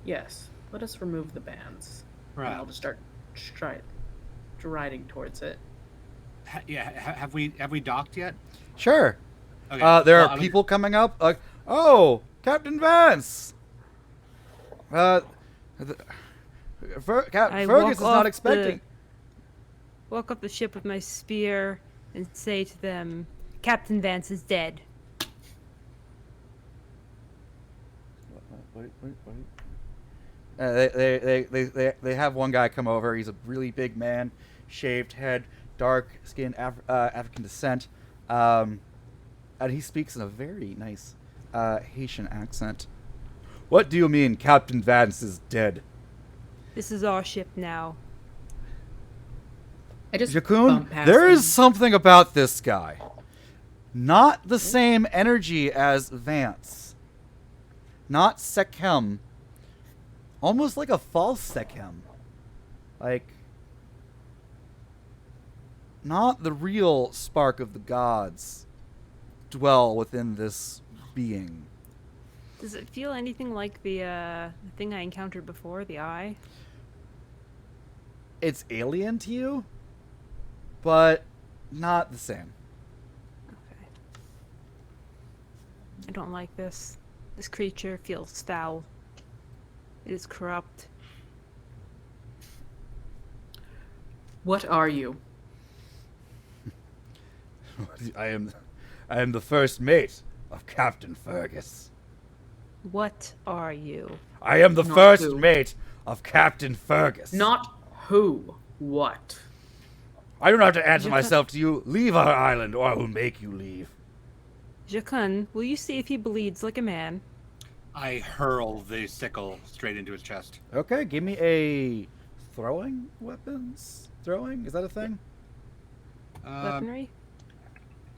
Yes. Let us remove the bands. Right. And I'll just start striding towards it. Have we docked yet? sure. Okay. There well, are people coming up. Like, oh, Captain Vance. I Fergus walk is not off expecting. Walk up the ship with my spear and say to them, Captain Vance is dead. Wait. They have one guy come over. He's a really big man, shaved head, dark skin, African descent, and he speaks in a very nice Haitian accent. What do you mean, Captain Vance is dead? This is our ship now. I just Jakun, bump past there him. is something about this guy. Not the same energy as Vance. Not Sekhem. Almost like a false Sekhem. Like, not the real spark of the gods dwell within this being. Does it feel anything like the thing I encountered before, the eye? It's alien to you, but not the same. Okay. I don't like this. This creature feels foul. It is corrupt. What are you? I am the first mate of Captain Fergus. What are you? I am the Not first who. mate of Captain Fergus. Not who. What? I don't have to answer You myself to you. Leave our island, or I will make you leave. Jakun, will you see if he bleeds like a man? I hurl the sickle straight into his chest. Okay, give me a throwing weapons. Throwing, is that a thing? Weaponry?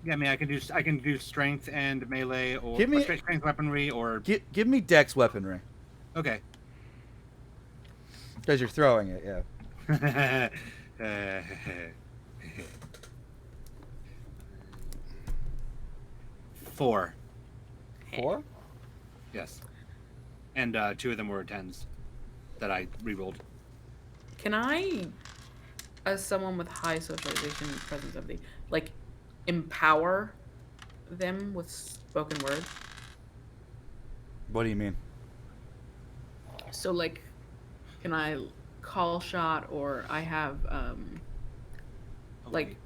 Yeah, I mean, I can do strength and melee, or, Give me- or strength weaponry, or Give me dex weaponry, okay. because you're throwing it. Yeah. 4. 4. Yes, and 2 of them were 10s that I rerolled. Can I, as someone with high socialization and presence of the, like, empower them with spoken word? What do you mean? So, like, can I call shot, or I have, like,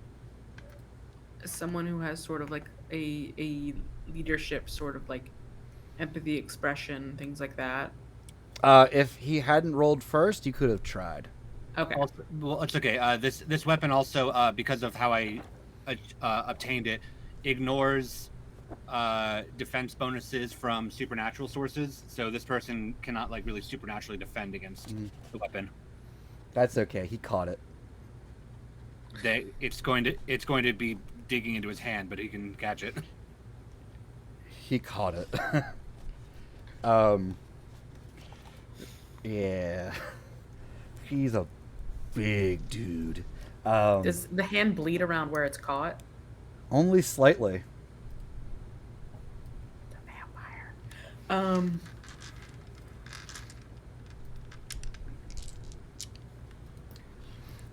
someone who has sort of like a leadership, sort of like empathy expression, things like that? If he hadn't rolled first, you could have tried. Okay. Also, well, it's okay. This weapon also, because of how I obtained it, ignores defense bonuses from supernatural sources. So this person cannot like really supernaturally defend against the weapon. That's okay. He caught it. It's going to be digging into his hand, but he can catch it. He caught it. Yeah. He's a big dude. Does the hand bleed around where it's caught? Only slightly. The vampire.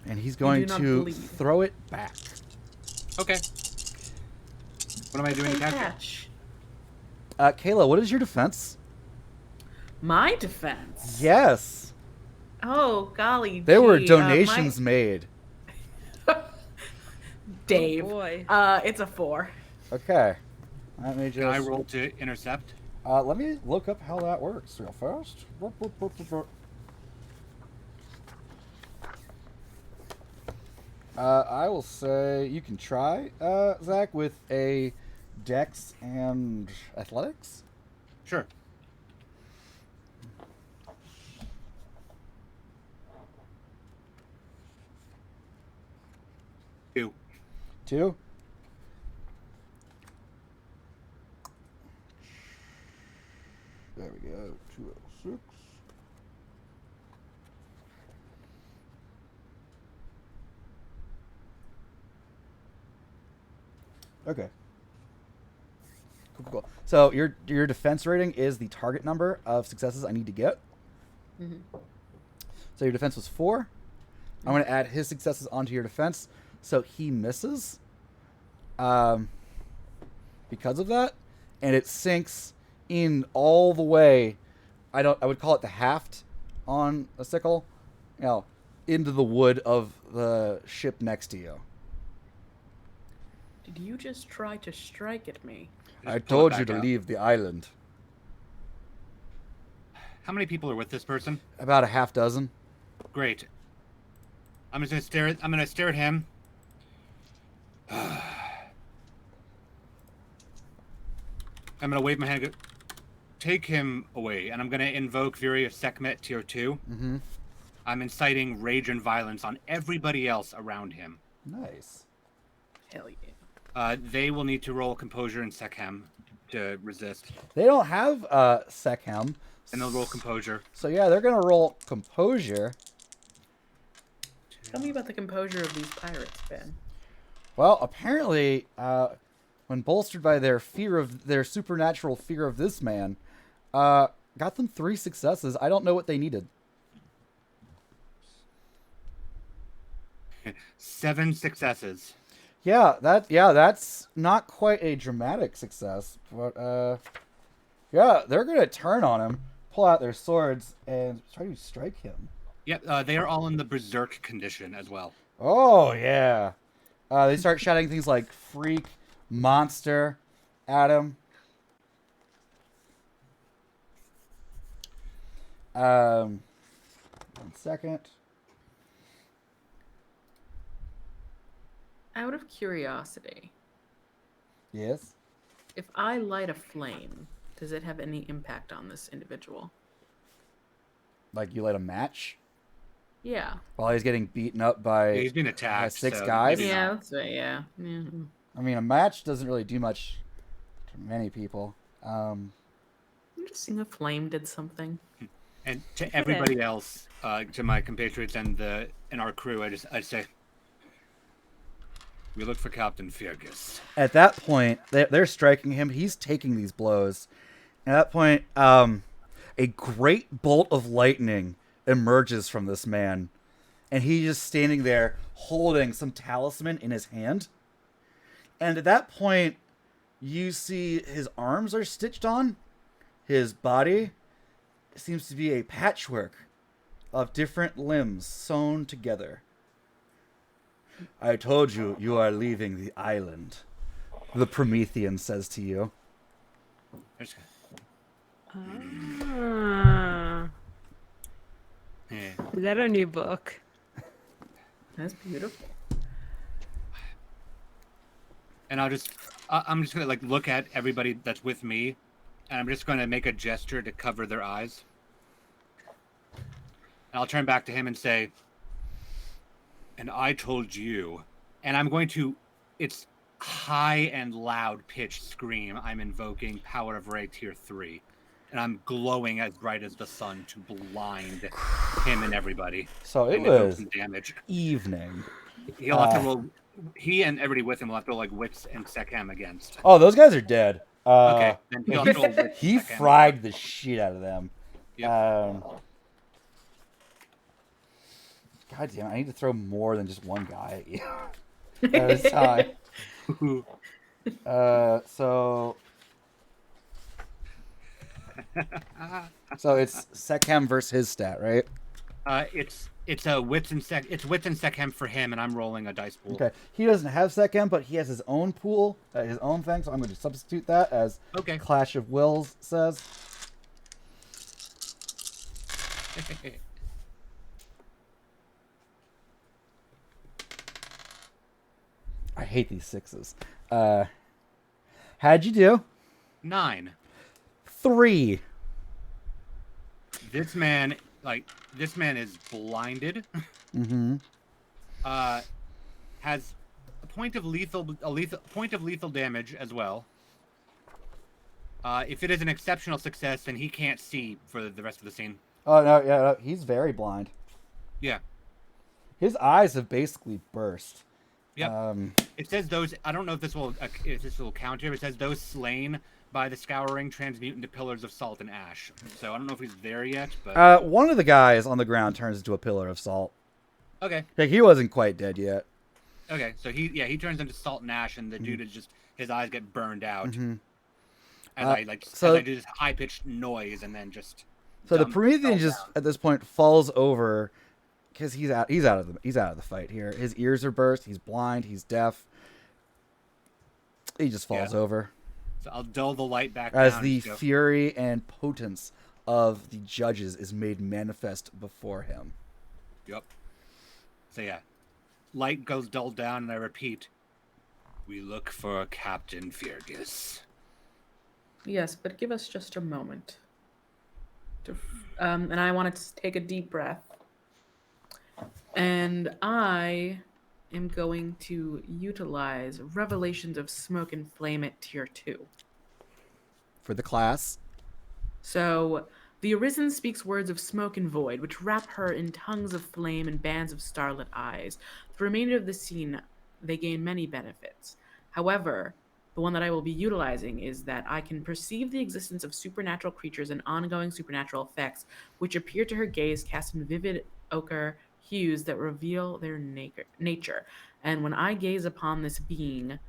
And he's going do not to bleed. throw it back. Okay. What am I doing to catch it? Catch. Kayla, what is your defense? My defense. Yes. Oh golly. There were gee, donations made. Dave. Oh, boy. It's a 4. Okay. Let me Can I just. roll to intercept? Let me look up how that works real fast. I will say you can try, Zach, with a Dex and Athletics. Sure. Two. 2. There we go. 206. Okay. Cool. So your defense rating is the target number of successes I need to get. Mm-hmm. So your defense was 4. I'm going to add his successes onto your defense, so he misses. Because of that, and it sinks in all the way. I would call it the haft on a sickle, into the wood of the ship next to you. Did you just try to strike at me? I Just pull it told you back to out. leave the island. How many people are with this person? About a half dozen. Great. I'm just gonna stare at. I'm gonna stare at him. I'm gonna wave my hand. Go, take him away, and I'm gonna invoke Fury of Sekhmet Tier 2. Mm-hmm. I'm inciting rage and violence on everybody else around him. Nice. Hell yeah. They will need to roll Composure and Sekhem to resist, They don't have Sekhem. and they'll roll Composure. So yeah, they're gonna roll Composure. Tell me about the composure of these pirates, Ben. Well, apparently, when bolstered by their supernatural fear of this man, got them 3 successes. I don't know what they needed. 7 successes. Yeah, that's not quite a dramatic success, but yeah, they're gonna turn on him, pull out their swords, and try to strike him. Yep, they are all in the berserk condition as well. Oh yeah, they start shouting things like "freak," "monster" at him. 1 second. Out of curiosity, Yes. if I light a flame, does it have any impact on this individual? Like you light a match Yeah. while he's getting beaten up by. He's been attacked. 6 so guys? maybe Yeah, not. that's right, yeah. Yeah. I mean, a match doesn't really do much to many people. I'm just seeing a flame did something. And to everybody else, to my compatriots and our crew, I say, we look for Captain Fergus. At that point, they're striking him. He's taking these blows. At that point, a great bolt of lightning emerges from this man, and he's just standing there holding some talisman in his hand. And at that point, you see his arms are stitched on. His body seems to be a patchwork of different limbs sewn together. I told you, you are leaving the island, the Promethean says to you. There's- Ah. yeah. Is that a new book? That's beautiful. And I'm just gonna like look at everybody that's with me, and I'm just gonna make a gesture to cover their eyes. And I'll turn back to him and say, and I told you, and I'm going to, it's high and loud pitch scream. I'm invoking Power of Ray Tier 3. And I'm glowing as bright as the sun to blind him and everybody. So it and invoke was some damage. evening. He'll have to roll, he and everybody with him will have to roll like Wits and Sekhem against. Oh, those guys are dead. Okay, then he'll have to roll Wits He and Sekhem. fried the shit out of them. Yep. God damn, I need to throw more than just one guy at you. At a time. So it's Sekhem versus his stat, right? It's a wits and sechem for him, and I'm rolling a dice pool. Okay. He doesn't have Sekhem, but he has his own pool, his own thing. So I'm going to substitute that as Okay. Clash of Wills says. I hate these sixes. How'd you do? 9. 3. This man is blinded. Mm-hmm. Has a point of lethal damage as well. If it is an exceptional success, then he can't see for the rest of the scene. Oh no, yeah, no, he's very blind. Yeah. His eyes have basically burst. Yep. It says those. I don't know if this will count here. It says those slain by the scouring transmute into pillars of salt and ash. So I don't know if he's there yet, but one of the guys on the ground turns into a pillar of salt. okay. Like he wasn't quite dead yet. Okay, so he turns into salt and ash, and the dude is just his eyes get burned out. Mm-hmm. As I do this high pitched noise, and then just. So the Promethean just at this point falls over because he's out of the fight here. His ears are burst. He's blind. He's deaf. He just falls over. So I'll dull the light back as down the fury and potence of the judges is made manifest before him. Yep. So yeah, light goes dulled down, and I repeat, we look for Captain Fergus. Yes, but give us just a moment. And I want to take a deep breath. And I am going to utilize Revelations of Smoke and Flame at Tier 2. For the class. So, the Arisen speaks words of smoke and void, which wrap her in tongues of flame and bands of starlit eyes. The remainder of the scene, they gain many benefits. However, the one that I will be utilizing is that I can perceive the existence of supernatural creatures and ongoing supernatural effects, which appear to her gaze cast in vivid ochre hues that reveal their nature. And when I gaze upon this being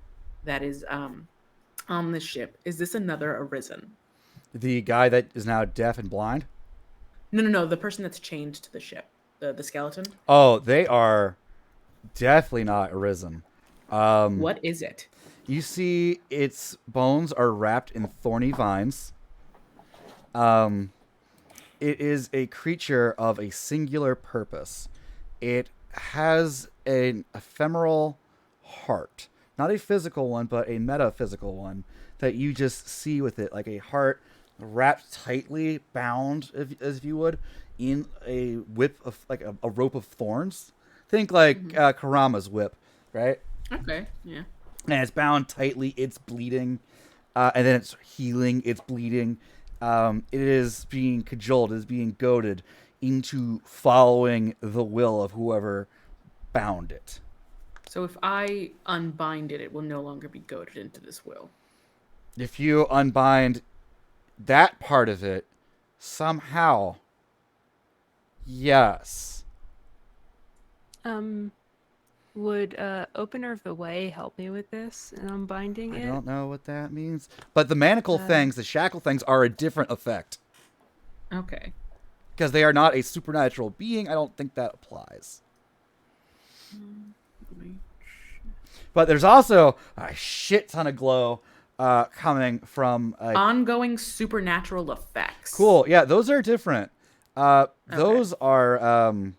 that is on this ship, is this another Arisen? The guy that is now deaf and blind? No. The person that's chained to the ship. The skeleton? Oh, they are definitely not Arisen. What is it? You see its bones are wrapped in thorny vines. It is a creature of a singular purpose. It has an ephemeral heart. Not a physical one, but a metaphysical one that you just see with it, like a heart wrapped tightly, bound, if you would, in a whip of, like a rope of thorns. Think like Karama's whip, right? Okay, yeah. And it's bound tightly, it's bleeding, and then it's healing, it's bleeding. It is being cajoled, it is being goaded into following the will of whoever bound it. So if I unbind it, it will no longer be goaded into this will. If you unbind that part of it, somehow, yes. Would Opener of the Way help me with this and unbinding it? I don't know what that means. But the manacle things, the shackle things, are a different effect. Okay. Because they are not a supernatural being, I don't think that applies. But there's also a shit ton of glow coming from... ongoing supernatural effects. Cool. Yeah, those are different. Those are...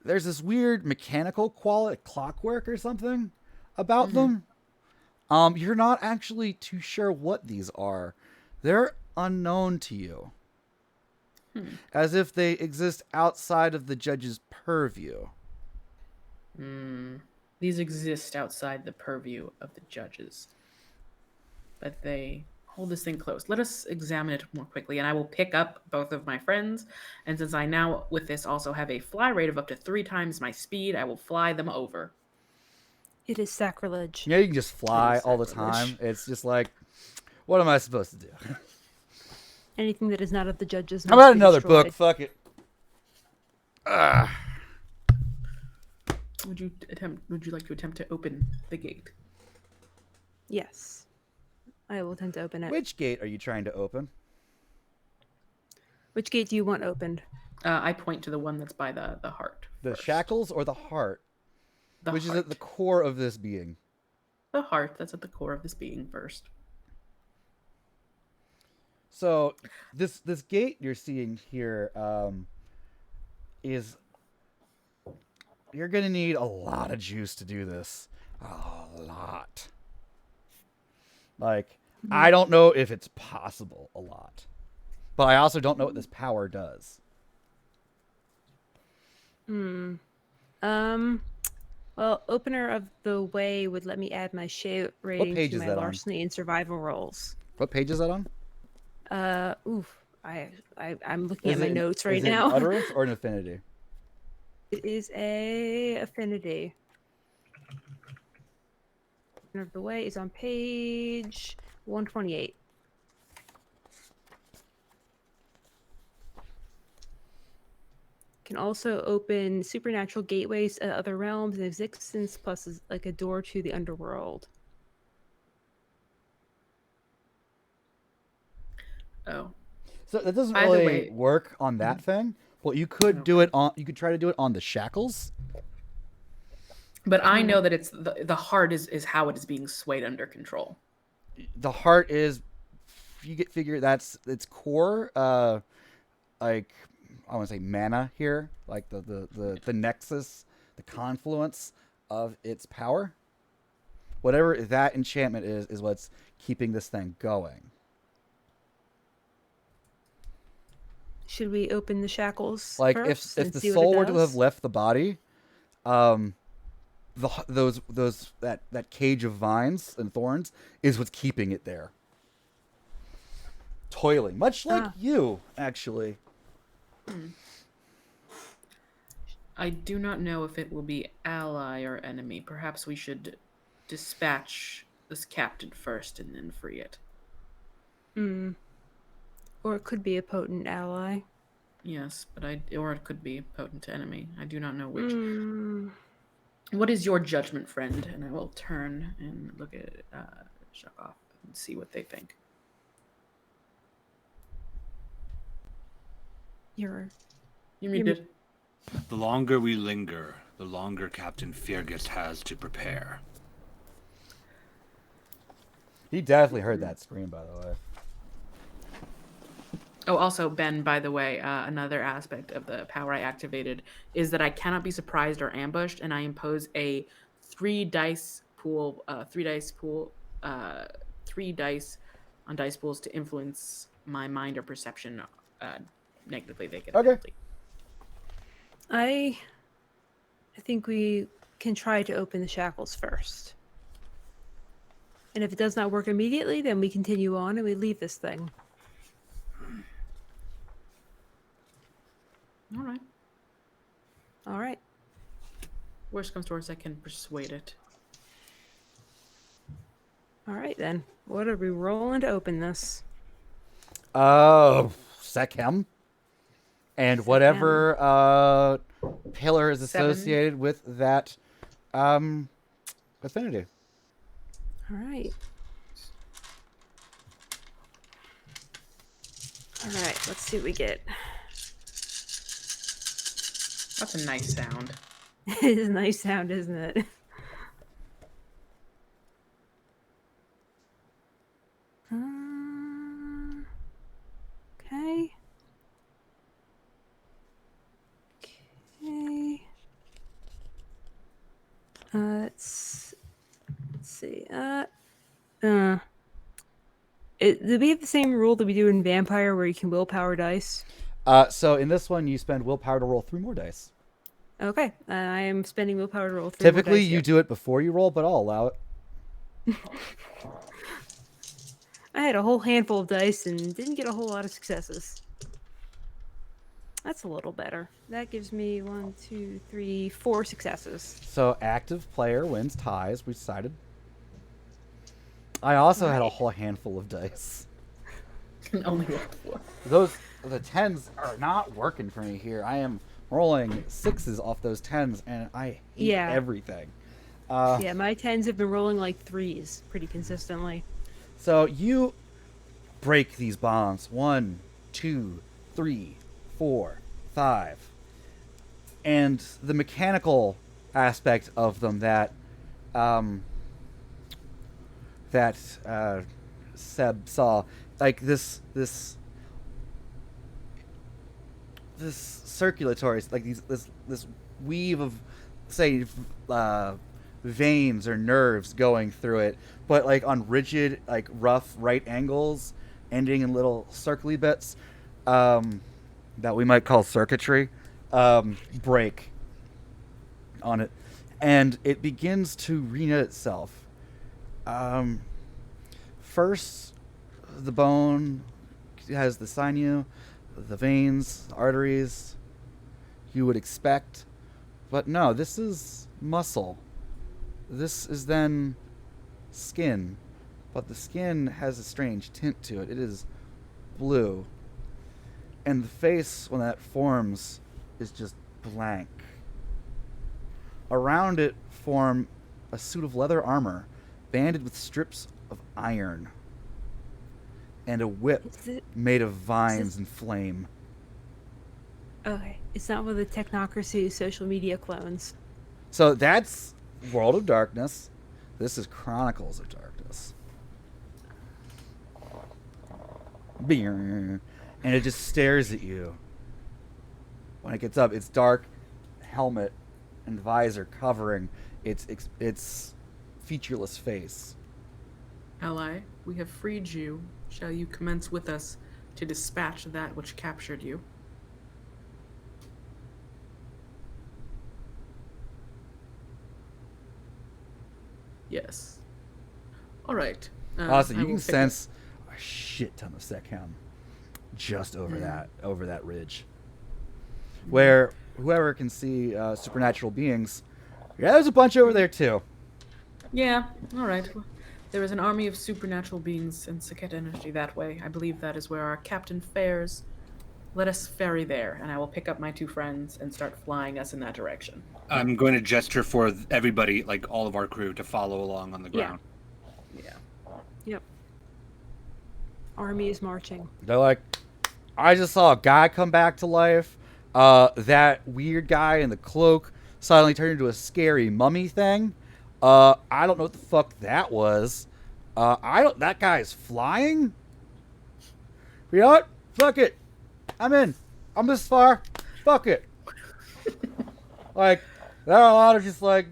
there's this weird mechanical quality, clockwork or something about them. You're not actually too sure what these are. They're unknown to you. As if they exist outside of the judge's purview. These exist outside the purview of the judges. But they hold this thing close. Let us examine it more quickly, and I will pick up both of my friends. And since I now, with this, also have a fly rate of up to 3 times my speed, I will fly them over. It is sacrilege. Yeah, you can just fly all the time. It's just like, what am I supposed to do? Anything that is not of the judges. How about another book? Fuck it. Would you like to attempt to open the gate? Yes. I will attempt to open it. Which gate are you trying to open? Which gate do you want opened? I point to the one that's by the heart. The first. shackles or the heart? The Which heart. is at the core of this being? The heart that's at the core of this being first. So this gate you're seeing here is you're gonna need a lot of juice to do this. A lot. Like, I don't know if it's possible a lot. But I also don't know what this power does. Well, opener of the way would let me add my share rating page to is my that on? larceny and survival rolls. What page is that on? I'm looking at Is my it an- notes right is it an now. utterance or an affinity? It is a affinity. Opener of the way is on page 128. Can also open supernatural gateways to other realms and existence, plus is like a door to the underworld. Oh. So that doesn't Either really way- work on that thing. But you could do it on. You could try to do it on the shackles. But I know that it's the heart is how it is being swayed under control. The heart is. Figure that's its core. Like I want to say mana here, like the nexus, the confluence of its power. Whatever that enchantment is what's keeping this thing going. Should we open the shackles Like first if and the see what soul it were to have does? left the body, that cage of vines and thorns is what's keeping it there. Toiling, much like you, actually. I do not know if it will be ally or enemy. Perhaps we should dispatch this captain first and then free it. Or it could be a potent ally. Yes, but or it could be a potent enemy. I do not know which. What is your judgment, friend? And I will turn and look at Shakov and see what they think. You're You muted. The longer we linger, the longer Captain Fergus has to prepare. He definitely heard that scream, by the way. Oh, also, Ben, by the way, another aspect of the power I activated is that I cannot be surprised or ambushed, and I impose a 3 dice on dice pools to influence my mind or perception negatively. They get a Okay. penalty. I think we can try to open the shackles first. And if it does not work immediately, then we continue on and we leave this thing. All right. All right. Worst comes to worst, I can persuade it. All right, then. What are we rolling to open this? Sekhem. And whatever pillar is 7. associated with that affinity. All right. All right, let's see what we get. That's a nice sound. It is a nice sound, isn't it? Okay. Okay. Let's see. Do we have the same rule that we do in Vampire where you can willpower dice? So in this one, you spend willpower to roll 3 more dice. Okay, I am spending willpower to roll 3 Typically, more dice. you do it before you roll, but I'll allow it. I had a whole handful of dice and didn't get a whole lot of successes. That's a little better. That gives me 1, 2, 3, 4 successes. So active player wins ties. We decided. I also had a whole handful of dice. Only roll 4. The 10s are not working for me here. I am rolling 6s off those 10s, and I hate Yeah. everything. Yeah, my 10s have been rolling like 3s pretty consistently. So you break these bombs. 1, 2, 3, 4, 5. And the mechanical aspect of them that Seb saw, like this circulatory, like this weave of, say, veins or nerves going through it, but like on rigid, like rough right angles, ending in little circly bits that we might call circuitry, break on it, and it begins to reknit itself. First, the bone has the sinew, the veins, the arteries you would expect, but no, this is muscle. This is then skin, but the skin has a strange tint to it. It is blue, and the face, when that forms, is just blank. Around it form a suit of leather armor, banded with strips of iron, and a whip Is it made of vines and flame. okay? It's not one of the Technocracy social media clones. So that's World of Darkness. This is Chronicles of Darkness. And it just stares at you. When it gets up, its dark helmet and visor covering its featureless face. Ally, we have freed you. Shall you commence with us to dispatch that which captured you? Yes. All right. Also, I you will can pick sense a shit ton of Sekhem just over that ridge. Where whoever can see supernatural beings, yeah, there's a bunch over there too. Yeah, all right. Well, there is an army of supernatural beings in Saket Energy that way. I believe that is where our captain fares. Let us ferry there, and I will pick up my two friends and start flying us in that direction. I'm going to gesture for everybody, like all of our crew, to follow along on the Yeah. ground. Yeah. Yep. Army is marching. They're like, I just saw a guy come back to life. That weird guy in the cloak suddenly turned into a scary mummy thing. I don't know what the fuck that was. That guy is flying? You know what? Fuck it. I'm in. I'm this far. Fuck it. Like, there are a lot of just like,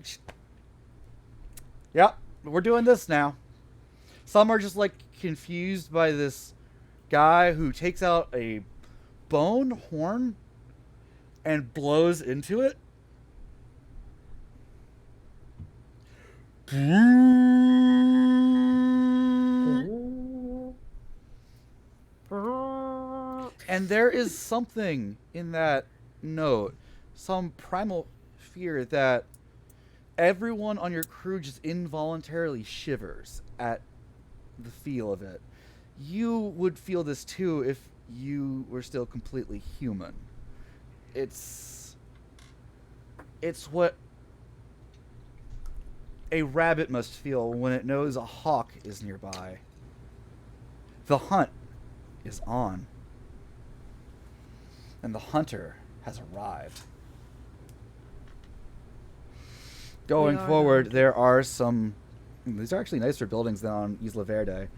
yep, we're doing this now. Some are just like confused by this guy who takes out a bone horn and blows into it. And there is something in that note, some primal fear that everyone on your crew just involuntarily shivers at the feel of it. You would feel this too if you were still completely human. It's what a rabbit must feel when it knows a hawk is nearby. The hunt is on. And the hunter has arrived. Going forward, there are some... These are actually nicer buildings than on Isla Verde.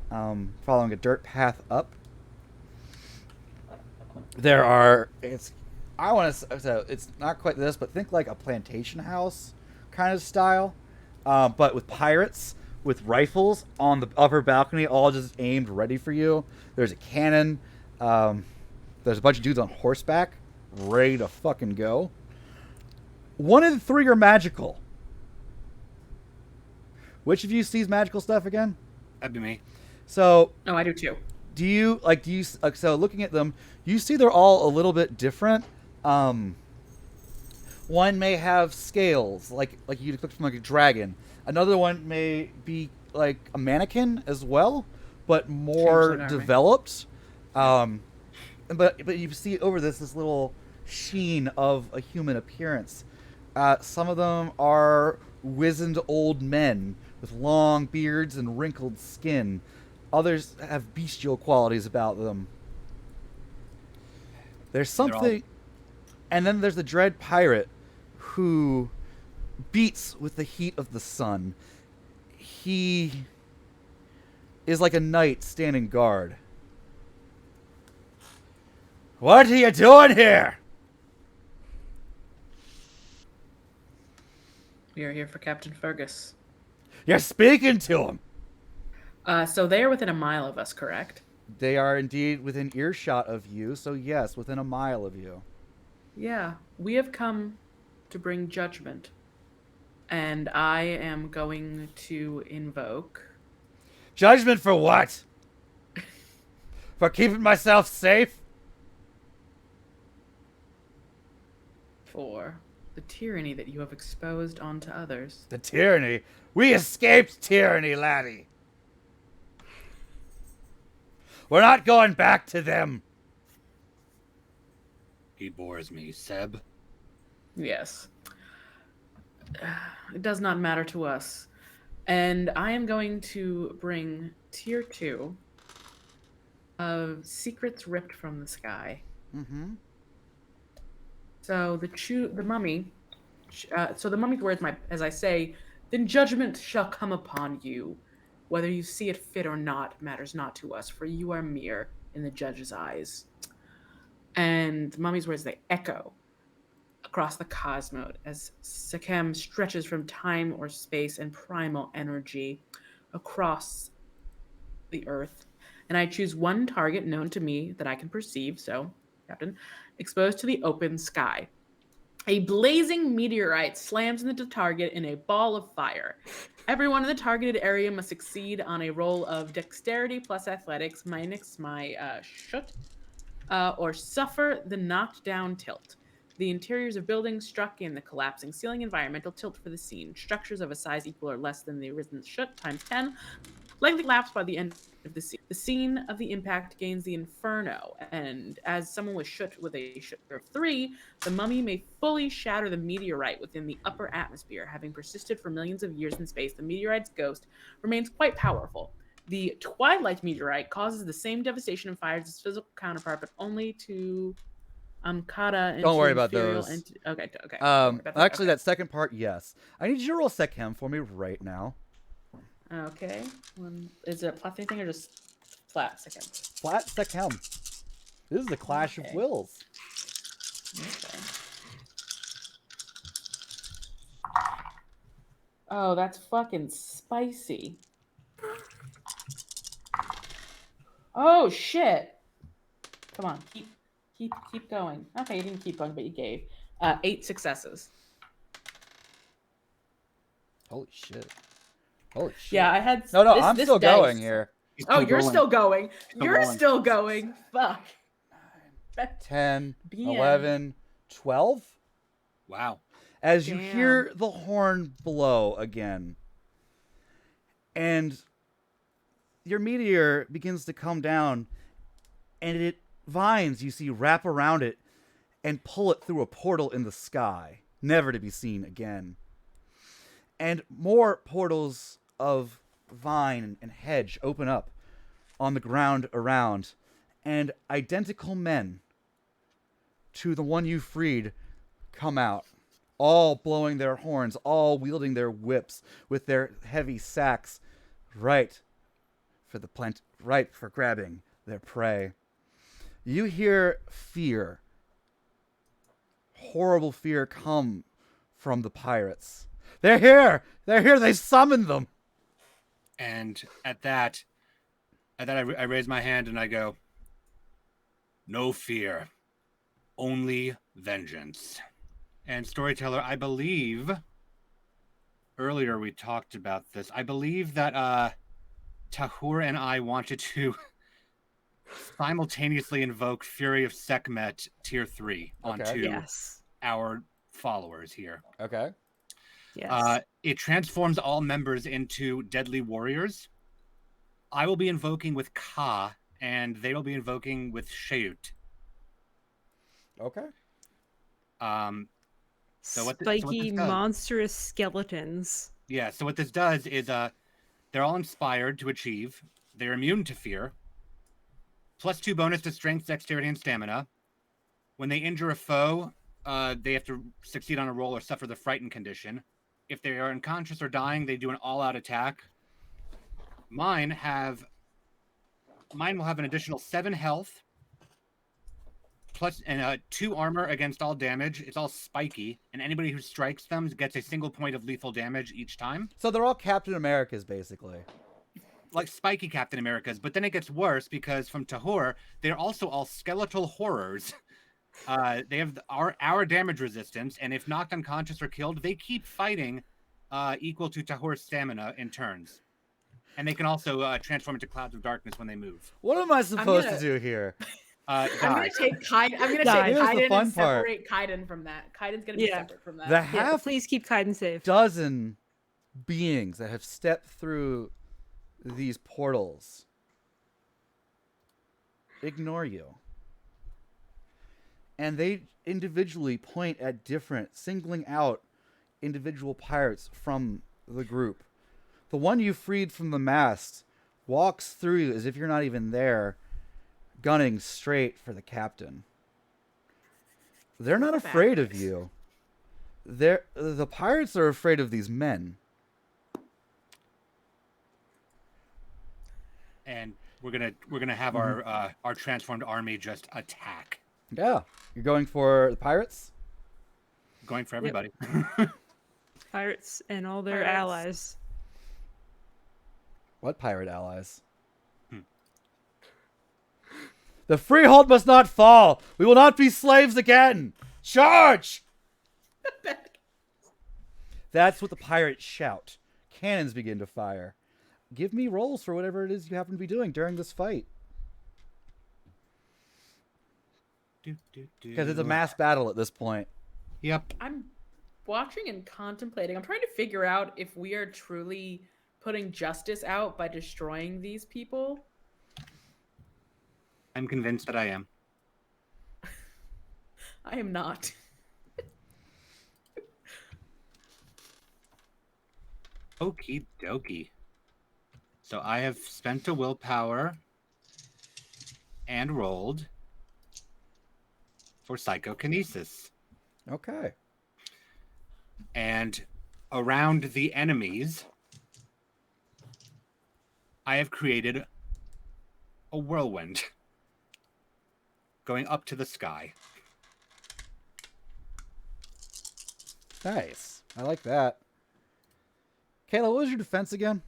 Following a dirt path up. There are... It's not quite this, but think like a plantation house kind of style. But with pirates, with rifles on the upper balcony, all just aimed ready for you. There's a cannon. There's a bunch of dudes on horseback, ready to fucking go. 1 of the 3 are magical. Which of you sees magical stuff again? That'd be me. So, Oh, I do too. so looking at them, you see they're all a little bit different. One may have scales, like you'd expect from like a dragon. Another one may be like a mannequin as well, but more Changeling army. developed. But you see over this little sheen of a human appearance. Some of them are wizened old men with long beards and wrinkled skin. Others have bestial qualities about them. There's They're all something. And then there's the dread pirate who beats with the heat of the sun. He is like a knight standing guard. What are you doing here? We are here for Captain Fergus. You're speaking to him. So they are within a mile of us, correct? They are indeed within earshot of you, so yes, within a mile of you. Yeah, we have come to bring judgment. And I am going to invoke. Judgment for what? For keeping myself safe? For the tyranny that you have exposed onto others. The tyranny? We escaped tyranny, laddie. We're not going back to them. He bores me, Seb. Yes. It does not matter to us. And I am going to bring tier 2 of Secrets Ripped from the Sky. Mm-hmm. So the mummy, so the mummy's words, as I say, then judgment shall come upon you. Whether you see it fit or not matters not to us, for you are mere in the judge's eyes. And the mummy's words, they echo across the cosmos as Sekhem stretches from time or space and primal energy across the earth. And I choose one target known to me that I can perceive, so, Captain, exposed to the open sky. A blazing meteorite slams into the target in a ball of fire. Everyone in the targeted area must succeed on a roll of dexterity plus athletics minus my shut, or suffer the knocked down tilt. The interiors of buildings struck in the collapsing ceiling, environmental tilt for the scene. Structures of a size equal or less than the arisen shut times 10 likely collapse by the end of the scene. The scene of the impact gains the inferno, and as someone was shut with a shut of 3, the mummy may fully shatter the meteorite within the upper atmosphere. Having persisted for millions of years in space, the meteorite's ghost remains quite powerful. The Twilight meteorite causes the same devastation and fire as its physical counterpart, but only to Kata into Don't worry about inferior those. Okay. Don't worry about Actually, okay. that second part, yes. I need you to roll Sekhem for me right now. Okay. Is it plus anything or just flat second? Flat Sekhem. This is the clash of Okay. wills. Okay. Oh, that's fucking spicy. Oh shit! Come on, keep going. Okay, you didn't keep going, but you gave 8 successes. Holy shit. Holy shit. Yeah, I had. No, this, I'm this still dice- going here. He's Oh, you're going. still going. Still You're going. still going. Fuck. 10, Bien. 11, 12. Wow. As you Damn. hear the horn blow again, and your meteor begins to come down, and vines you see wrap around it and pull it through a portal in the sky, never to be seen again. And more portals of vine and hedge open up on the ground around, and identical men to the one you freed come out, all blowing their horns, all wielding their whips with their heavy sacks, right for grabbing their prey. You hear fear, horrible fear, come from the pirates. They're here! They're here! They summoned them! And at that I raise my hand and I go, no fear, only vengeance. And storyteller, I believe earlier we talked about this. I believe that Tahur and I wanted to simultaneously invoke Fury of Sekhmet Tier 3 onto Yes. our followers here. Okay. Yes. It transforms all members into deadly warriors. I will be invoking with Ka, and they will be invoking with Sheut. Okay. So what Spiky, this does, monstrous skeletons. so what this does is they're all inspired to achieve. They're immune to fear. +2 bonus to strength, dexterity, and stamina. When they injure a foe, they have to succeed on a roll or suffer the frightened condition. If they are unconscious or dying, they do an all-out attack. Mine will have an additional 7 health, plus and 2 armor against all damage. It's all spiky, and anybody who strikes them gets a single point of lethal damage each time. So they're all Captain Americas, basically. Like spiky Captain Americas, but then it gets worse because from Tahor, they're also all skeletal horrors. They have our damage resistance, and if knocked unconscious or killed, they keep fighting equal to Tahor's stamina in turns. And they can also transform into clouds of darkness when they move. What am I supposed to do here? I'm gonna take Kaiden. I'm gonna Die. take Here's the Kaiden fun and separate Kaiden from that. Kaiden's gonna be separate from that. The Yeah, half please keep Kaiden safe. dozen beings that have stepped through these portals ignore you. And they individually point at singling out individual pirates from the group. The one you freed from the mast walks through you as if you're not even there, gunning straight for the captain. They're not afraid of you. The pirates are afraid of these men. And we're gonna have our transformed army just attack. Yeah. You're going for the pirates? Going for everybody. Pirates and all their Pirates. allies. What pirate allies? The freehold must not fall. We will not be slaves again. Charge! That's what the pirates shout. Cannons begin to fire. Give me rolls for whatever it is you happen to be doing during this fight. Because it's a mass battle at this point. Yep. I'm watching and contemplating. I'm trying to figure out if we are truly putting justice out by destroying these people. I'm convinced that I am. I am not. Okie dokie. So I have spent a willpower and rolled for psychokinesis. Okay. And around the enemies, I have created a whirlwind going up to the sky. Nice. I like that. Kayla, what was your defense again?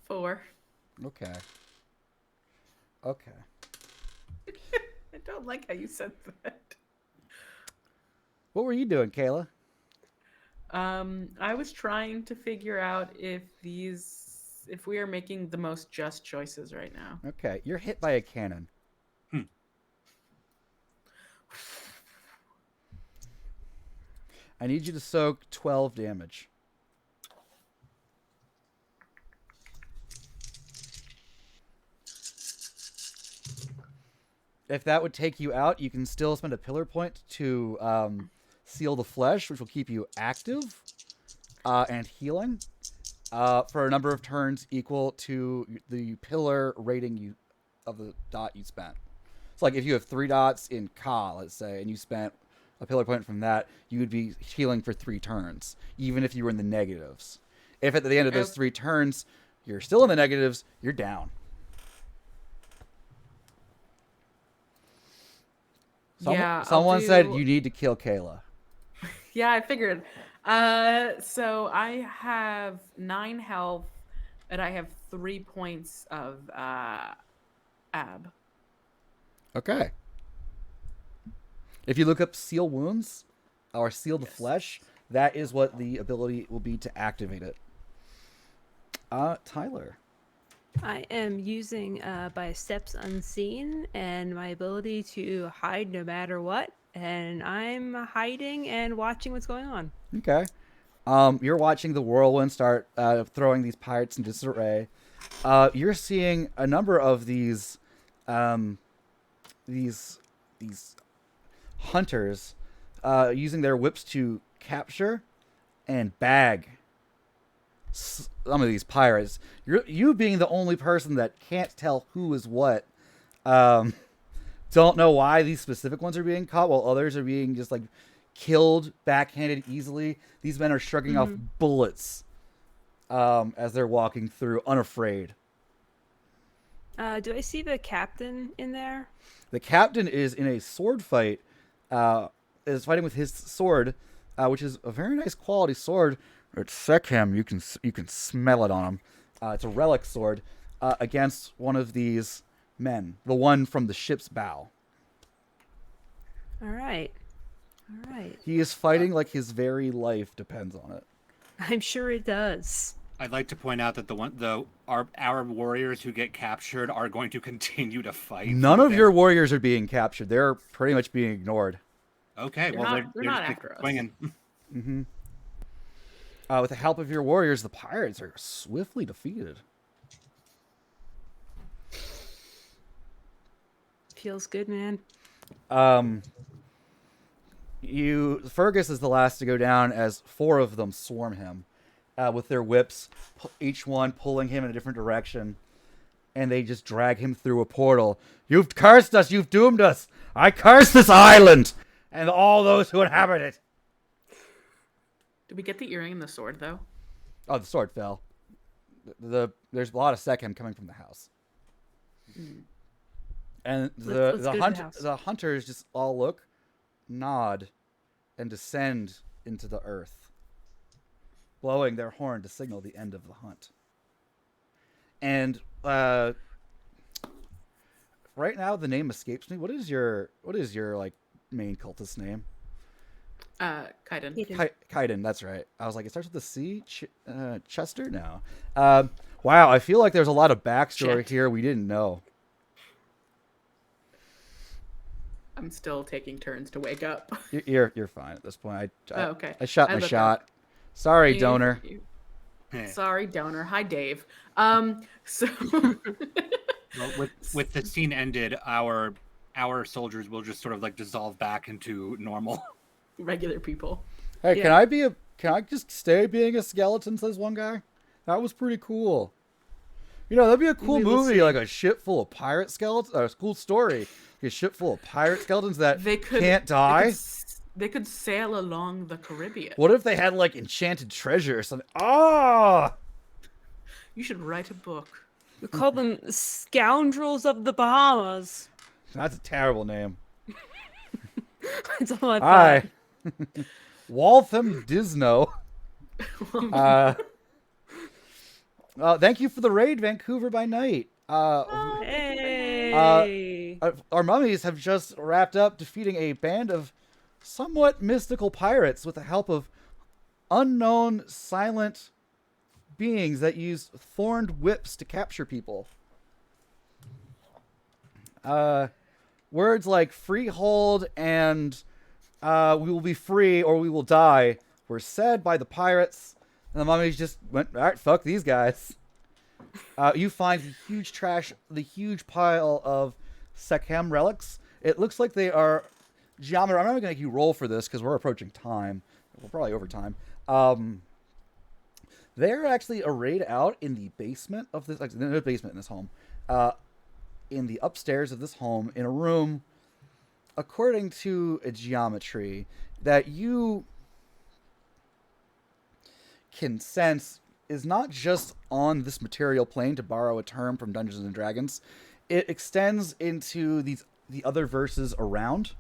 4. Okay. Okay. I don't like how you said that. What were you doing, Kayla? I was trying to figure out if we are making the most just choices right now. Okay. You're hit by a cannon. I need you to soak 12 damage. If that would take you out, you can still spend a pillar point to seal the flesh, which will keep you active and healing for a number of turns equal to the pillar rating of the dot you spent. So, like, if you have 3 dots in Ka, let's say, and you spent a pillar point from that, you would be healing for 3 turns, even if you were in the negatives. If at the end of those 3 turns, you're still in the negatives, you're down. Someone said you need to kill Kayla. Yeah, I figured. So I have 9 health, and I have 3 points of ab. Okay. If you look up Seal Wounds or Seal the Flesh, that is what the ability will be to activate it. Tyler. I am using by Steps Unseen and my ability to hide no matter what. And I'm hiding and watching what's going on. Okay. You're watching the whirlwind start throwing these pirates in disarray. You're seeing a number of these hunters using their whips to capture and bag some of these pirates. You being the only person that can't tell who is what, don't know why these specific ones are being caught while others are being just like killed backhanded easily. These men are shrugging off bullets as they're walking through unafraid. Do I see the captain in there? The captain is in a sword fight, is fighting with his sword, which is a very nice quality sword. It's Sekhem. You can smell it on him. It's a relic sword against one of these men, the one from the ship's bow. All right. He is fighting like his very life depends on it. I'm sure it does. I'd like to point out that our warriors who get captured are going to continue to fight. None of your warriors are being captured. They're pretty much being ignored. Okay, They're not after us. swinging. Mm-hmm. With the help of your warriors, the pirates are swiftly defeated. Feels good, man. Fergus is the last to go down as 4 of them swarm him with their whips, each one pulling him in a different direction, and they just drag him through a portal. You've cursed us! You've doomed us! I curse this island and all those who inhabit it! Did we get the earring and the sword though? Oh, the sword fell. There's a lot of Sekhem coming from the house. And Let's go to the house. the hunters just all look, nod, and descend into the earth, blowing their horn to signal the end of the hunt. And right now the name escapes me. What is your like main cultist name? Kaiden. Kaiden, that's right. I was like, it starts with a C. Chester? No. Wow, I feel like there's a lot of backstory Chet. here we didn't know. I'm still taking turns to wake up. You're fine at this point. Okay. I shot I my look shot. up. Sorry, donor. Sorry, donor. Hi, Dave. So Well, with the scene ended, our soldiers will just sort of like dissolve back into normal. regular people. Hey, Yeah. can I just stay being a skeleton, says one guy? That was pretty cool. You know, that'd be a cool We will movie, see. like a ship full of pirate skeletons. A cool story. A ship full of pirate skeletons that They could can't die. They could sail along the Caribbean. What if they had like enchanted treasure or something? Ah! You should write a book. We call them scoundrels of the Bahamas. That's a terrible name. That's all I thought. Hi. Waltham Disno. Thank you for the raid, Vancouver by night. Hey. Our mummies have just wrapped up defeating a band of somewhat mystical pirates with the help of unknown silent beings that use thorned whips to capture people. Words like freehold and we will be free or we will die were said by the pirates, and the mummies just went, all right, fuck these guys. You find the huge pile of Sekhem relics. It looks like they are geometry. I'm not going to make you roll for this because we're approaching time. We're probably over time. They're actually arrayed out in the basement of this. Like, no basement in this home. In the upstairs of this home, in a room, according to a geometry that you can sense is not just on this material plane, to borrow a term from Dungeons and Dragons. It extends into the other verses around,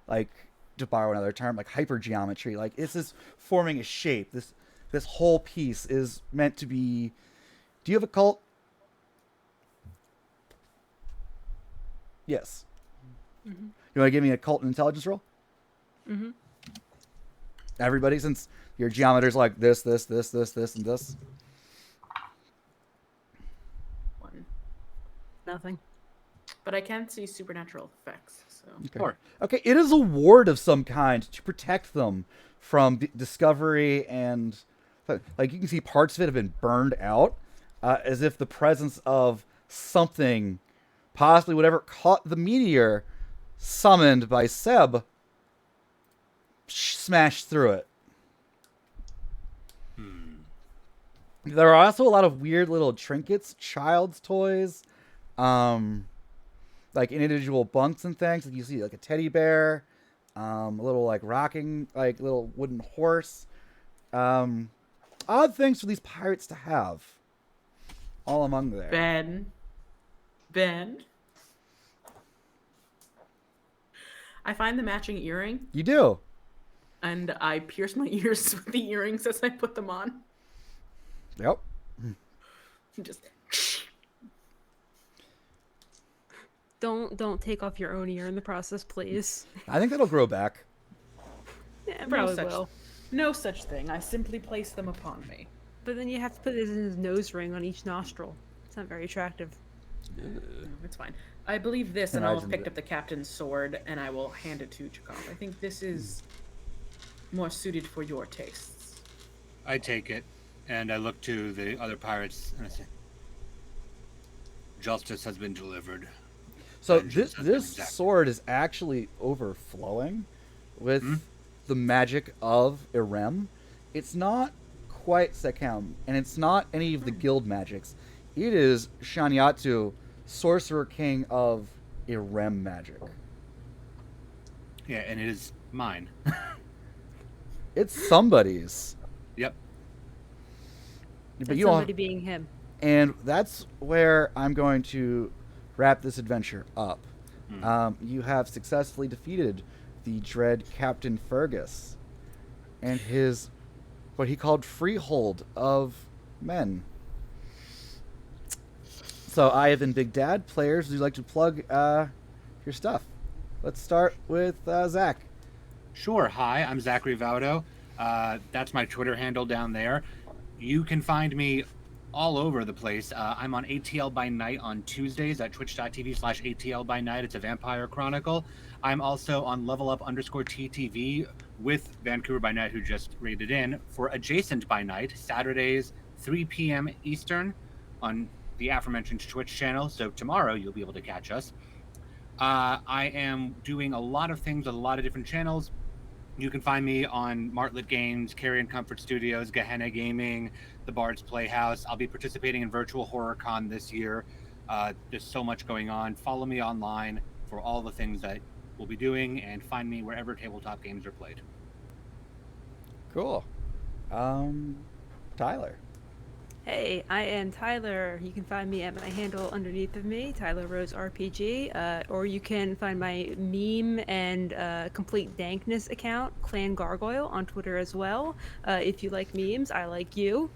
like, to borrow another term, like hypergeometry. Like, it's just forming a shape. This whole piece is meant to be. Do you have a cult? Yes. Mm-hmm. You want to give me a cult and intelligence roll? Mm-hmm. Everybody, since your geometer's like this, and this. One. Nothing. But I can see supernatural effects. So Okay. Sure. Okay, it is a ward of some kind to protect them from discovery and, like, you can see parts of it have been burned out, as if the presence of something, possibly whatever caught the meteor, summoned by Seb, smash through it. Hmm. There are also a lot of weird little trinkets, child's toys, um, like individual bunks and things. Like you see, like a teddy bear, a little like rocking, like little wooden horse. Um, odd things for these pirates to have, all among there. Ben. I find the matching earring You do. and I pierce my ears with the earrings as I put them on. Yep. Just Don't take off your own ear in the process, please. I think that'll grow back. Yeah, no probably such, will. no such thing. I simply place them upon me. But then you have to put it in his nose ring on each nostril. It's not very attractive. No, it's fine. I believe this, and I'll have Imagine picked that. up the captain's sword, and I will hand it to Chakov. I think this is more suited for your tastes. I take it, and I look to the other pirates, and I say, "Justice has been delivered." So Vengeance has this been exacted. sword is actually overflowing with the magic of Irem. It's not quite Sekhem, and it's not any of the guild magics. It is Shanyatu, Sorcerer King of Irem magic. Yeah, and it is mine. It's somebody's. Yep. But That's you don't somebody being him. and that's where I'm going to wrap this adventure up. You have successfully defeated the dread Captain Fergus and his what he called freehold of men. So I have been Big Dad. Players, would you like to plug your stuff? Let's start with Zach. Sure. Hi, I'm Zachary Vaudo. That's my Twitter handle down there. You can find me all over the place. I'm on ATL by Night on Tuesdays at twitch.tv/ATL by Night. It's a vampire chronicle. I'm also on Level Up _TTV with Vancouver by Night, who just raided in, for Adjacent by Night, Saturdays, 3 p.m. Eastern on the aforementioned Twitch channel. So tomorrow you'll be able to catch us. I am doing a lot of things on a lot of different channels. You can find me on Martlet Games, Carrion Comfort Studios, Gehenna Gaming, The Bard's Playhouse. I'll be participating in Virtual Horror Con this year. There's so much going on. Follow me online for all the things that we'll be doing, and find me wherever tabletop games are played. Cool. Tyler. Hey, I am Tyler. You can find me at my handle underneath of me, Tyler Rose RPG, or you can find my meme and complete dankness account, Clan Gargoyle, on Twitter as well. If you like memes, I like you.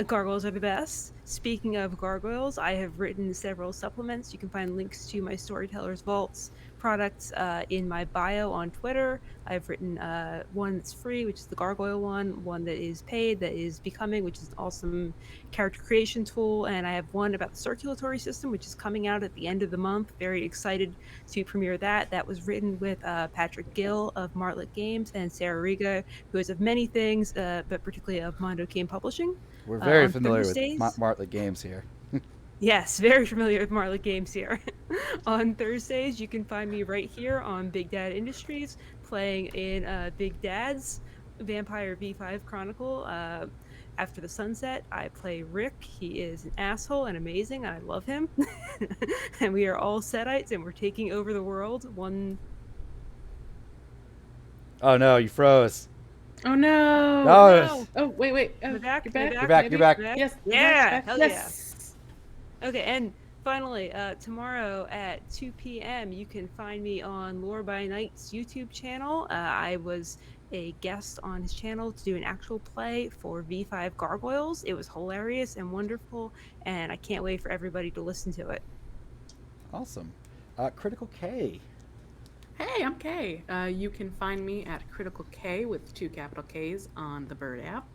Gargoyles are the best. Speaking of gargoyles, I have written several supplements. You can find links to my Storyteller's Vaults products in my bio on Twitter. I've written one that's free, which is the Gargoyle one that is paid, that is Becoming, which is an awesome character creation tool, and I have one about the circulatory system, which is coming out at the end of the month. Very excited to premiere that. That was written with Patrick Gill of Martlet Games and Sarah Riga, who is of many things, but particularly of Mondo Game Publishing. We're very On familiar Thursdays- with Martlet Games here. Yes, very familiar with Martlet Games here. On Thursdays, you can find me right here on Big Dad Industries, playing in Big Dad's Vampire V5 Chronicle. After the Sunset, I play Rick. He is an asshole and amazing, and I love him. And we are all Setites, and we're taking over the world. Oh no, you froze. Oh no! No. Oh wait! Oh, You're back? You're back. You're You're back. Maybe? You're back. Back? Yes. Yeah, hell yeah. yes. Okay, and finally, tomorrow at 2 p.m., you can find me on Lore by Night's YouTube channel. I was a guest on his channel to do an actual play for V5 Gargoyles. It was hilarious and wonderful, and I can't wait for everybody to listen to it. Awesome. Critical K. Hey, I'm Kay. You can find me at Critical K with 2 capital Ks on the Bird app.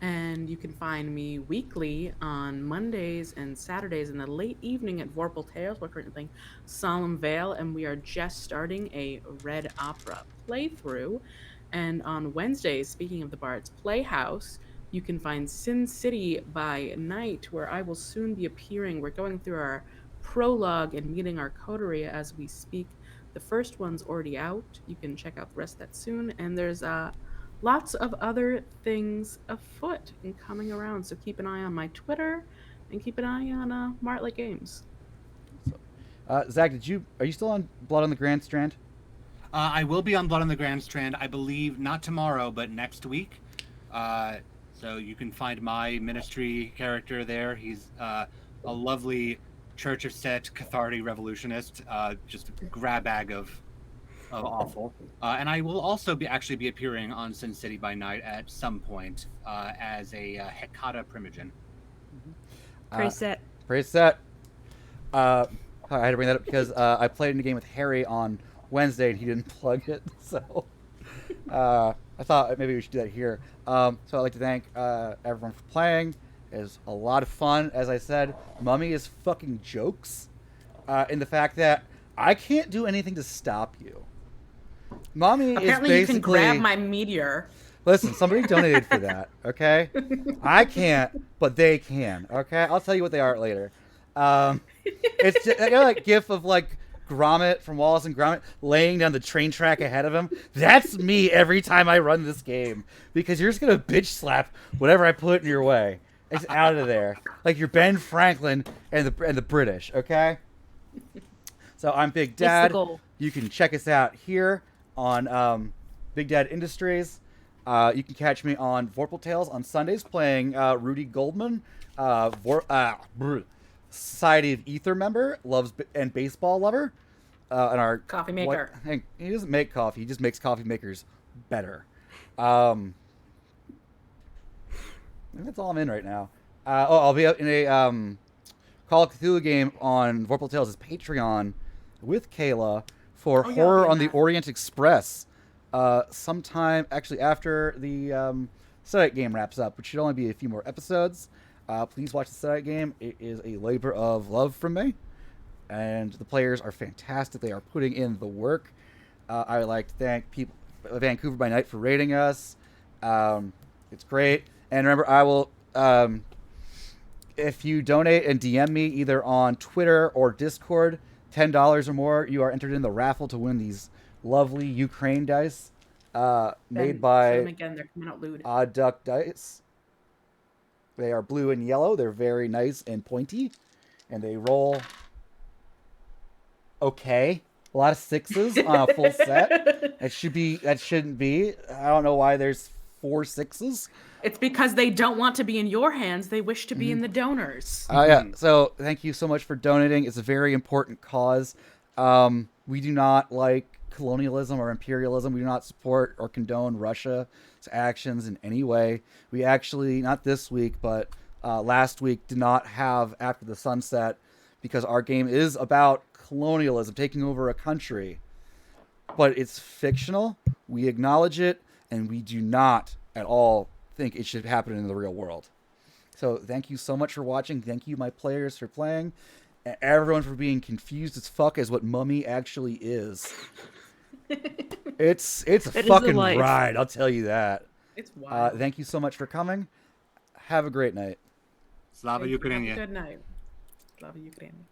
And you can find me weekly on Mondays and Saturdays in the late evening at Vorpal Tales. We're currently playing Solemn Veil, and we are just starting a Red Opera playthrough. And on Wednesdays, speaking of the Bard's Playhouse, you can find Sin City by Night, where I will soon be appearing. We're going through our prologue and meeting our coterie as we speak The first one's already out. You can check out the rest of that soon. And there's lots of other things afoot and coming around. So keep an eye on my Twitter and keep an eye on Martlet Games. Zach, are you still on Blood on the Grand Strand? I will be on Blood on the Grand Strand, I believe, not tomorrow, but next week. So you can find my ministry character there. He's a lovely Church of Set Cathartic revolutionist, just a grab bag of awful. And I will also actually be appearing on Sin City by Night at some point as a Hecata Primogen. Praise set. Praise set. I had to bring that up because I played in a game with Harry on Wednesday and he didn't plug it, so I thought maybe we should do that here. So I'd like to thank everyone for playing. It was a lot of fun. As I said, Mummy is fucking jokes in the fact that I can't do anything to stop you. Mummy Apparently is basically... you can grab my meteor. Listen, somebody donated for that, okay? I but they can, okay? I'll tell you what they are later. It's just, like gif of like Gromit from Wallace and Gromit laying down the train track ahead of him. That's me every time I run this game because you're just gonna bitch slap whatever I put in your way. It's out of there, like you're Ben Franklin and the British, okay? So I'm Big Dad. It's the goal. You can check us out here on Big Dad Industries. You can catch me on Vorpal Tales on Sundays playing Rudy Goldman, Society of Ether member, and baseball lover. And our Coffee maker. He doesn't make coffee; he just makes coffee makers better. I think that's all I'm in right now. I'll be out in a Call of Cthulhu game on Vorpal Tales' Patreon with Kayla for Horror on the Orient Express. Sometime actually after the Sedite game wraps up, which should only be a few more episodes. Please watch the Sedite game. It is a labor of love from me, and the players are fantastic. They are putting in the work. I would like to thank people Vancouver by Night for rating us. It's great. And remember, I will, if you donate and DM me either on Twitter or Discord, $10 or more, you are entered in the raffle to win these lovely Ukraine dice made by again, they're coming out lewd. Odd Duck Dice. They are blue and yellow. They're very nice and pointy, and they roll okay. A lot of sixes on a full set. That shouldn't be. I don't know why there's 4 sixes. It's because they don't want to be in your hands. They wish to be in the donors. Yeah. So thank you so much for donating. It's a very important cause. We do not like colonialism or imperialism. We do not support or condone Russia's actions in any way. We actually, not this week, but last week, did not have After the Sunset because our game is about colonialism, taking over a country. But it's fictional. We acknowledge it, and we do not at all think it should happen in the real world. So thank you so much for watching. Thank you, my players, for playing. And everyone for being confused as fuck as what Mummy actually is. It's a fucking ride, I'll tell you that. It's wild. Thank you so much for coming. Have a great night. Slava Ukrainia. Good night. Slava Ukrainia.